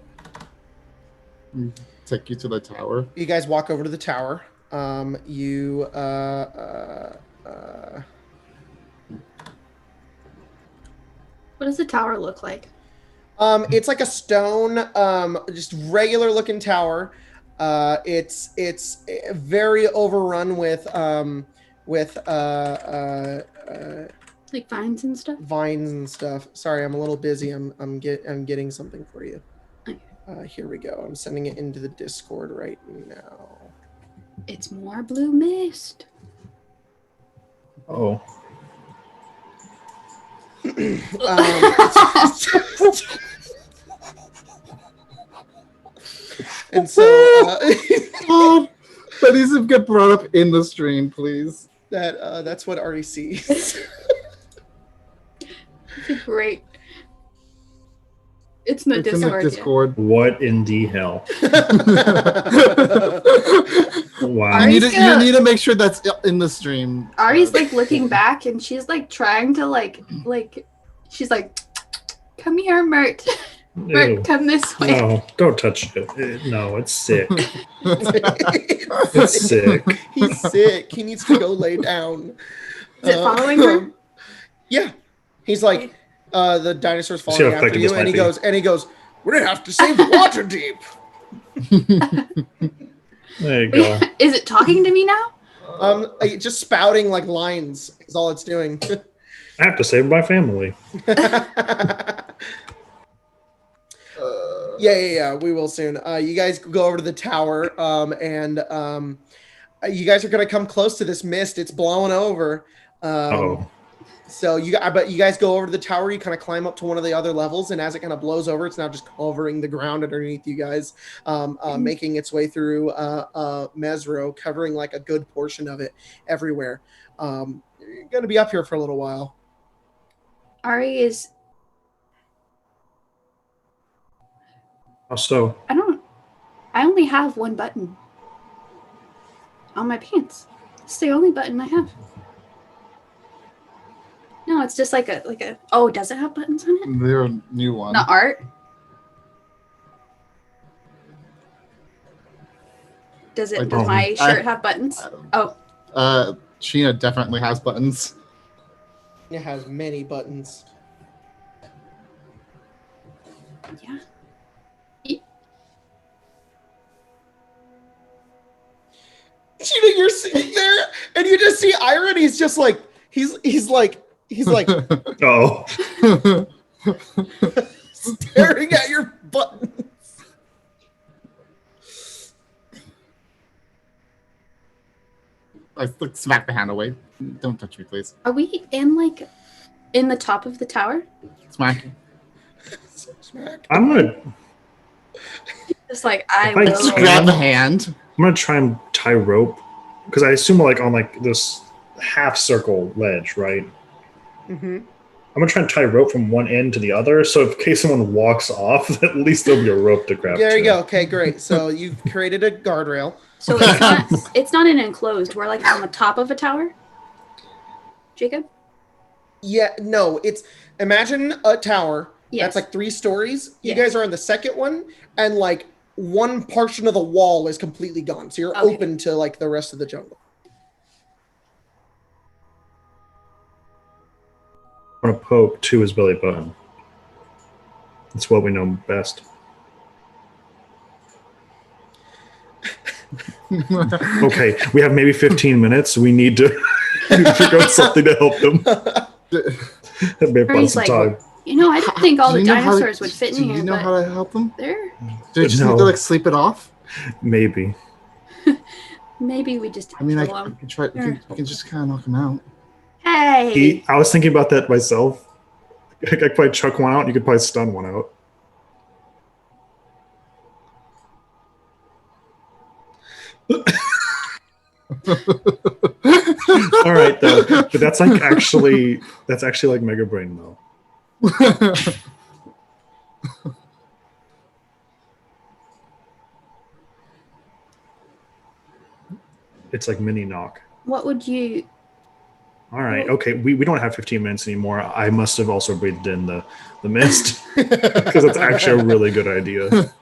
Take you to the tower. You guys walk over to the tower. What does the tower look like? It's like a stone, just regular looking tower. It's very overrun with like vines and stuff. Vines and stuff. Sorry, I'm a little busy. I'm getting something for you. Okay. Here we go. I'm sending it into the Discord right now. It's more blue mist. Oh. And so that needs to get brought up in the stream, please. That's what Artie sees. Great. It's in the Discord. What in the hell? Wow. You need to make sure that's in the stream. Ari's like looking back and she's like trying to like she's like, come here, Mert. Mert, come this way. No, don't touch it. No, it's sick. It's sick. He's sick. He needs to go lay down. Is it following her? Yeah. He's like, the dinosaur's following after you, and he goes, we're gonna have to save Waterdeep. There you go. Is it talking to me now? Just spouting like lines is all it's doing. I have to save my family. Yeah, we will soon. You guys go over to the tower, and you guys are gonna come close to this mist. It's blowing over. So you guys go over to the tower. You kind of climb up to one of the other levels, and as it kind of blows over, it's now just covering the ground underneath you guys, making its way through Mesro, covering like a good portion of it everywhere. You're gonna be up here for a little while. Ari is. How so? I only have one button on my pants. It's the only button I have. No, it's just like a. Oh, does it have buttons on it? They're a new one. Not art. Does my shirt have buttons? Oh. Sheena definitely has buttons. It has many buttons. Yeah. Sheena, you're sitting there, and you just see Ira, and he's just like he's like. Oh. Staring at your buttons. I smack the hand away. Don't touch me, please. Are we in the top of the tower? Smack. I'm gonna. Just like Just grab the hand. I'm gonna try and tie rope because I assume we're like on like this half circle ledge, right? Mm-hmm. I'm gonna try and tie rope from one end to the other, so in case someone walks off, at least there'll be a rope to grab. There you go. Okay, great. So you've created a guardrail. So it's not an enclosed. We're like on the top of a tower. Jacob? Yeah, no. It's imagine a tower Yes. that's like 3 stories. You Yes. guys are on the second one, and like one portion of the wall is completely gone. So you're open to like the rest of the jungle. I'm gonna poke to his belly button. That's what we know best. Okay, we have maybe 15 minutes. We need to figure out something to help them. That may have some time. I didn't think all the dinosaurs would fit in here. Do you know how to help them? There. Do you just need to like sleep it off? Maybe. Maybe we just. I mean, I can try. You can just kind of knock them out. Hey. I was thinking about that myself. I could probably chuck one out. You could probably stun one out. All right, though. But that's actually like Mega Brain, though. It's like mini knock. What would you? All right. Okay. We don't have 15 minutes anymore. I must have also breathed in the mist because that's actually a really good idea.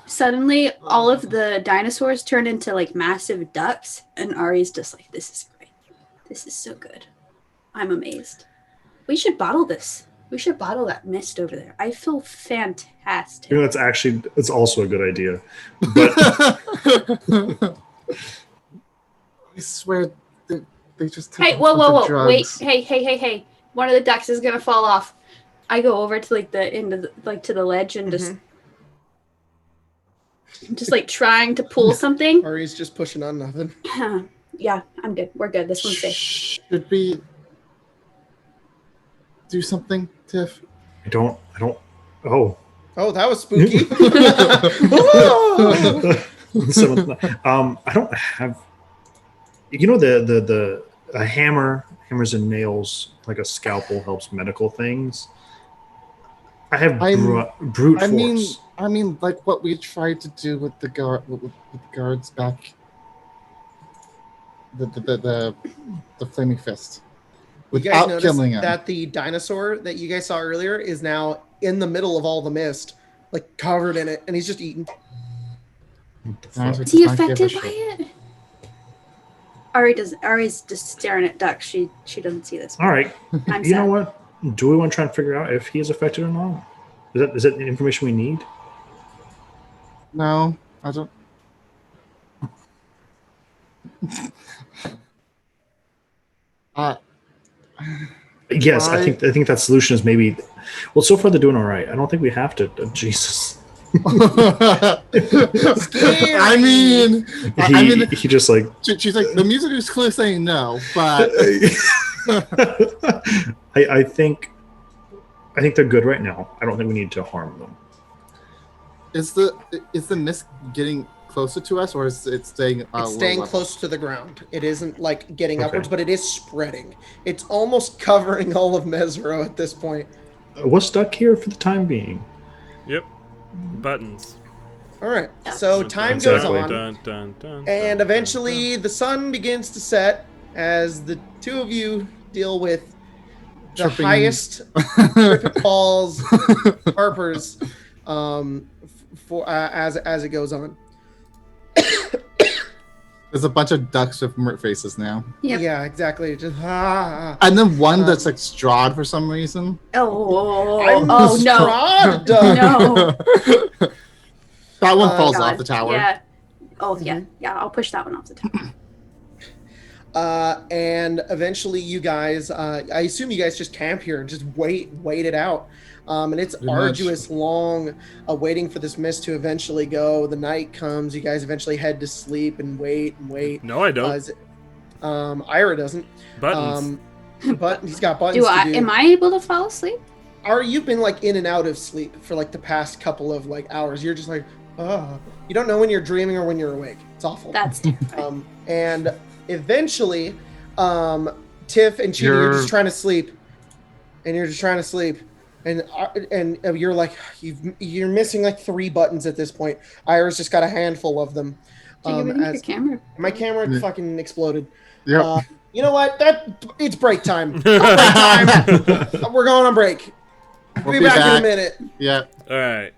Suddenly, all of the dinosaurs turn into like massive ducks, and Ari's just like, "This is great. This is so good. I'm amazed. We should bottle this. We should bottle that mist over there. I feel fantastic." You know, it's also a good idea. But I swear they just took Hey, a whoa, bunch whoa, of whoa! Wait, drugs. hey! One of the ducks is gonna fall off. I go over to like the end of to the ledge and just like trying to pull something. Or he's just pushing on nothing. Yeah, I'm good. We're good. This one's safe. Should we do something, Tiff? I don't. Oh. Oh, that was spooky. I don't have. You know the a hammers and nails, like a scalpel helps medical things. I have brute force. I mean, like what we tried to do with the guards back. The flaming fist. You guys Without notice killing him. that the dinosaur that you guys saw earlier is now in the middle of all the mist, like covered in it, and he's just eating. Is he affected by it? Ari's just staring at ducks. She doesn't see this. All right. I'm You sad. know what? Do we want to try and figure out if he is affected or not? Is that the information we need? No, I don't. Yes, I think that solution is maybe. Well, so far they're doing all right. I don't think we have to. Jesus. I mean, he just like. she's like, the music is clearly saying no, but I think they're good right now. I don't think we need to harm them. is the mist getting closer to us, or is it staying? It's staying close to the ground. It isn't like getting upwards, but it is spreading. It's almost covering all of Mesro at this point. We're stuck here for the time being. Yep. Buttons. All right. So time goes on, and eventually the sun begins to set as the two of you deal with the Tripping. highest tripping balls, Harpers, for as it goes on. There's a bunch of ducks with mert faces now. Yep. Yeah, exactly. Just And then one that's like strawed for some reason. I'm no. Strahd. No. That one falls God. off the tower. Yeah. Oh, yeah. Yeah, I'll push that one off the tower. And eventually you guys, I assume you guys just camp here and just wait it out. And it's Pretty much. arduous, long waiting for this mist to eventually go. The night comes. You guys eventually head to sleep and wait. No, I don't. Ira doesn't. Buttons. But he's got buttons to do. Am I able to fall asleep? Ira, you've been like in and out of sleep for like the past couple of like hours. You're just like, you don't know when you're dreaming or when you're awake. It's awful. That's terrifying. And eventually, Tiff and Chidi are just trying to sleep, and you're just trying to sleep, and you're like, you're missing like 3 buttons at this point. Ira's just got a handful of them. Your camera. My camera fucking exploded. Yep. You know what? It's break time. Break time. We're going on break. We'll be back in a minute. Yeah. All right.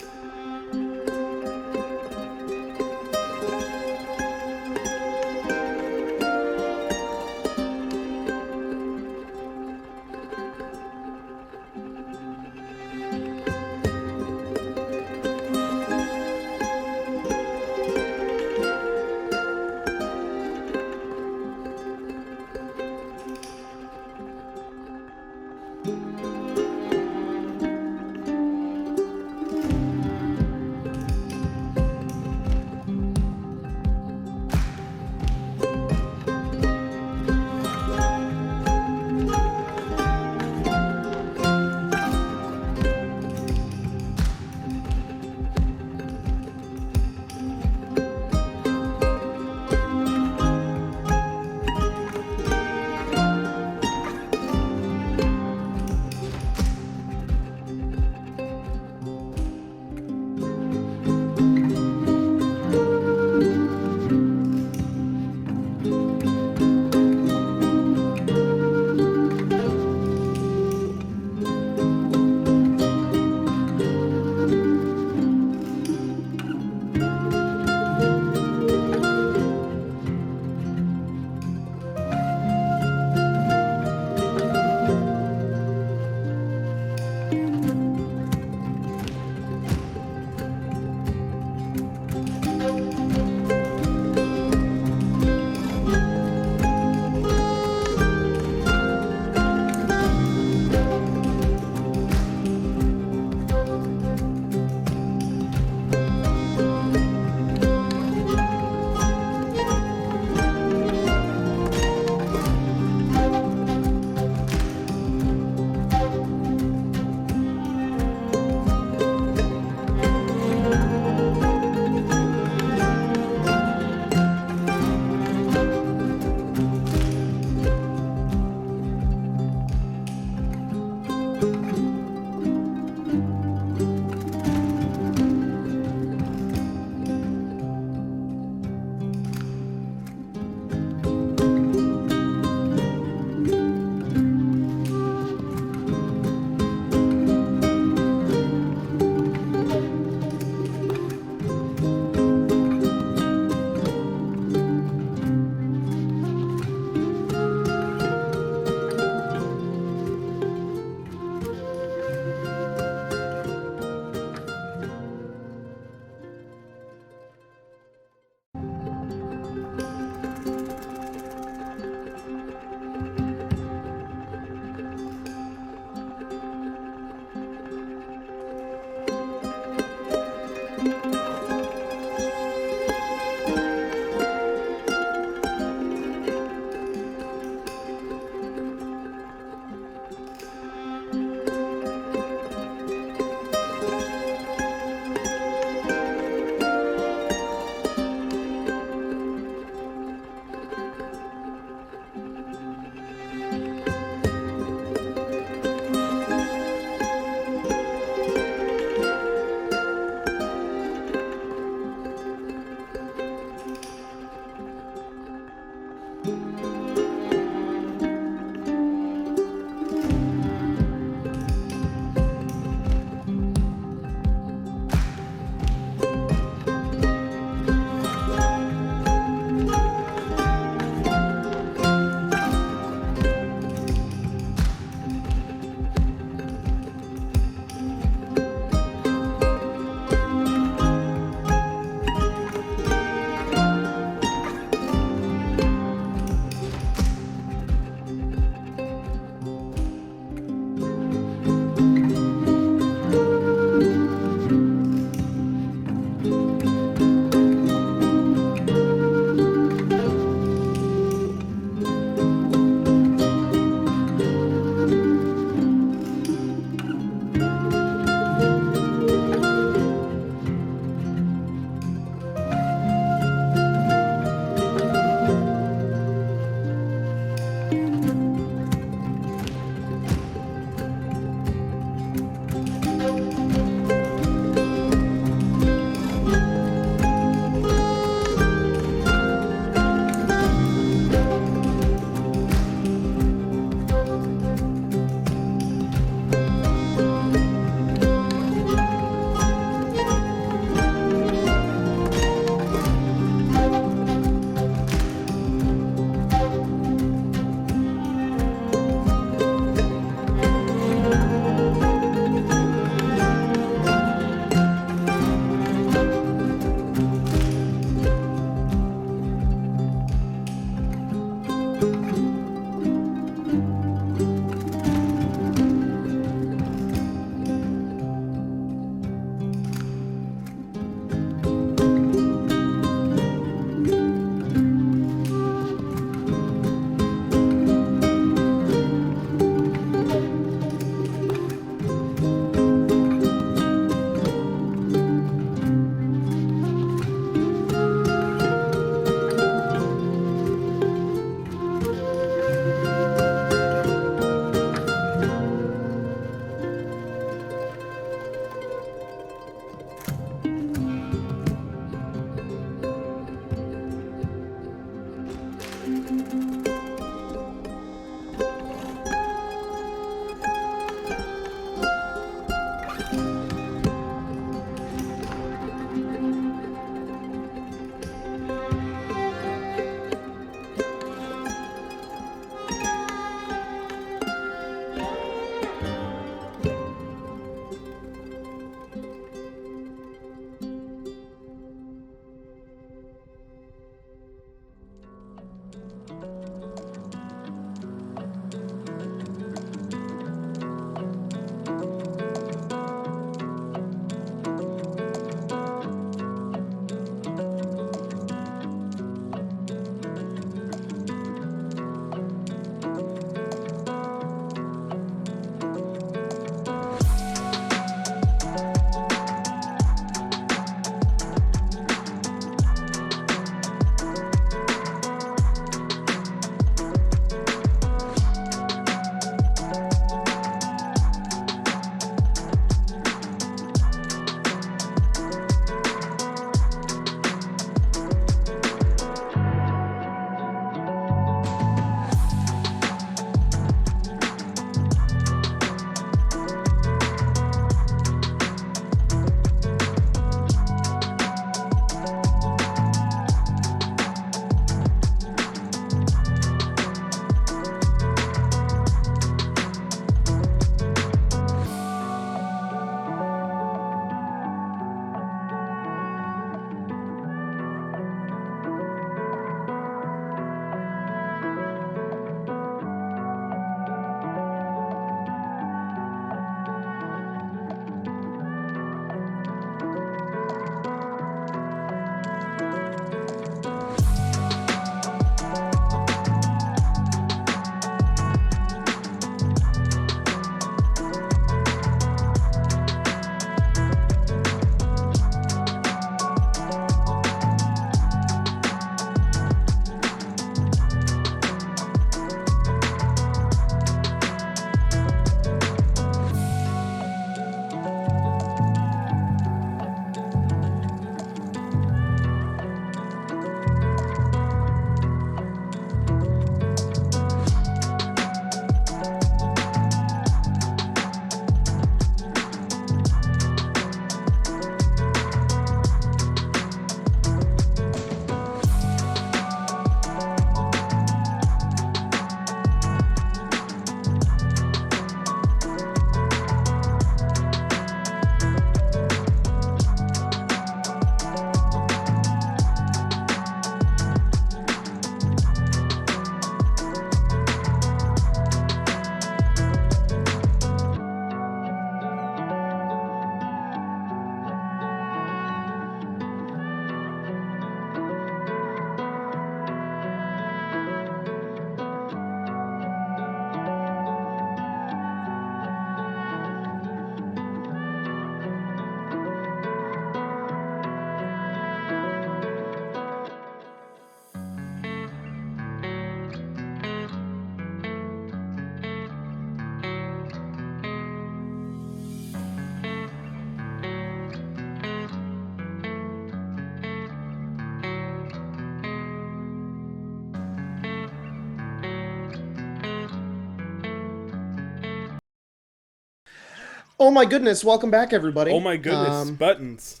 Oh my goodness! Welcome back, everybody. Oh my goodness, buttons.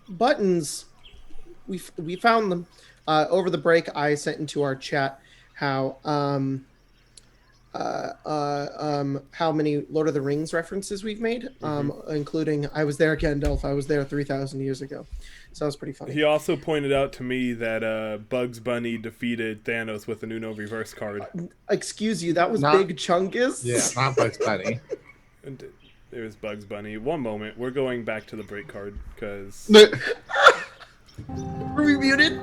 Buttons. We found them over the break. I sent into our chat how how many Lord of the Rings references we've made, including I was there, Gandalf. I was there 3,000 years ago. So that was pretty funny. He also pointed out to me that Bugs Bunny defeated Thanos with an Uno reverse card. Excuse you, that was Big Chungus? Yeah, not Bugs Bunny. And there's Bugs Bunny. One moment, we're going back to the break card, because... Were we muted?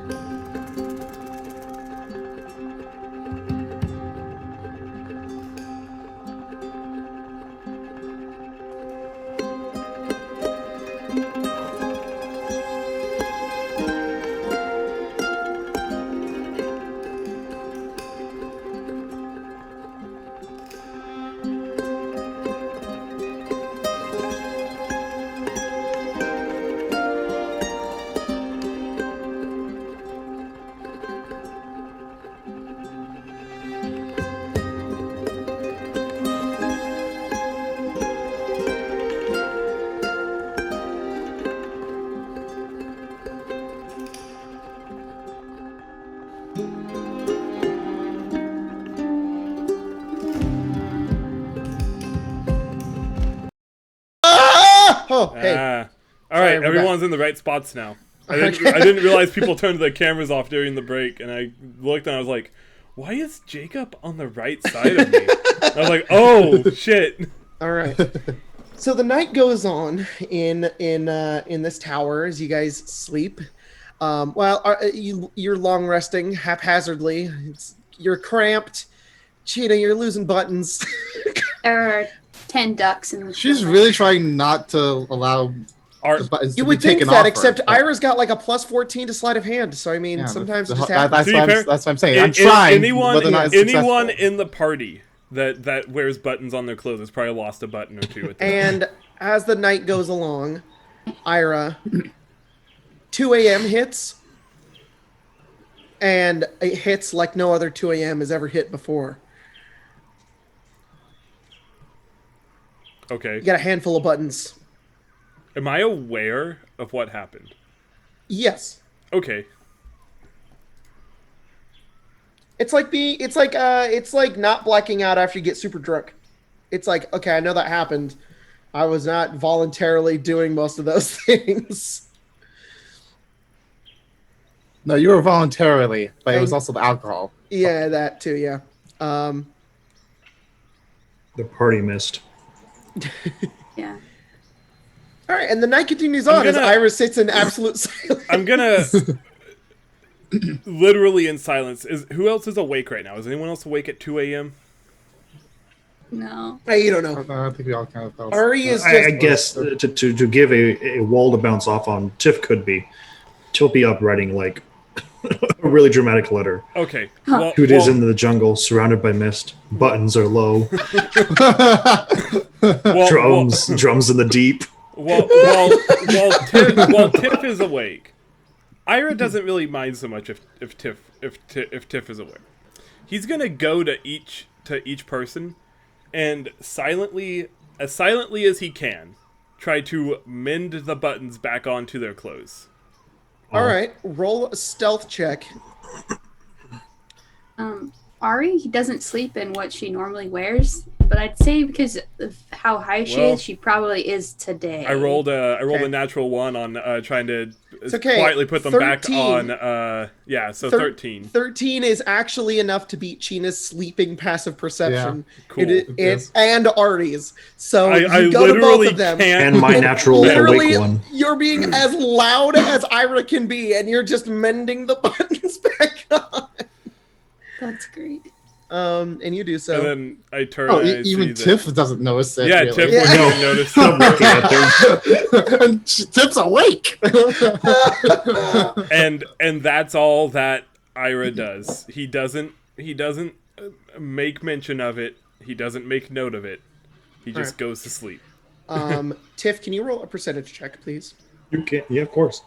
Oh, hey. All right, everyone's in the right spots now. I didn't realize people turned the cameras off during the break, and I looked and I was like, why is Jacob on the right side of me? I was like, oh, shit. All right. So the night goes on in this tower as you guys sleep. You're long resting haphazardly. You're cramped. Cheetah, you're losing buttons. There are 10 ducks in the She's really trying not to allow the buttons you to would be think taken that, off except her. Ira's got like a plus 14 to sleight of hand. So I mean, sometimes it just happens. That's what I'm saying. I'm trying. Anyone anyone in the party that wears buttons on their clothes has probably lost a button or two. At and as the night goes along, Ira, 2 a.m. hits, and it hits like no other 2 a.m. has ever hit before. Okay. You got a handful of buttons. Am I aware of what happened? Yes. Okay. It's like not blacking out after you get super drunk. It's like, okay, I know that happened. I was not voluntarily doing most of those things. No, you were voluntarily, but it was also the alcohol. Yeah, that too, yeah. The party missed. Yeah. All right, and the night continues on as Iris sits in absolute silence. I'm gonna literally in silence. Who else is awake right now? Is anyone else awake at 2 a.m.? No. Hey, you don't know. I think we all kind of felt. Ari is just. I guess to give a wall to bounce off on, Tiff could be. She'll be up writing like a really dramatic letter. Okay. 2 days into the jungle, surrounded by mist. Buttons are low. Drums in the deep. While Tiff is awake, Ira doesn't really mind so much if Tiff is awake. He's gonna go to each person and as silently as he can, try to mend the buttons back onto their clothes. All right, roll a stealth check. Ari, he doesn't sleep in what she normally wears, but I'd say because of how high she is, she probably is today. I rolled a natural one on trying to quietly put them 13. back on. 13. 13 is actually enough to beat China's sleeping passive perception. Yeah. Cool. And Artie's. So I you go to both of them. And my natural awake one. You're being as loud as Ira can be, and you're just mending the buttons back on. That's great. And you do so. And then I turn. Oh, and I even see Tiff doesn't notice it. Yeah, really. Tiff wouldn't even notice. Tiff's awake. and that's all that Ira does. He doesn't make mention of it. He doesn't make note of it. He just goes to sleep. Tiff, can you roll a percentage check, please? You can, yeah, of course.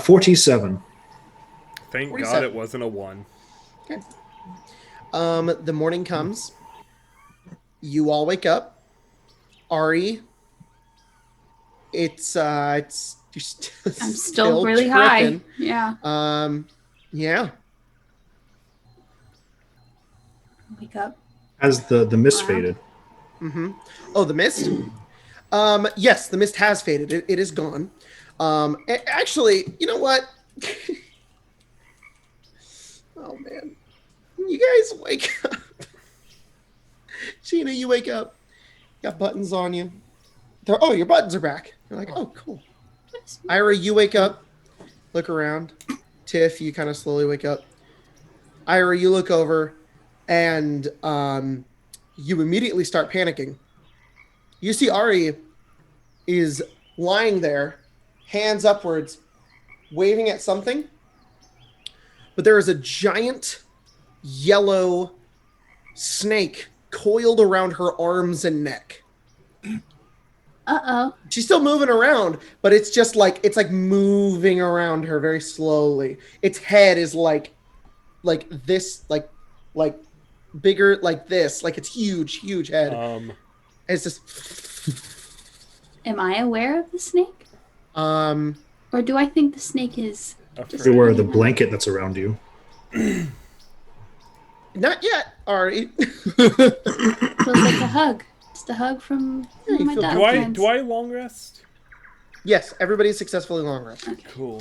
47. Thank 47. God it wasn't a 1. Okay. The morning comes. You all wake up. Ari, it's you're I'm still really tripping. high. Yeah. Yeah. Wake up. Has the mist Wow. faded? Mm-hmm. Oh, the mist. Yes, the mist has faded. It is gone. Actually, you know what? Oh man, you guys wake up. Gina, you wake up. Got buttons on you. Oh, your buttons are back. You're like, oh, cool. Ira, you wake up. Look around. Tiff, you kind of slowly wake up. Ira, you look over, and you immediately start panicking. You see Ari is lying there, hands upwards, waving at something. But there is a giant yellow snake coiled around her arms and neck. Uh-oh. She's still moving around, but it's just like it's like moving around her very slowly. Its head is like this, like bigger, like this, like it's huge head. It's just. Am I aware of the snake? Or do I think the snake is just You're aware of the hanging out? blanket that's around you. Not yet, Ari. Feels like a hug. Just a hug from you my feel- dog Do I friends. do I long rest? Yes, everybody's successfully long rest. Okay. Cool.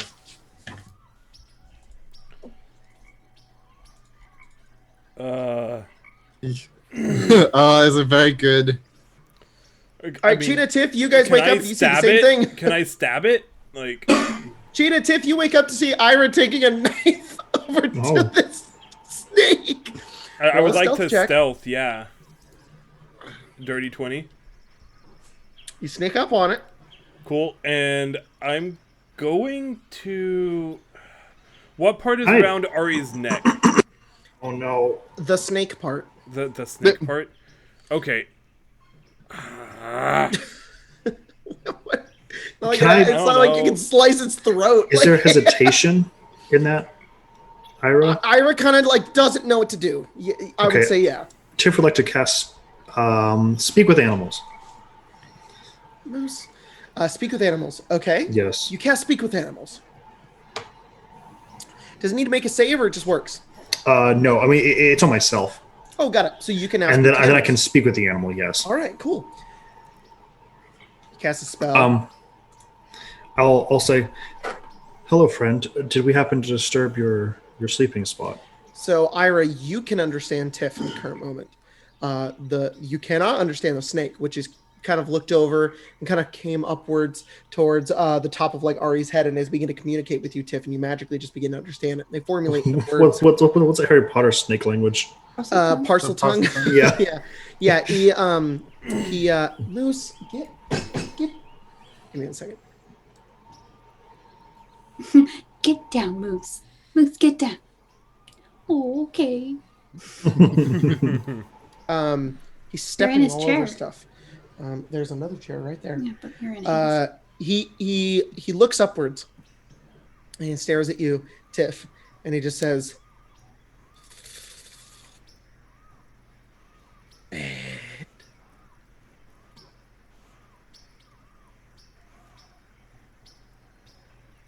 Is it very good? All right, Cheetah, Tiff, you guys wake up and you see the same thing. Can I stab it? Like, Cheetah, Tiff, you wake up to see Ira taking a knife over Oh. to this snake. I Roll would a like stealth to check. stealth, yeah. Dirty 20. You sneak up on it. Cool. And I'm going to... What part is Hi. around Ari's neck? Oh no. The snake part. The snake part? Okay. Like, Can I- it's I not don't like know. you can slice its throat. Is Like, there hesitation in that, Ira? Ira kind of like doesn't know what to do. I Okay. would say yeah. Tiff would like to cast Speak with Animals. Moose. Speak with animals. Okay. Yes. You can't speak with animals. Does it need to make a save or it just works? No, I mean, it's on myself. Oh, got it. So you can now. And speak then to I can animals. speak with the animal, yes. All right, cool. Cast a spell. I'll say, hello, friend. Did we happen to disturb your sleeping spot? So Ira, you can understand Tiff in the current moment. You cannot understand the snake, which is kind of looked over and kind of came upwards towards the top of like Ari's head and is beginning to communicate with you, Tiff, and you magically just begin to understand it. They formulate into words. What's that Harry Potter snake language? Parcel tongue. Yeah. yeah. He Moose, get. Give me a second. Get down, Moose. Moose, get down. Oh, okay. He's stepping his all chair. over stuff. There's another chair right there. Yeah, but you're in it. He looks upwards and he stares at you, Tiff, and he just says, "Bed."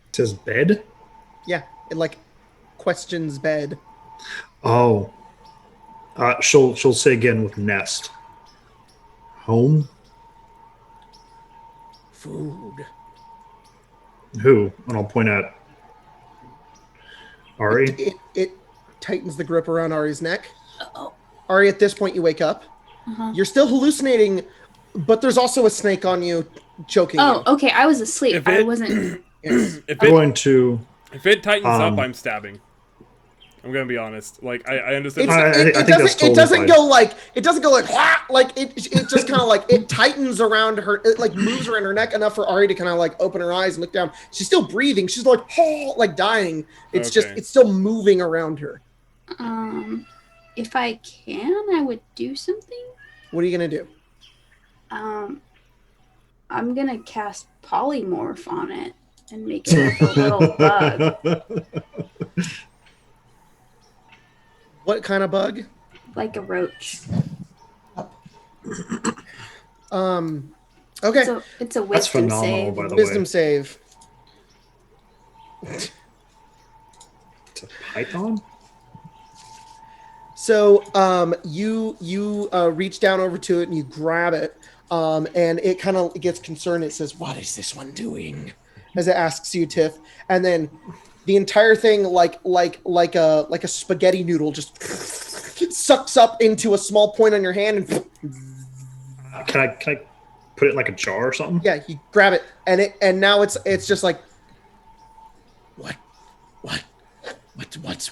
It says bed? Yeah, it like questions bed. Oh. She'll say again with nest. Home? Food. Who? And I'll point at Ari. It tightens the grip around Ari's neck. Uh-oh. Ari, at this point, you wake up. Uh-huh. You're still hallucinating, but there's also a snake on you, choking Oh, you. okay. I was asleep. If I it- wasn't. Yes. If I'm it, going to. if it tightens up, Um, I'm stabbing. I'm gonna be honest. Like, I understand. It's, I think that's totally it doesn't fine. go like "Wah!" Like it just kind of like it tightens around her, it like moves around her neck enough for Ari to kind of like open her eyes and look down. She's still breathing. She's like like dying. It's just Okay. it's still moving around her. If I can, I would do something. What are you gonna do? I'm gonna cast polymorph on it and make it like a little bug. What kind of bug? like a roach. Okay. So it's a That's wisdom phenomenal, save. by the Wisdom way. save. It's a python? So you reach down over to it and you grab it, and it kind of gets concerned. It says, "What is this one doing?" As it asks you, Tiff, and then the entire thing, like a spaghetti noodle, just sucks up into a small point on your hand, and Can I put it in like a jar or something? yeah, you grab it, and now it's just like, what,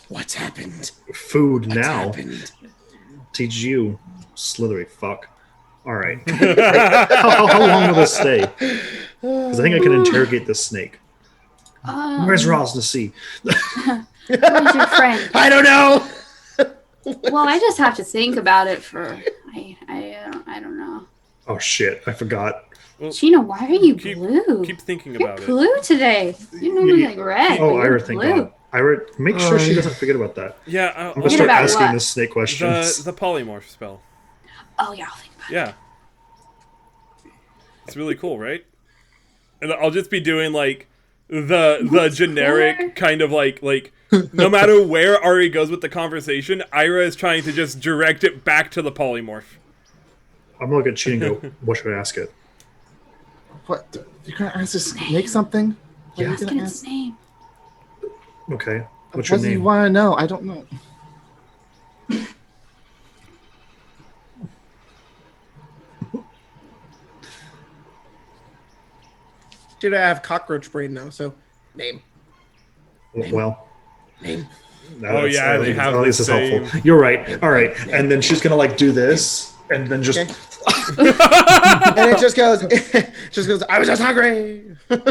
what's happened? Food What's now. happened? Teach you, slithery fuck. All right. How long will this stay? Because I think I can interrogate this snake. Where's Ross to see? Where's your friend? I don't know. Well, I just have to think about it for. I don't know. Oh shit! I forgot. Well, Gina, why are you keep, blue? Keep thinking You're about it. blue today. You're normally like red. Oh, but you're Ira, thank blue. God. Ira, make sure she doesn't forget about that. Yeah, I'm gonna I'll start about asking what? this snake questions. the polymorph spell. Oh yeah, I'll think about it. Yeah. It's really cool, right? And I'll just be doing like the generic cooler? kind of like no matter where Ari goes with the conversation, Ira is trying to just direct it back to the polymorph. I'm gonna look at Cheat and go, what should I ask it? What? You're gonna ask this snake something? What are you Ask gonna it its name. Okay. What's What your do you name? want to know? I don't know. Did I have cockroach brain now? So name. Well. Name. Oh, yeah, they have the same. helpful. You're right. All right. And then she's gonna like do this and then just Okay. And it just goes, I was just hungry. And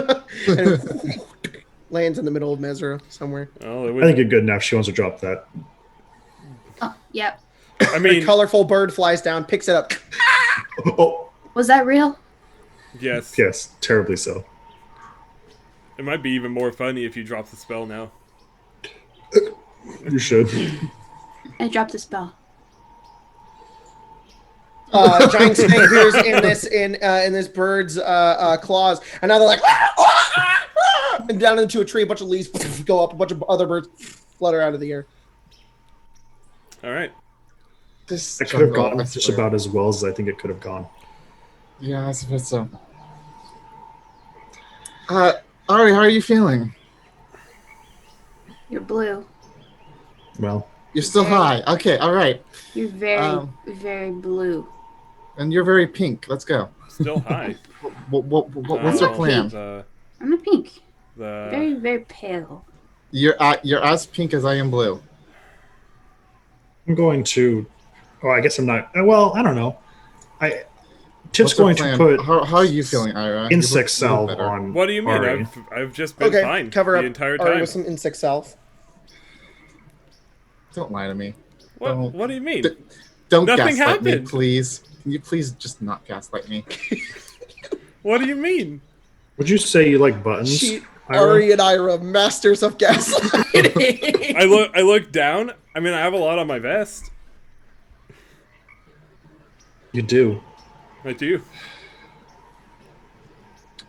it lands in the middle of Mesra somewhere. Oh, I think you're good enough. She wants to drop that. Oh, yep. I A mean, colorful bird flies down, picks it up. Oh, Was that real? yes. yes, terribly so. It might be even more funny if you drop the spell now. You should. I dropped the spell. Giant snake appears in this bird's claws, and now they're like, and down into a tree. A bunch of leaves go up. A bunch of other birds flutter out of the air. All right. This It could have jungle, gone I just swear. about as well as I think it could have gone. Yeah, I suppose so. Ari, how are you feeling? You're blue. Well, You're still high. Okay, all right. You're very, Um, very blue. And you're very pink. Let's go. Still high. What's our Oh, plan? I'm not pink. The Very, very pale. You're as pink as I am blue. I'm going to. Oh, I guess I'm not. Well, I don't know. Tip's What's our going to plan? put How are you feeling, Ira? You insect look salve better. on. What do you mean? Ari. I've just been Okay, fine cover the up entire Ari time. with some insect salve. Don't lie to me. What do you mean? Don't Nothing gaslight me, happened. please. Can you please just not gaslight me? What do you mean? Would you say you like buttons? She, Ira? Ari and Ira, masters of gaslighting. I look down. I mean, I have a lot on my vest. You do. I do.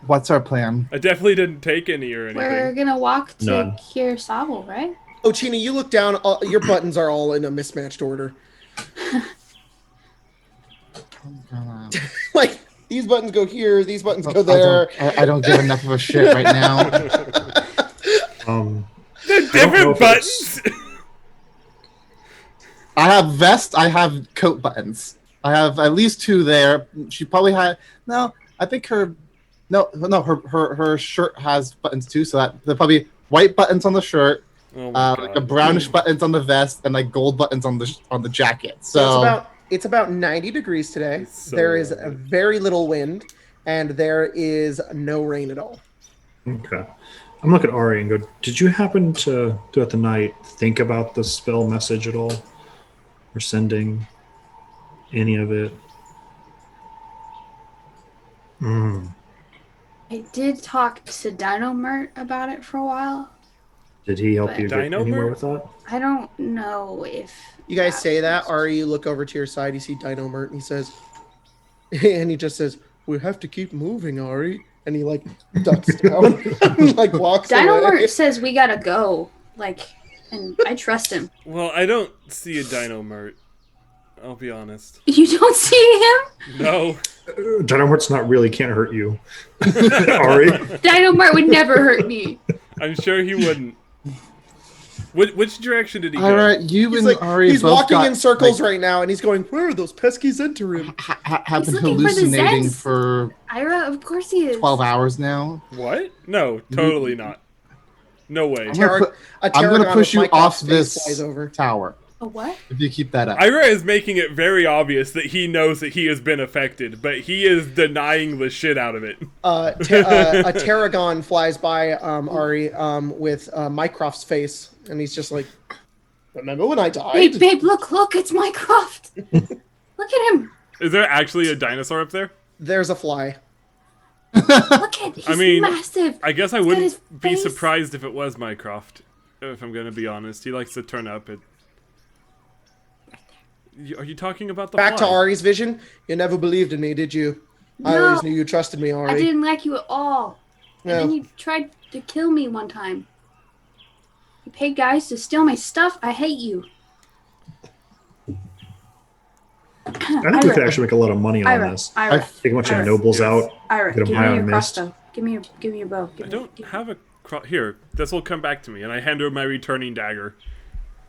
What's our plan? I definitely didn't take any or anything. We're gonna walk to None. Kirisawa, right? Oh, China, you look down. Your buttons are all in a mismatched order. Like these buttons go here, these buttons go there. I don't give enough of a shit right now. They're know different if buttons. I have vest. I have coat buttons. I have at least two there. She probably had no. I think her her shirt has buttons too. So that they're probably white buttons on the shirt, Oh my like a God. brownish buttons on the vest, and like gold buttons on the jacket. So It's about 90 degrees today. It's so There is warm. very little wind, and there is no rain at all. Okay. I'm looking at Ari and go, did you happen to, throughout the night, think about the spell message at all? Or sending any of it? I did talk to Dino Mert about it for a while. Did he help But- you get Dino anywhere Mert? with that? I don't know if You guys say that, Ari, you look over to your side, you see Dino Mert, and he says, and he just says, "We have to keep moving, Ari." And he like ducks down, and, like walks Dino away. Mert says we gotta go. Like, and I trust him. Well, I don't see a Dino Mert. I'll be honest. You don't see him? No. Dynamart's not really can't hurt you. Ari? Dino Mert would never hurt me. I'm sure he wouldn't. Which direction did he go? All right, you He's and like, Ari he's both walking got, in circles like, right now, and he's going, "Where are those pesky enter have He's been looking for the hallucinating Zeds. for Ira, of course he is. 12 hours now. What? No, totally not. No way. I'm gonna A I'm gonna Terragon push with you off Mycroft's face this flies over. tower A what? if you keep that up. Ira is making it very obvious that he knows that he has been affected, but he is denying the shit out of it. A Terragon flies by Ari with Mycroft's face, and he's just like, "Remember when I died?" Babe, look, it's Mycroft. Look at him. Is there actually a dinosaur up there? There's a fly. Look at he's I mean, massive. I guess I Look at wouldn't his be face. surprised if it was Mycroft, if I'm gonna be honest. He likes to turn up. Are you talking about the Back to fly? Ari's vision. You never believed in me, did you? I No. always knew you trusted me, Ari. I didn't like you at all. And No. then you tried to kill me one time. You paid guys to steal my stuff. I hate you. I think we could actually make a lot of money on Ira, this. Ira, Take a bunch of Ira. nobles out. Ira, Get give him high me your on mist. crossbow. Give me your bow. I don't have a here. This will come back to me, and I hand her my returning dagger.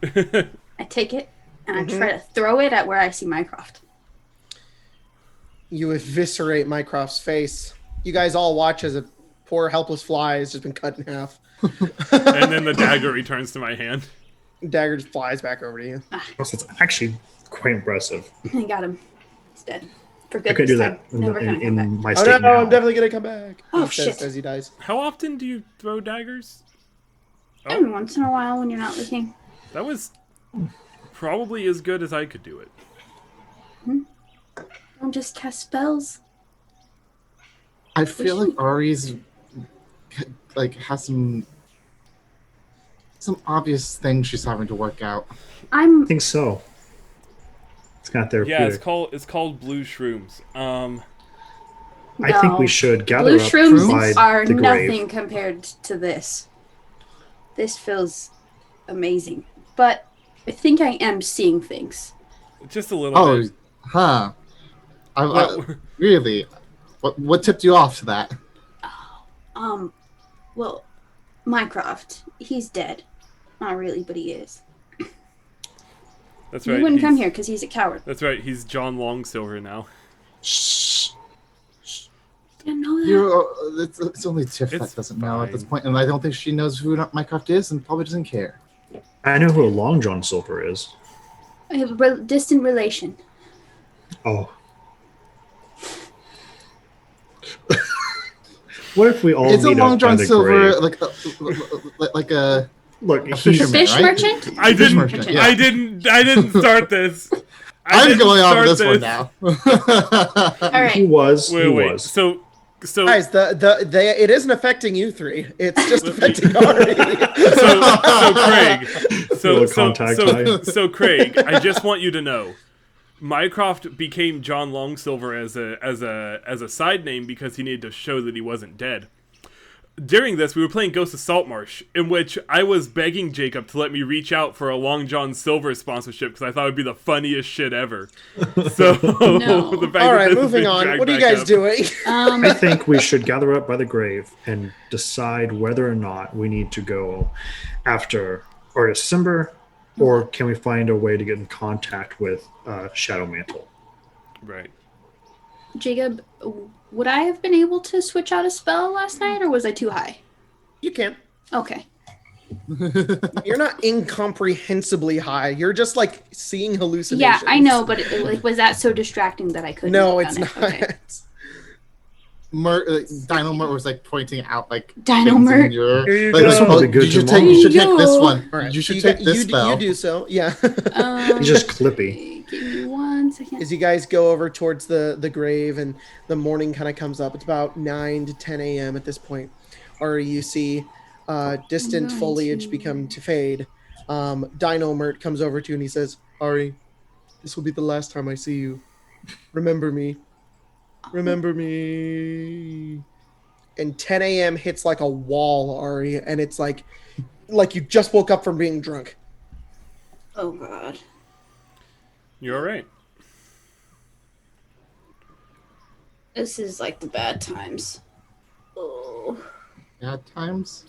I take it and I try to throw it at where I see Mycroft. You eviscerate Mycroft's face. You guys all watch as a poor helpless fly has just been cut in half. And then the dagger returns to my hand. Dagger just flies back over to you. That's actually quite impressive. I got him. He's dead. For good. I could do this that time. Never gonna come back. in my Oh state no, now. I'm definitely gonna come back. Oh, He says shit. as he dies. How often do you throw daggers? Every once in a while when you're not looking. That was probably as good as I could do it. Don't just cast spells. I feel like Ari's like has some obvious things she's having to work out. I think so. It's kind of therapeutic. Yeah, it's called blue shrooms. I think we No. should gather Blue up shrooms by are the grave. nothing compared to this. This feels amazing. But I think I am seeing things. Just a little Oh, bit. huh. Well, Really? What tipped you off to that? Well, Mycroft, he's dead. Not really, but he is. that's He right. wouldn't come he's- here because he's a coward. That's right. He's John Longsilver now. Shh. Didn't know that. It's only Tiff It's that doesn't know at this fine. point, and I don't think she knows who Mycroft is, and probably doesn't care. I know who a Long John Silver is. I have a distant relation. Oh. What if we all It's a meet Long up by John the Silver, grave? like a Look, a he's fisherman, Fish right? merchant? I Fish didn't. merchant, yeah. I didn't start this. I I'm didn't going off start this one now. All right. he was. Wait, he wait. was. So Guys, it isn't affecting you three. It's just affecting Ari. so Craig. Little contact high. So Craig, I just want you to know, Mycroft became John Longsilver as a side name because he needed to show that he wasn't dead. During this, we were playing Ghost of Saltmarsh, in which I was begging Jacob to let me reach out for a Long John Silver sponsorship because I thought it would be the funniest shit ever. So, No. the fact All that right, this has moving been on. dragged What are you back guys up- doing? I think we should gather up by the grave and decide whether or not we need to go after or December, or can we find a way to get in contact with Shadow Mantle? Right. Jacob, would I have been able to switch out a spell last night, or was I too high? You can. Okay. You're not incomprehensibly high. You're just like seeing hallucinations. Yeah, I know, but like, was that so distracting that I couldn't? No, have it's done not. it? Okay. Dino Mert was like pointing out like Dino things in Mert. your- Here you like, go. oh, Sounds like a good you should tomorrow. take this Yo. one. All right, You should you take got- this you, spell. You do so, yeah. He's just clippy. Give me 1 second. As you guys go over towards the grave and the morning kind of comes up, it's about 9 to 10 a.m. at this point. Or you see distant I'm going foliage to- become to fade, Dino Mert comes over to you and he says, Ari, this will be the last time I see you. Remember me. Remember me. And 10 a.m. hits like a wall, Ari, and it's like you just woke up from being drunk. Oh God. You're all right. This is like the bad times. Oh. At times.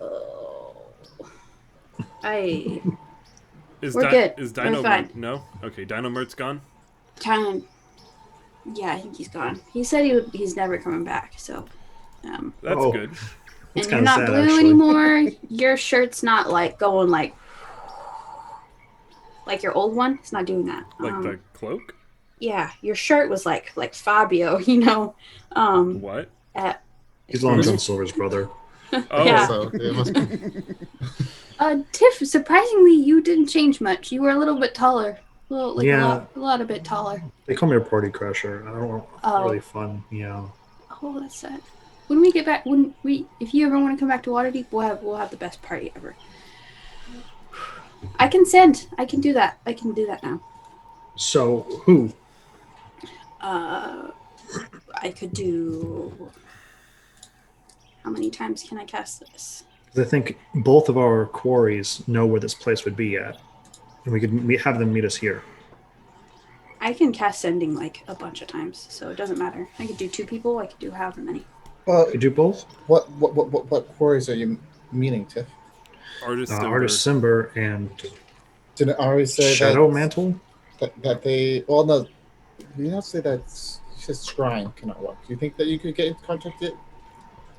Oh. I. Is We're good. Is We're Dino fine. No? Okay, Dino Mert's gone? Time. Yeah, I think he's gone. He said he's never coming back. So. That's Oh. good. That's And you're kinda not sad, blue actually. anymore. Your shirt's not like going like your old one. It's not doing that. Like the cloak? Yeah, your shirt was like Fabio, you know. What? At, He's Long John Silver's brother. Oh, Yeah. So it must be. Tiff, surprisingly, you didn't change much. You were a little bit taller. Yeah. A lot a bit taller. They call me a party crasher. I don't know. Oh. Really fun. Yeah. Oh, that's sad. When we get back, if you ever want to come back to Waterdeep, we'll have the best party ever. I can do that. I can do that now. So who? I could do. How many times can I cast this? 'Cause I think both of our quarries know where this place would be at, and we could have them meet us here. I can cast sending like a bunch of times, so it doesn't matter. I could do 2 people. I could do however many. Well, Could do both. what quarries are you meaning, Tiff? Artist Silver. Artist Simber and Didn't Ari say Shadow that, Mantle. that they? Well, no, you did not say that. His shrine cannot work. Do you think that you could get contacted?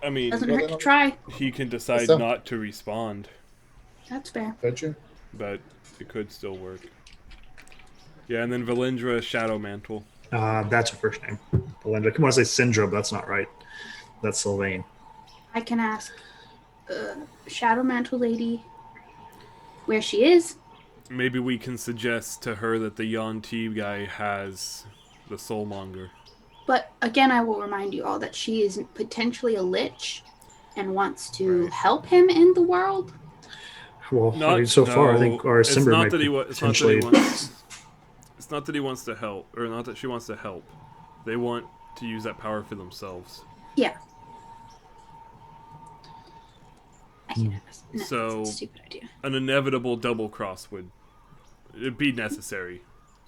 I mean, Doesn't hurt to try. he can decide So- not to respond, That's fair. Don't you? but it could still work. Yeah, and then Valindra Shadow Mantle. That's her first name. Belinda. Come on, I say Syndra, but that's not right. That's Sylvain. I can ask Shadow Mantle Lady where she is. Maybe we can suggest to her that the Yuan-Ti guy has the Soulmonger. But again, I will remind you all that she is potentially a lich and wants to Right. help him in the world. Well, I mean, so far, I think our it's Simber not might that he be it's not that he potentially. wants. It's not that he wants to help, or not that she wants to help. They want to use that power for themselves. Yeah. I can ask. No, So- that's a stupid idea. An inevitable double cross would it'd be necessary,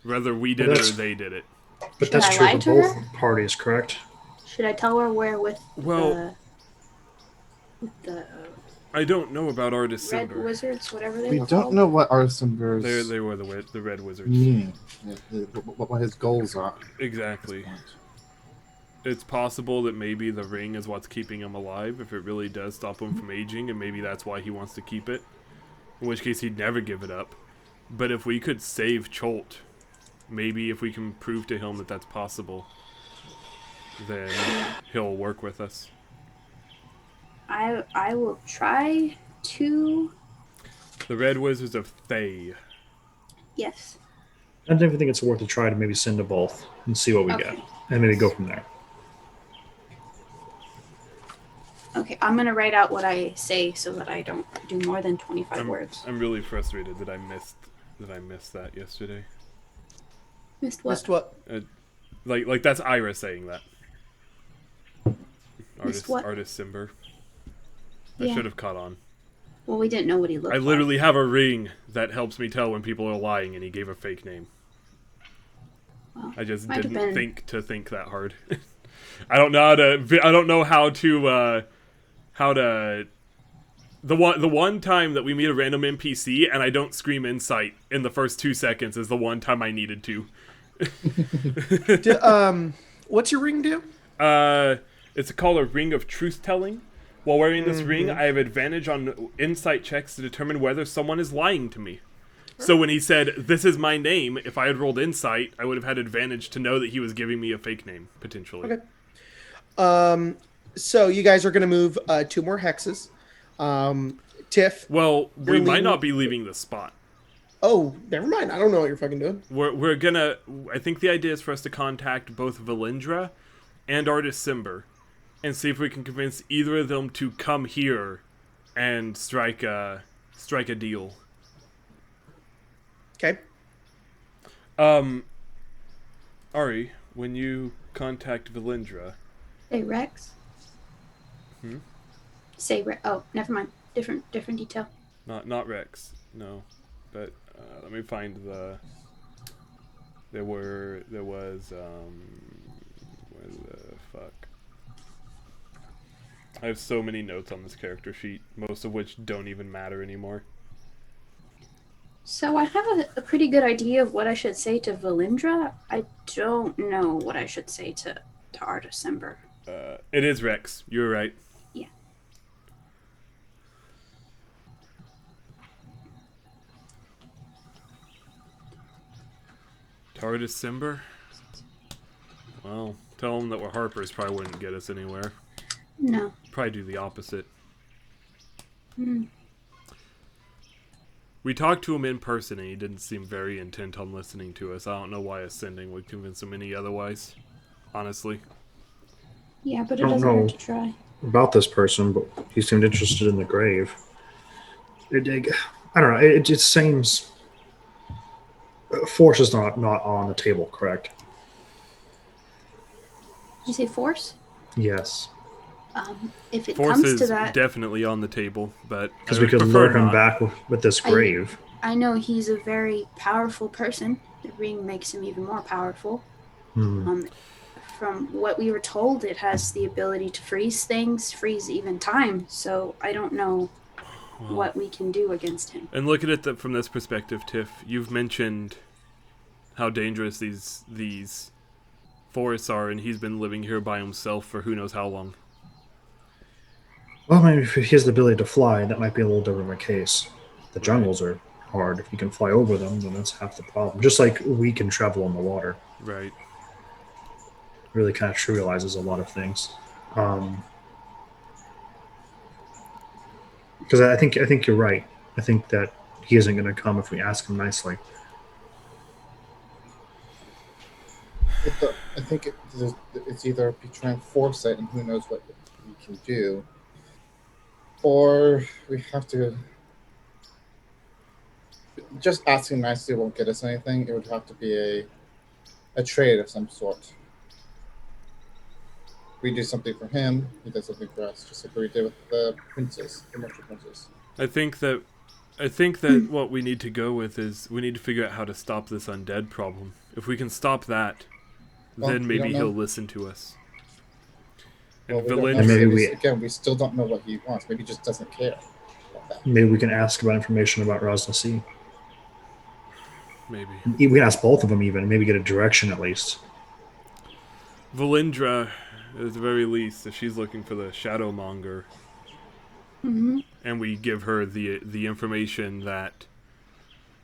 whether we did But it or that's- they did it. But Should that's I true lie for to both her? parties, correct? Should I tell her where with Well- the I don't know about Artist red Simber. wizards, whatever they We were don't called? know what Arsenber's They were the red wizards. meaning. What his goals are. Exactly. It's possible that maybe the ring is what's keeping him alive, if it really does stop him from aging, and maybe that's why he wants to keep it. In which case he'd never give it up. But if we could save Chult, maybe if we can prove to him that that's possible, then he'll work with us. I will try to. The Red Wizards of Thay. Yes. I don't even think it's worth a try to maybe send to both and see what we Okay. get, and maybe go from there. Okay, I'm gonna write out what I say so that I don't do more than 25 words. I'm really frustrated that I missed that yesterday. Missed what? Missed what? Like that's Ira saying that. Missed what? Artist Simber. I Yeah. should have caught on. Well, we didn't know what he looked I like. literally have a ring that helps me tell when people are lying, and he gave a fake name. Well, I just might have didn't been- think that hard. I don't know how to. I don't know how to. The one time that we meet a random NPC and I don't scream insight in the first 2 seconds is the one time I needed to. What's your ring do? It's called a Ring of Truth Telling. While wearing this ring, I have advantage on insight checks to determine whether someone is lying to me. So when he said, "This is my name," if I had rolled insight, I would have had advantage to know that he was giving me a fake name, potentially. Okay. So you guys are going to move 2 more hexes. Tiff. Well, we You're might leaving- not be leaving the spot. Oh, never mind. I don't know what you're fucking doing. We're gonna. I think the idea is for us to contact both Valindra and Artist Simber, and see if we can convince either of them to come here and strike a deal. Okay. Ari, when you contact Valindra... Say Rex? Say Rex. Oh, never mind. Different detail. Not Rex, no. But let me find the... There was, where the fuck? I have so many notes on this character sheet, most of which don't even matter anymore. So I have a pretty good idea of what I should say to Valindra. I don't know what I should say to Artisember. It is Rex. You're right. Yeah. December? Well, tell them that we're Harpers probably wouldn't get us anywhere. No. Probably do the opposite. Hmm. We talked to him in person and he didn't seem very intent on listening to us. I don't know why ascending would convince him any otherwise. Honestly. Yeah, but it I don't doesn't know hurt to try. about this person, but he seemed interested in the grave. I don't know. It just seems force is not on the table, correct? Did you say force? Yes, If it Force comes is to that, definitely on the table, but because we could lure him back with this grave. I know he's a very powerful person. The ring makes him even more powerful. From what we were told, it has the ability to freeze things, freeze even time. So I don't know what we can do against him. And look at it from this perspective, Tiff. You've mentioned how dangerous these forests are, and he's been living here by himself for who knows how long. Well, maybe if he has the ability to fly, that might be a little different of a case. The jungles are hard. If you can fly over them, then that's half the problem. Just like we can travel on the water. Right. Really kind of trivializes a lot of things. Because I think you're right. I think that he isn't going to come if we ask him nicely. I think it's either we try and force it, and who knows what we can do, or we have to just asking nicely won't get us anything. It would have to be a trade of some sort. We do something for him, he does something for us, just like we did with the princess, the Merchant Princess. I think that what we need to go with is we need to figure out how to stop this undead problem. If we can stop that, then maybe he'll listen to us. And Again, we still don't know what he wants. Maybe he just doesn't care about that. Maybe we can ask about information about Raznasi. Maybe. We can ask both of them even, maybe get a direction at least. Valindra, at the very least, if she's looking for the Shadowmonger, and we give her the information that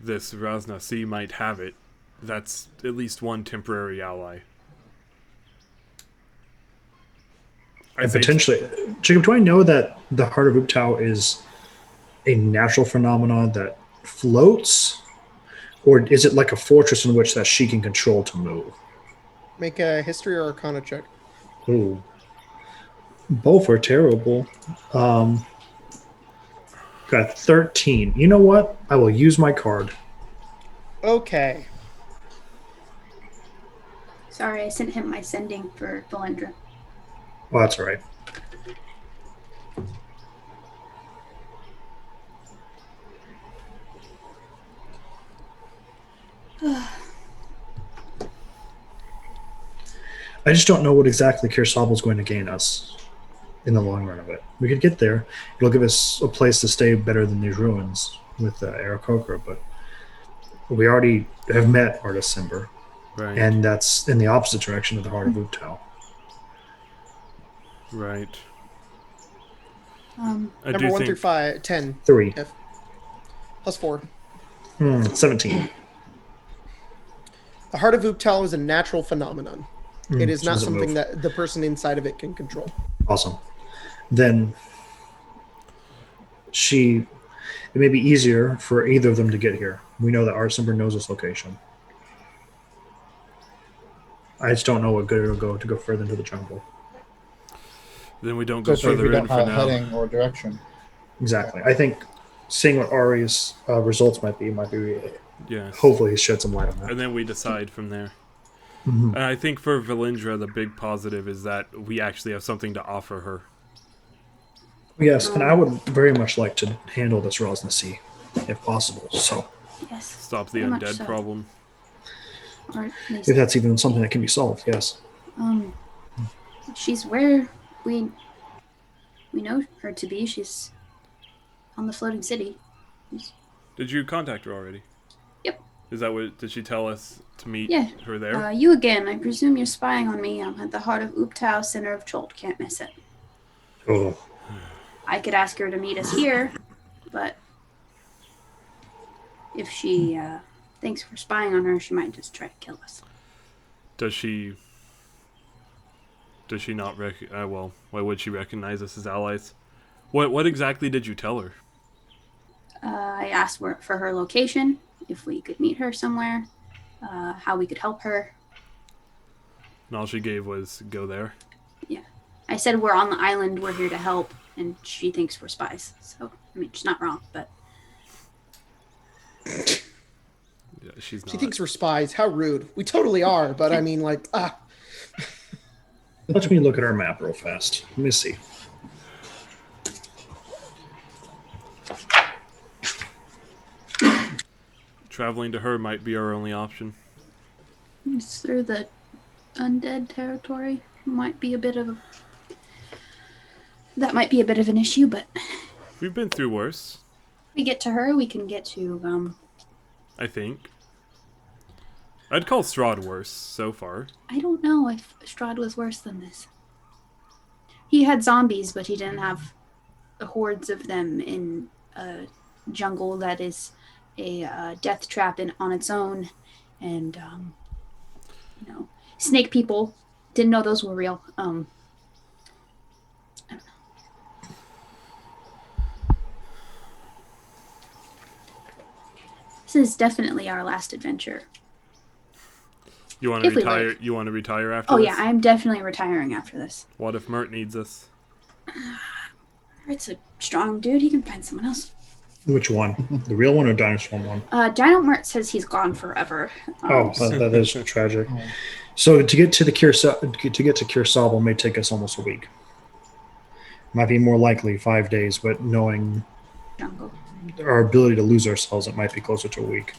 this Raznasi might have it, that's at least one temporary ally. And potentially, Jacob, do I know that the Heart of Uptau is a natural phenomenon that floats? Or is it like a fortress in which that she can control to move? Make a history or arcana check. Ooh. Both are terrible. Got 13. You know what? I will use my card. Okay. Sorry, I sent him my sending for Valindra. Well, that's all right. I just don't know what exactly Kirsabel is going to gain us in the long run of it. We could get there. It'll give us a place to stay better than these ruins with Aarakocra, but we already have met Artisember. Right. And that's in the opposite direction of the Heart of Uptau. Right. Number 1 through 5, 10. 3. F. Plus 4. 17. The Heart of Uptau is a natural phenomenon. It is not something move. that the person inside of it can control. Awesome. Then it may be easier for either of them to get here. We know that Artisember knows this location. I just don't know what good it'll go to go further into the jungle. Then we don't go Especially if we further in don't for have a now. heading or direction. Exactly. I think seeing what Ari's results might be Yes. hopefully shed some light on that. And then we decide from there. Mhm. And I think for Valindra, the big positive is that we actually have something to offer her. Yes, and I would very much like to handle this Rosna Sea, if possible. So, Yes. Stop the very much undead so. problem. Or at least, if that's even something that can be solved, yes. she's where we know her to be. She's on the floating city. Did you contact her already? Yep. Is that what? Did she tell us to meet Yeah. her there? You again. I presume you're spying on me. I'm at the heart of Uptau, center of Chult. Can't miss it. Oh, I could ask her to meet us here, but if she thinks we're spying on her, she might just try to kill us. Does she not well, why would she recognize us as allies? What exactly did you tell her? I asked for her location, if we could meet her somewhere, how we could help her. And all she gave was go there. Yeah. I said we're on the island, we're here to help, and she thinks we're spies. So, I mean, she's not wrong, but... Yeah, she's not. She thinks we're spies. How rude. We totally are, but I mean, like, let me look at our map real fast. Let me see. Traveling to her might be our only option. It's through the undead territory. Might be a bit of that might be a bit of an issue, but We've been through worse, if we get to her, we can get to I think. I'd call Strahd worse so far. I don't know if Strahd was worse than this. He had zombies, but he didn't have hordes of them in a jungle that is a death trap on its own, and snake people. Didn't know those were real. I don't know. This is definitely our last adventure. You want to If we retire? live. You want to retire after Oh this? yeah, I'm definitely retiring after this. What if Mert needs us? It's a strong dude. He can find someone else. Which one? The real one or Dinosaur one? Dino Mert says he's gone forever. That is tragic. So to get to Kirsabel may take us almost a week. Might be more likely 5 days, but knowing Jungle. our ability to lose ourselves, it might be closer to a week.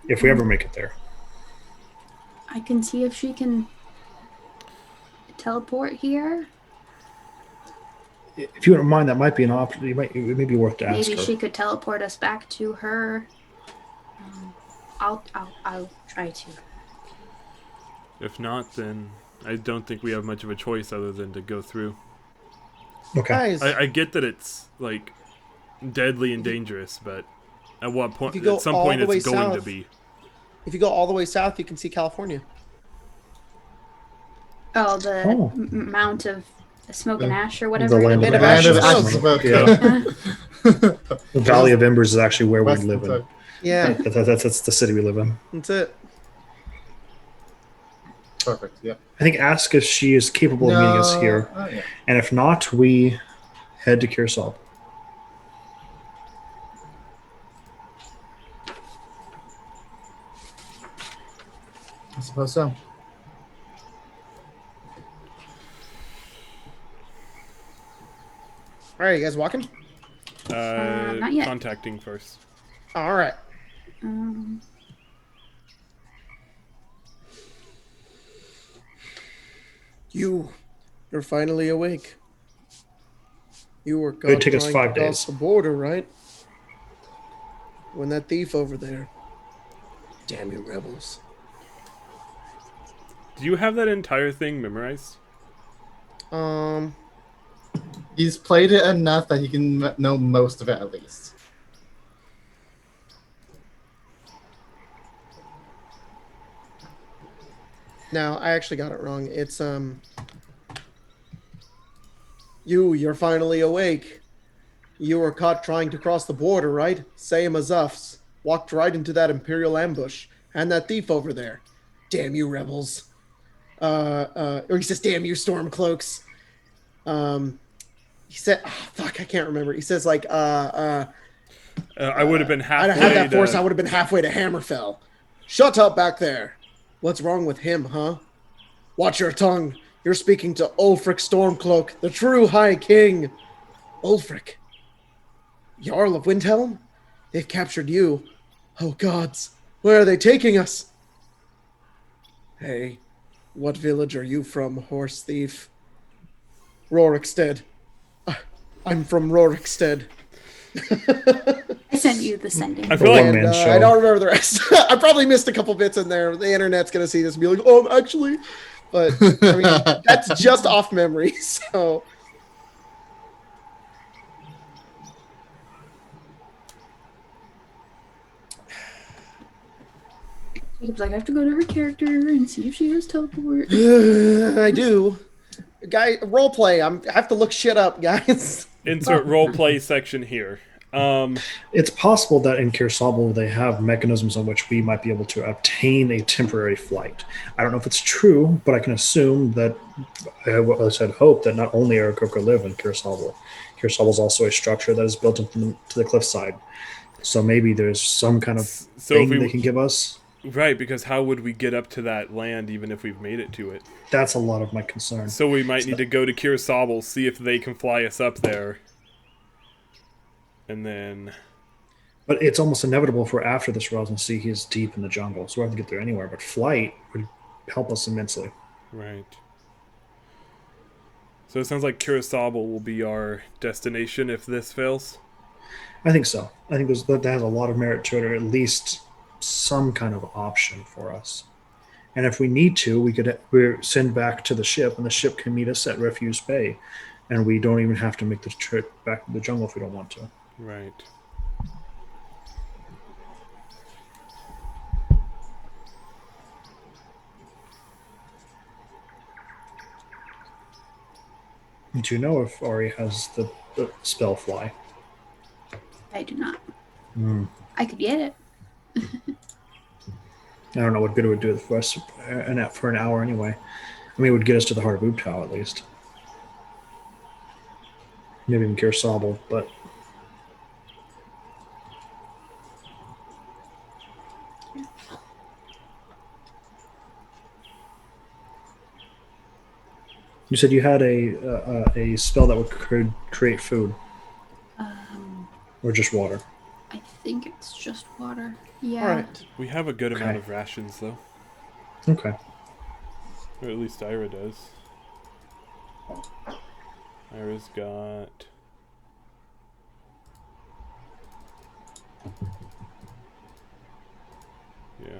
If we ever make it there. I can see if she can teleport here. If you wouldn't mind, that might be an option. It may be worth to ask Maybe her. she could teleport us back to her. I'll try to. If not, then I don't think we have much of a choice other than to go through. Okay. guys, I get that it's like deadly and dangerous, but at what point? If you go At some all point, the way it's going to south- be. if you go all the way south, you can see California. Oh, the Oh. mount of smoke The- and ash or The whatever. land Land of of Land of Ashes Ashes Smoke. Smoke. Yeah. The Valley of Embers is actually where we West live in. Kentucky. Yeah, That's the city we live in. that's it. Perfect. Yeah. I think ask if she is capable of meeting us here. Oh, yeah. And if not, we head to Kirsal. I suppose so. All right, you guys walking? Not yet. Contacting first. All right. You're finally awake. You were It'd caught take us trying 5 to cross days. the border, right? When that thief over there. Damn you, rebels. Do you have that entire thing memorized? He's played it enough that he can know most of it at least. No, I actually got it wrong. It's You're finally awake. You were caught trying to cross the border, right? Same as us. Walked right into that Imperial ambush. And that thief over there. Damn you, rebels. Or he says, damn you, Stormcloaks. He said, oh, fuck, I can't remember. He says like, I would have been I'd have halfway had that force. to... I would have been halfway to Hammerfell. Shut up back there. What's wrong with him, huh? Watch your tongue. You're speaking to Ulfric Stormcloak, the true High King. Ulfric, Jarl of Windhelm? They've captured you. Oh gods, where are they taking us? Hey, what village are you from, horse thief? Rorikstead. I'm from Rorikstead. I sent you the sending. I feel like... And I don't remember the rest. I probably missed a couple bits in there. The internet's gonna see this and be like, "Oh, actually," but I mean, that's just off memory. So, Jacob's like, I have to go to her character and see if she has teleport. I do. Guy, role play. I have to look shit up, guys. Insert roleplay section here. It's possible that in Kirsabel they have mechanisms on which we might be able to obtain a temporary flight. I don't know if it's true, but I can assume that, I said hope, that not only Aarakocra live in Kirsabel. Kirsabel is also a structure that is built into the cliffside. So maybe there's some kind of thing they can give us. Right, because how would we get up to that land even if we've made it to it? That's a lot of my concern. So we might need to go to Kirsabel, see if they can fly us up there. And then... But it's almost inevitable for after this Rosin Sea, he is deep in the jungle, so we have to get there anywhere. But flight would help us immensely. Right. So it sounds like Kirsabel will be our destination if this fails? I think so. I think that has a lot of merit to it, or at least some kind of option for us. And if we need to, we could send back to the ship, and the ship can meet us at Refuse Bay. And we don't even have to make the trip back to the jungle if we don't want to. Right. Do you know if Ari has the spell fly? I do not. Mm. I could get it. I don't know what good it would do for us for an hour anyway. I mean, it would get us to the heart of Ubtao at least. Maybe even Kirsabel, but... You said you had a spell that would create food. Or just water. I think it's just water. Yeah. All right. We have a good amount of rations, though. Okay. Or at least Ira does. Ira's got... Yeah.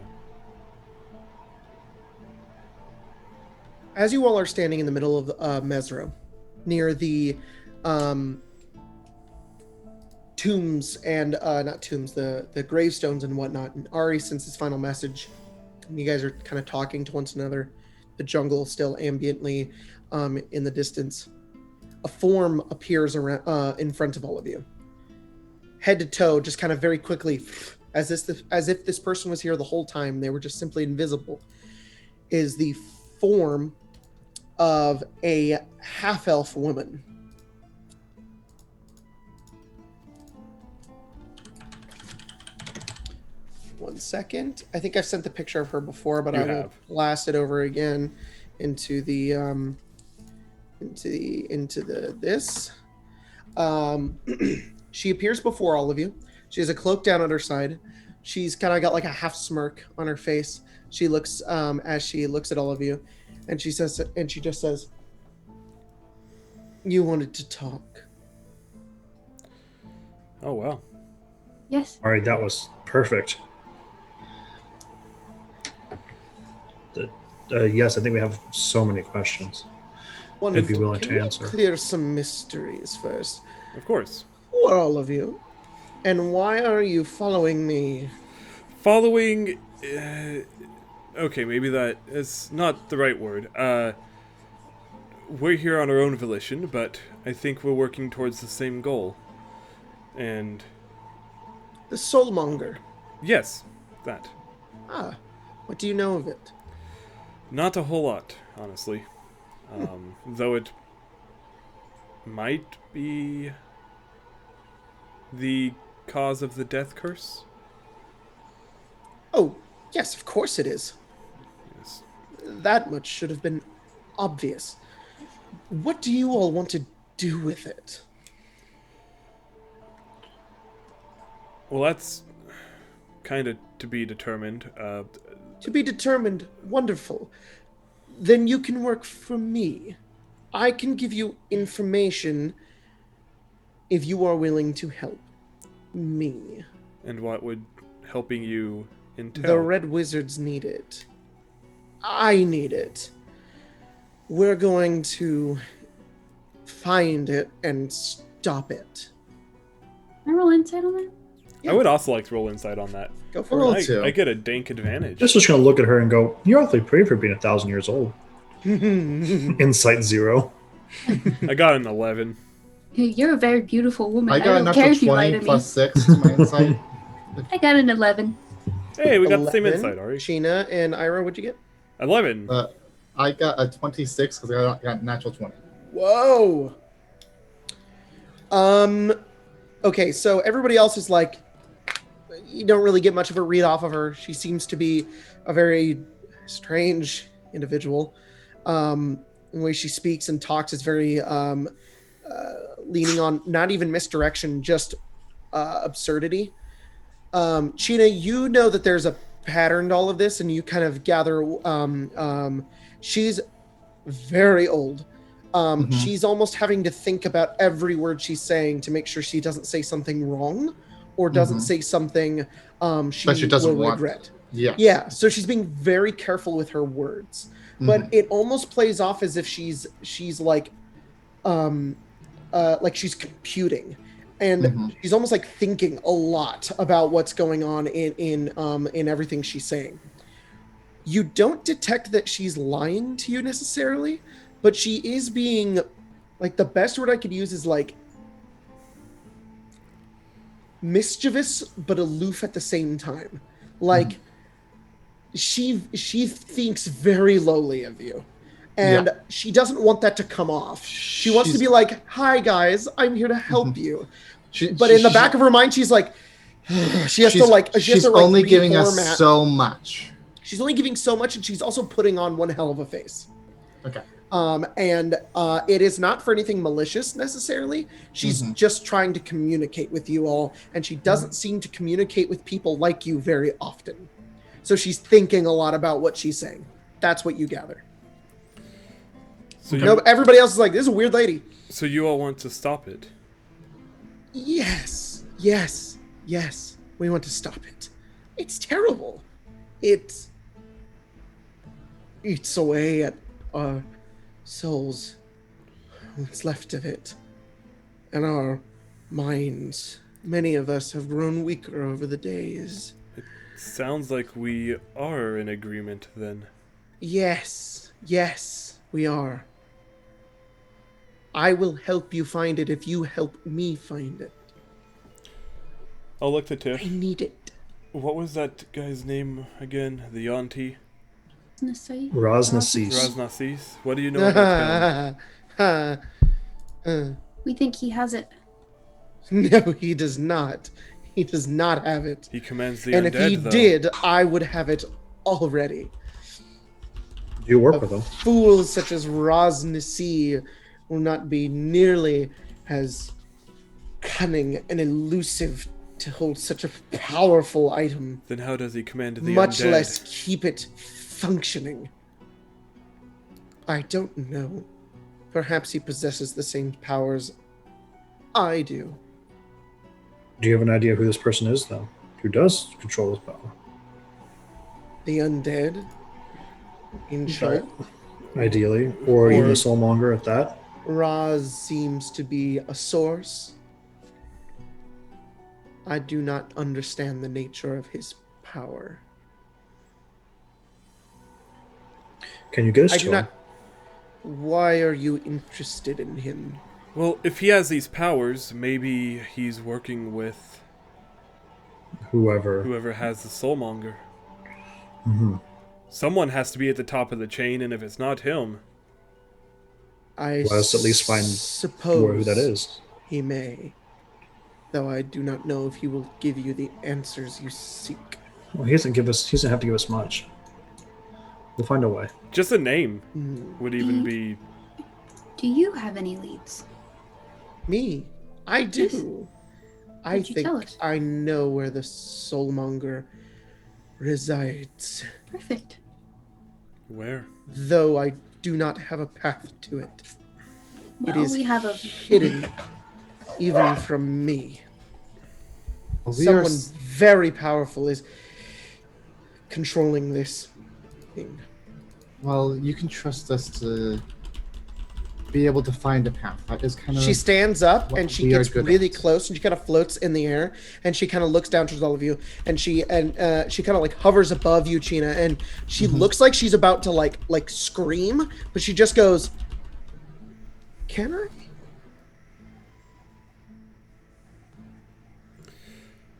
As you all are standing in the middle of Mesro, near the tombs and not tombs, the gravestones and whatnot, and Ari sends his final message, and you guys are kind of talking to one another, the jungle still ambiently in the distance. A form appears around in front of all of you, head to toe, just kind of very quickly, as if this person was here the whole time. They were just simply invisible. Is the form of a half-elf woman. One second. I think I've sent the picture of her before, but I will blast it over again into the this. She appears before all of you. She has a cloak down at her side. She's kind of got like a half smirk on her face. She looks as she looks at all of you, and she just says, "You wanted to talk." Oh wow. Yes. All right, that was perfect. Yes, I think we have so many questions. I'd be willing to answer. Clear some mysteries first. Of course. Who are all of you? And why are you following me? Following... okay, maybe that is not the right word. We're here on our own volition, but I think we're working towards the same goal. And... The Soulmonger. Yes, that. Ah, what do you know of it? Not a whole lot, honestly. Though it might be the cause of the death curse? Oh, yes, of course it is. Yes. That much should have been obvious. What do you all want to do with it? Well, that's kind of to be determined. To be determined, wonderful. Then you can work for me. I can give you information if you are willing to help me. And what would helping you entail? The Red Wizards need it. I need it. We're going to find it and stop it. Can I roll insight on that? I would also like to roll insight on that. Go for Roll it. two. I get a dank advantage. Just was gonna look at her and go, "You're awfully pretty for being 1,000 years old." Insight 0. I got an 11. Hey, you're a very beautiful woman. I got a don't care natural if you lie 20 to plus me. 6 to my insight. I got an 11. Hey, we got the same 11. insight, Ari. Sheena and Ira, what'd you get? 11. I got a 26 because I got natural 20. Whoa. Okay, so everybody else is like, you don't really get much of a read off of her. She seems to be a very strange individual. The way she speaks and talks is very leaning on not even misdirection, just absurdity. Sheena, you know that there's a pattern to all of this, and you kind of gather she's very old. She's almost having to think about every word she's saying to make sure she doesn't say something wrong or doesn't say something she doesn't will want. regret. Yeah. Yeah, so she's being very careful with her words. But it almost plays off as if she's like she's computing. And she's almost like thinking a lot about what's going on in everything she's saying. You don't detect that she's lying to you necessarily, but she is being, like, the best word I could use is like mischievous but aloof at the same time. Like she thinks very lowly of you. And she doesn't want that to come off. She wants to be like, "Hi guys, I'm here to help you." But in the back of her mind, she's like, she's only giving us so much. She's only giving so much, and she's also putting on one hell of a face. Okay. And it is not for anything malicious necessarily. She's just trying to communicate with you all, and she doesn't seem to communicate with people like you very often. So she's thinking a lot about what she's saying. That's what you gather. So Everybody else is like, "This is a weird lady." So you all want to stop it? Yes. We want to stop it. It's terrible. It eats away at our souls, what's left of it, and our minds. Many of us have grown weaker over the days. Sounds like we are in agreement then. Yes, we are. I will help you find it if you help me find it. I'll look to Tiff. I need it. What was that guy's name again? The auntie? Raznasis. Raznasis. What do you know about him? We think he has it. No, he does not. He does not have it. He commands the and undead, if he though. did, I would have it already. Do you work with them? Fools such as Raznasi will not be nearly as cunning and elusive to hold such a powerful item. Then how does he command the much undead? less keep it functioning? I don't know. Perhaps he possesses the same powers I do. Do you have an idea who this person is, though? Who does control his power? The undead? In short, Ideally. Or even the soulmonger at that? Raz seems to be a source. I do not understand the nature of his power. Can you get us I to do him? not. Why are you interested in him? Well, if he has these powers, maybe he's working with Whoever. has the soulmonger. Mm-hmm. Someone has to be at the top of the chain, and if it's not him... I Let us at least find suppose who that is. he may, though I do not know if he will give you the answers you seek. Well, he doesn't have to give us much. We'll find a way. Just a name would even Mm. be. Do you have any leads? Me? I do. Yes. I What'd you think tell us? I know where the soulmonger resides, Perfect. Where? though I do not have a path to it. Well, It is we have a. hidden, even from me. Well, we are Someone very powerful is controlling this thing. well. You can trust us to be able to find a path. That is kind of. She stands up what and she we are gets good really at. close and she kind of floats in the air and she kind of looks down towards all of you and she kind of like hovers above you, China, and she looks like she's about to like scream, but she just goes, "Can I?"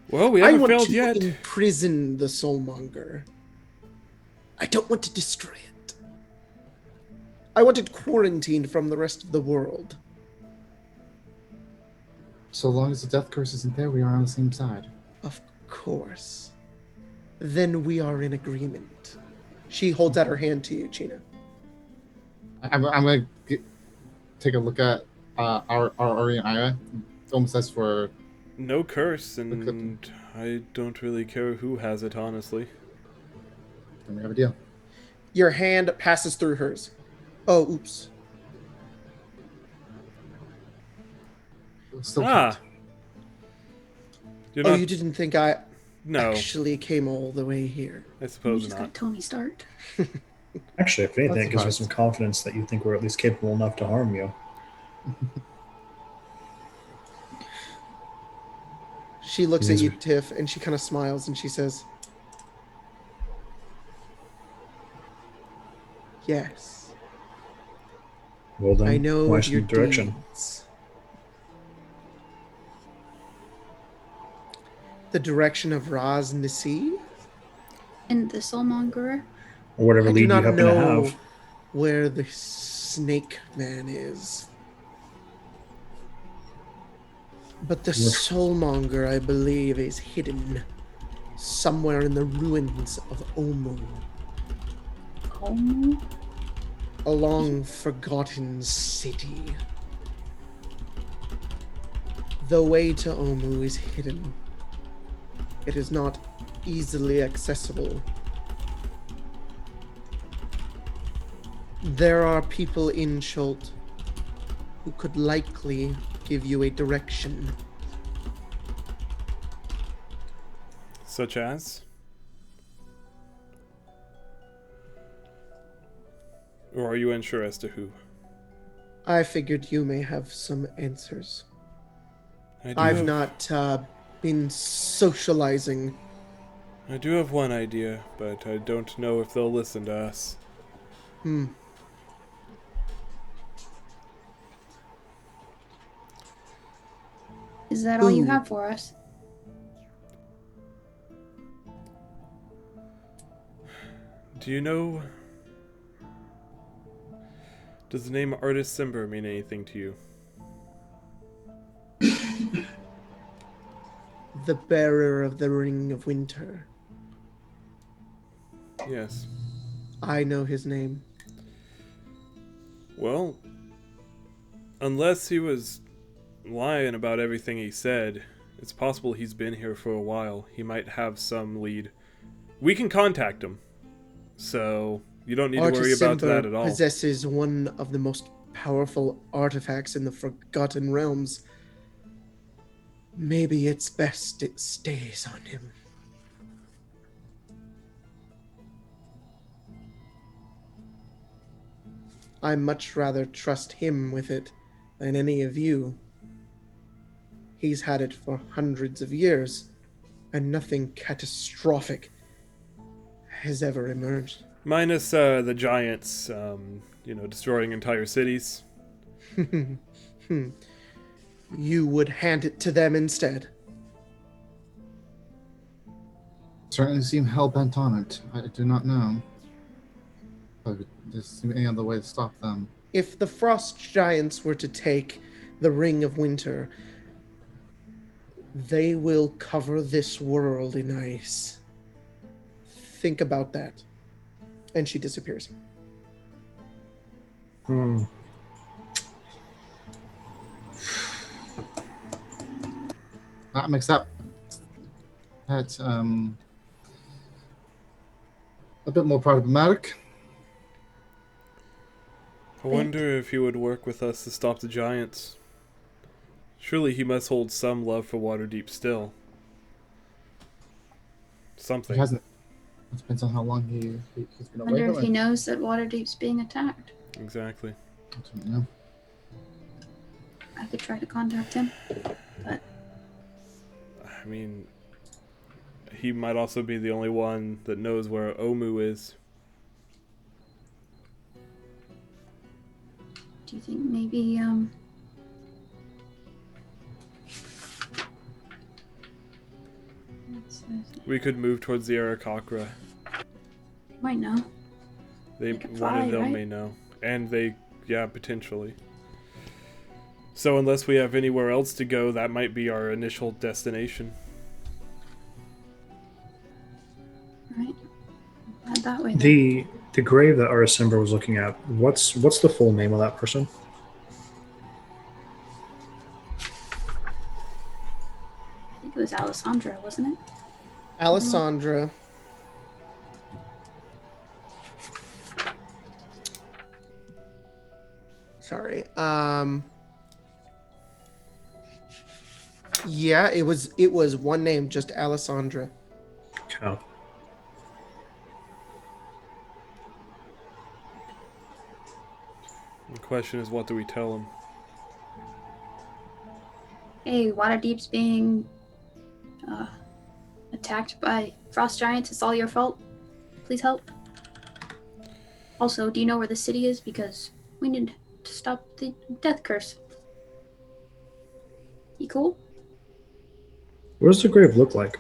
Well, we I haven't want failed to yet. imprison the soulmonger. I don't want to destroy it. I want it quarantined from the rest of the world. So long as the death curse isn't there, we are on the same side. Of course. Then we are in agreement. She holds out her hand to you, China. I'm gonna take a look at our Ori and Ayla. Almost as for No curse, and I don't really care who has it, honestly. then we have a deal. Your hand passes through hers. Oh, oops. Still Ah. can't. You're Oh, not. you didn't think I No, actually came all the way here. I You suppose just not. got Tony Stark. Actually, if anything, That's it gives me nice. some confidence that you think we're at least capable enough to harm you. She looks These at you, are- Tiff, and she kind of smiles and she says, "Yes, Well then, I know why of your some direction? deeds." The direction of Raz and the sea? And the Soulmonger? Or whatever I do lead you not happen to know have. where the snake man is. But the soulmonger, I believe, is hidden somewhere in the ruins of Omu, Oh. a long forgotten city. The way to Omu is hidden. It is not easily accessible. There are people in chult who could likely give you a direction. Such as? Or are you unsure as to who? I figured you may have some answers. I do I've have, not been socializing. I do have one idea, but I don't know if they'll listen to us. Is that all you Ooh. have for us? Do you know... Does the name Artist Simber mean anything to you? The bearer of the Ring of Winter. Yes. I know his name. Well, unless he was lying about everything he said, it's possible he's been here for a while. He might have some lead. We can contact him. So, you don't need to worry about that at all. Possesses one of the most powerful artifacts in the Forgotten Realms. Maybe it's best it stays on him. I much rather trust him with it than any of you. He's had it for hundreds of years, and nothing catastrophic has ever emerged. Minus the giants, destroying entire cities. You would hand it to them instead. Certainly seem hell bent on it. I do not know. But there's any other way to stop them. if the frost giants were to take the Ring of Winter, they will cover this world in ice. Think about that. And she disappears. That makes that a bit more problematic. I wonder if he would work with us to stop the giants. Surely he must hold some love for Waterdeep still. Something. He hasn't. It depends on how long he's been I away. wonder if he knows that Waterdeep's being attacked. Exactly. I don't know. I could try to contact him, but I mean, he might also be the only one that knows where Omu is. do you think maybe We could move towards the Arakakra. might know. They can one fly, of them right? may know, and they, yeah, potentially. So unless we have anywhere else to go, that might be our initial destination. Right? Head that way then. The grave that Arasimber was looking at, what's the full name of that person? I think it was Alessandra, wasn't it? Alessandra. Sorry. Yeah, it was one name, just Alessandra. Oh. The question is, what do we tell him? Hey, Waterdeep's being attacked by frost giants. It's all your fault. Please help. Also, do you know where the city is? Because we need to stop the death curse. You cool? What does the grave look like?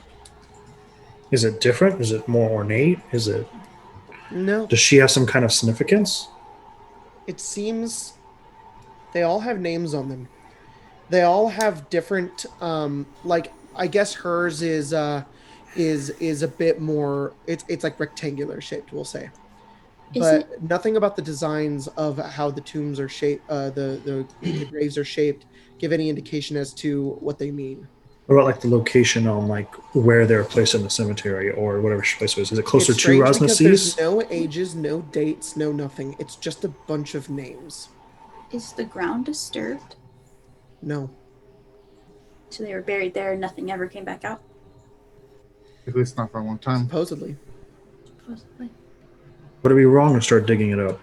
Is it different? Is it more ornate? No, Does she have some kind of significance? it seems they all have names on them. They all have different like I guess hers is a bit more it's like rectangular shaped, we'll say. Is But it? nothing about the designs of how the tombs are shaped, the graves are shaped, give any indication as to what they mean. What about like the location on like where they're placed in the cemetery or whatever place it is? Is it closer It's to strange because there's Rasnasees? no ages, no dates, no nothing. It's just a bunch of names. Is the ground disturbed? No. So they were buried there and nothing ever came back out? At least not for a long time. Supposedly. Supposedly. Would it be wrong to start digging it up?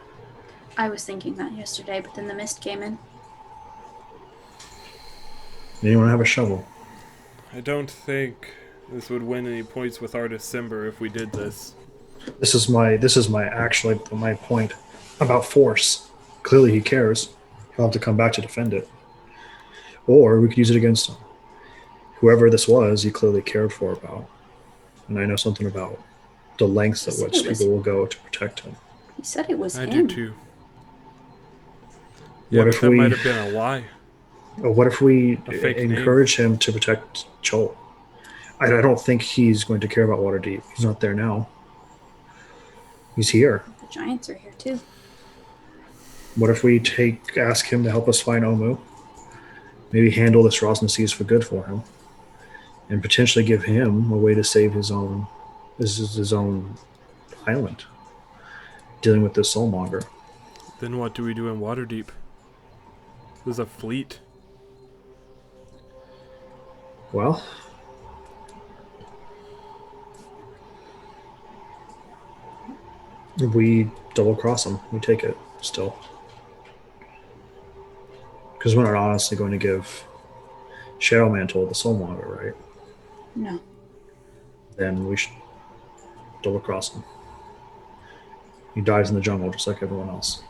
I was thinking that yesterday, but then the mist came in. Anyone have a shovel? I don't think this would win any points with Artist Simber if we did this. This is my point about force. Clearly he cares. He'll have to come back to defend it. Or we could use it against him. Whoever this was, he clearly cared for about. And I know something about the lengths at which people will go to protect him. He said it was I him. do too. Yeah, What but if that we- might have been a lie. What if we A fake encourage him to protect Chult? I don't think he's going to care about Waterdeep. He's not there now. He's here. The giants are here too. What if we ask him to help us find Omu? Maybe handle this Rosnaseas for good for him, and potentially give him a way to save his own island, dealing with this soulmonger. Then what do we do in Waterdeep? There's a fleet. Well, we double cross him. We take it still. Because we're not honestly going to give Shadow Mantle the Soulmonger, right? No. Then we should double cross him. He dies in the jungle just like everyone else.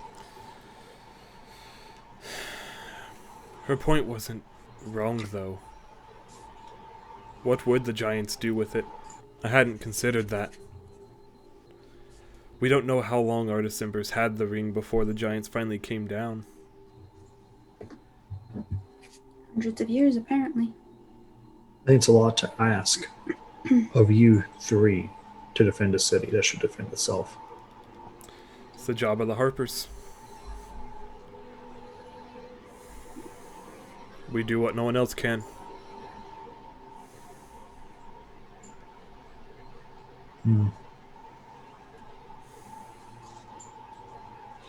Her point wasn't wrong, though. What would the giants do with it? I hadn't considered that. We don't know how long Artisimbers had the ring before the giants finally came down. Hundreds of years, apparently. I think it's a lot to ask of you three to defend a city that should defend itself. It's the job of the Harpers. We do what no one else can.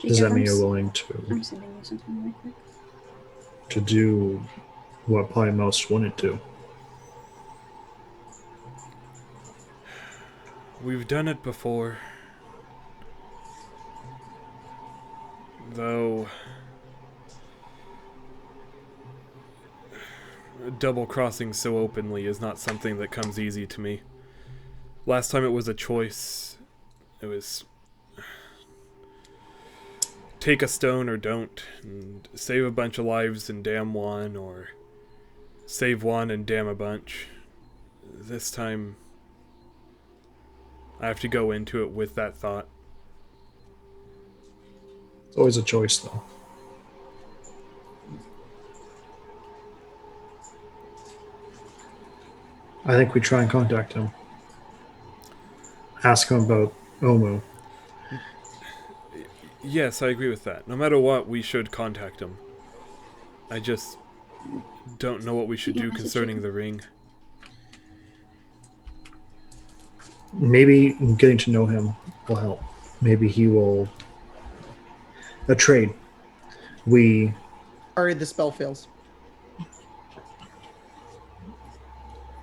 Does that mean you're willing I'm sending you something really quick. to do what probably most wouldn't do? We've done it before. Though... double-crossing so openly is not something that comes easy to me. Last time it was a choice. It was... take a stone or don't, and save a bunch of lives and damn one, or save one and damn a bunch. This time, I have to go into it with that thought. It's always a choice, though. I think we try and contact him. Ask him about Omu. Yes, I agree with that. No matter what, we should contact him. I just don't know what we should do concerning the ring. Maybe getting to know him will help. Maybe he will... A trade. We... Alright, the spell fails.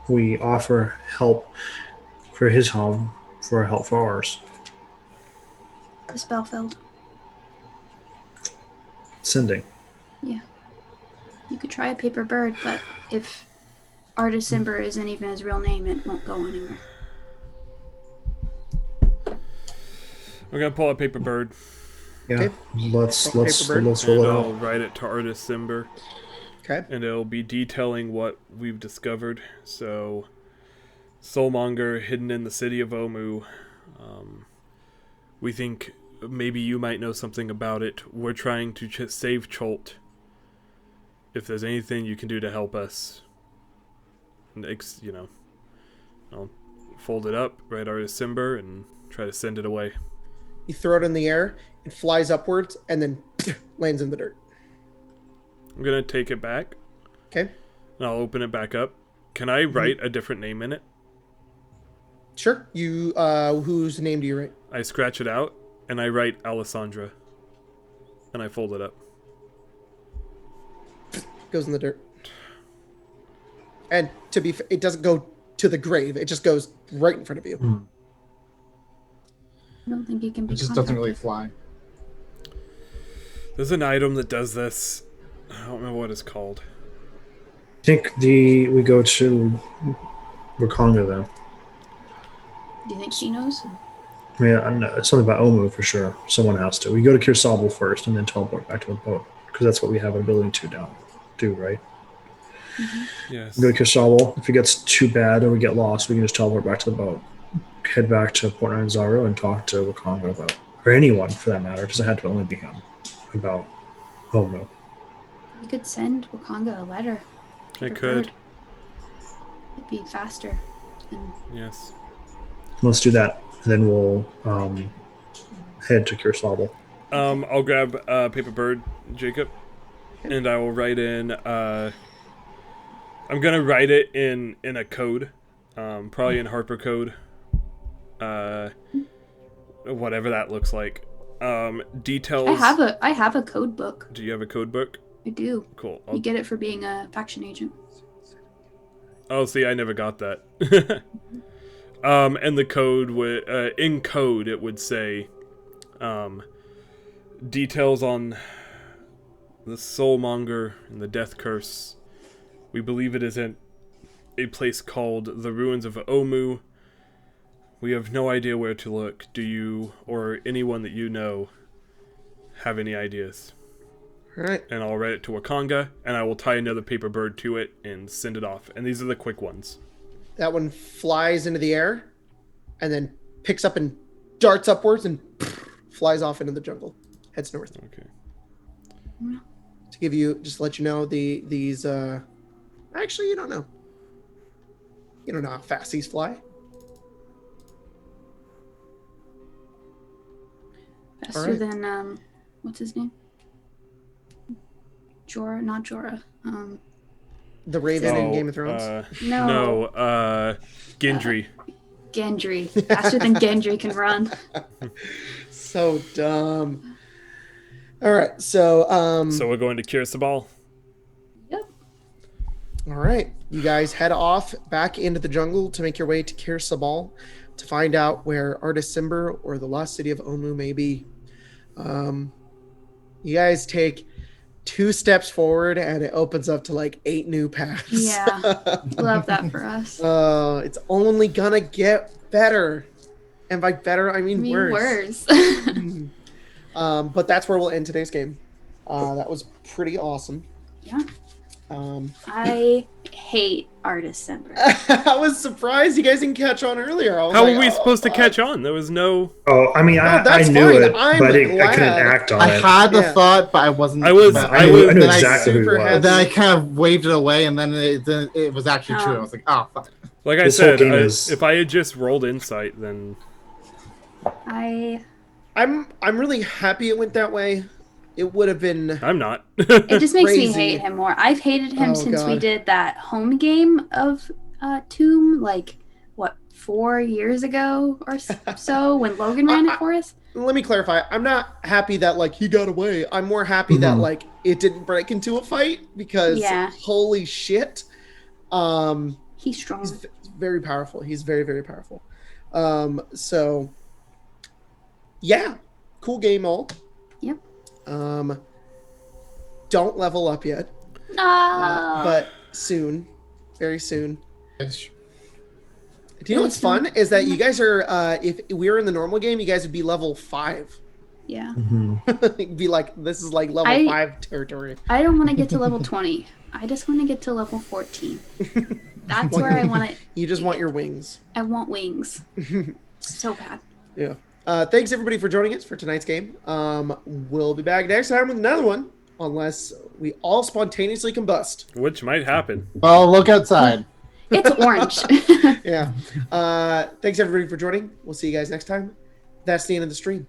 We offer help for his home, for help for ours. The spell failed. Sending. Yeah. You could try a paper bird, but if Artisimber isn't even his real name, it won't go anywhere. We're gonna pull a paper bird. Yeah, Okay. let's Paper bird. roll And it I'll out. write it to Artisimber. Okay. And it'll be detailing what we've discovered. So, Soulmonger hidden in the city of Omu. We think maybe you might know something about it. We're trying to save Chult. If there's anything you can do to help us, you know, I'll fold it up, write Artisimber, and try to send it away. You throw it in the air, it flies upwards, and then lands in the dirt. I'm gonna take it back. Okay. And I'll open it back up. Can I write a different name in it? Sure. You, whose name do you write? I scratch it out, and I write Alessandra. And I fold it up. Goes in the dirt. And to be it doesn't go to the grave. It just goes right in front of you. I don't think you can be It just doesn't really contacted. fly. There's an item that does this. I don't remember what it's called. I think we go to Wakanda then. Do you think she knows? Yeah, I know. It's something about Omu for sure. Someone has to. We go to Kirsabel first and then teleport back to the boat. Because that's what we have an ability to do, right? Yes. We go to Kirsabel. If it gets too bad or we get lost, we can just teleport back to the boat. Head back to Port Nyanzaru and talk to Wakanda about, or anyone for that matter, because it had to only be him, about Omu. You could send Wakanga a letter. I Paper could. bird. It'd be faster. And Yes. Let's do that, and then we'll head to Kirsabel. I'll grab paper bird, Jacob, and I will write in. I'm gonna write it in a code, probably in Harper code. Whatever that looks like. Details. I have a code book. Do you have a code book? I do. Cool. You get it for being a faction agent. Oh, see, I never got that. And the code would, in code, it would say, details on the Soulmonger and the Death Curse. We believe it is in a place called the Ruins of Omu. We have no idea where to look. Do you, or anyone that you know, have any ideas? All right. And I'll write it to Wakanga, and I will tie another paper bird to it and send it off. And these are the quick ones. That one flies into the air and then picks up and darts upwards and flies off into the jungle. Heads north. Okay. To give you, just to let you know, these. Actually, you don't know. You don't know how fast these fly. Faster right. than what's his name? Jorah, not Jorah. The Raven in Game of Thrones. Gendry. Gendry. Faster than Gendry can run. So dumb. All right, so So we're going to Kirsabal. Yep. all right, you guys head off back into the jungle to make your way to Kirsabal to find out where Artis Cimber or the lost city of Omu may be. You guys take 2 steps forward and it opens up to like 8 new paths. Yeah. Love that for us. It's only gonna get better. And by better, I mean worse. But that's where we'll end today's game. That was pretty awesome. Yeah. I hate Artis Cimber. I was surprised you guys didn't catch on earlier. How were we supposed to catch on? There was no. Oh, I mean, I that's knew fine. it, I'm but I couldn't glad. act on I it. had the Yeah. thought, but I wasn't. I was- but I knew then exactly who super it had- was. Then I kind of waved it away, and then it was actually true. I was like, oh, fuck. Like I This whole said, game is- if I had just rolled insight, then I'm really happy it went that way. It would have been I'm not. It just makes me Crazy. hate him more. I've hated him Oh, since we God. did that home game of Tomb, like, what, 4 years ago or so, when Logan ran it for us? let me clarify. I'm not happy that like he got away. I'm more happy that like it didn't break into a fight because holy shit. He's strong. He's very powerful. He's very, very powerful. So yeah, cool game all. Yep. Don't level up yet, No. but soon, very soon. Yeah. Do you know what's fun is that you guys are if we were in the normal game, you guys would be level 5. Yeah. It'd be like this is like level 5 territory. I don't want to get to level 20. I just want to get to level 14. That's where I want to. You just want your wings. I want wings. So bad. Yeah. Thanks everybody for joining us for tonight's game. We'll be back next time with another one, unless we all spontaneously combust. Which might happen. Well, look outside. It's orange. Yeah. Thanks everybody for joining. We'll see you guys next time. That's the end of the stream.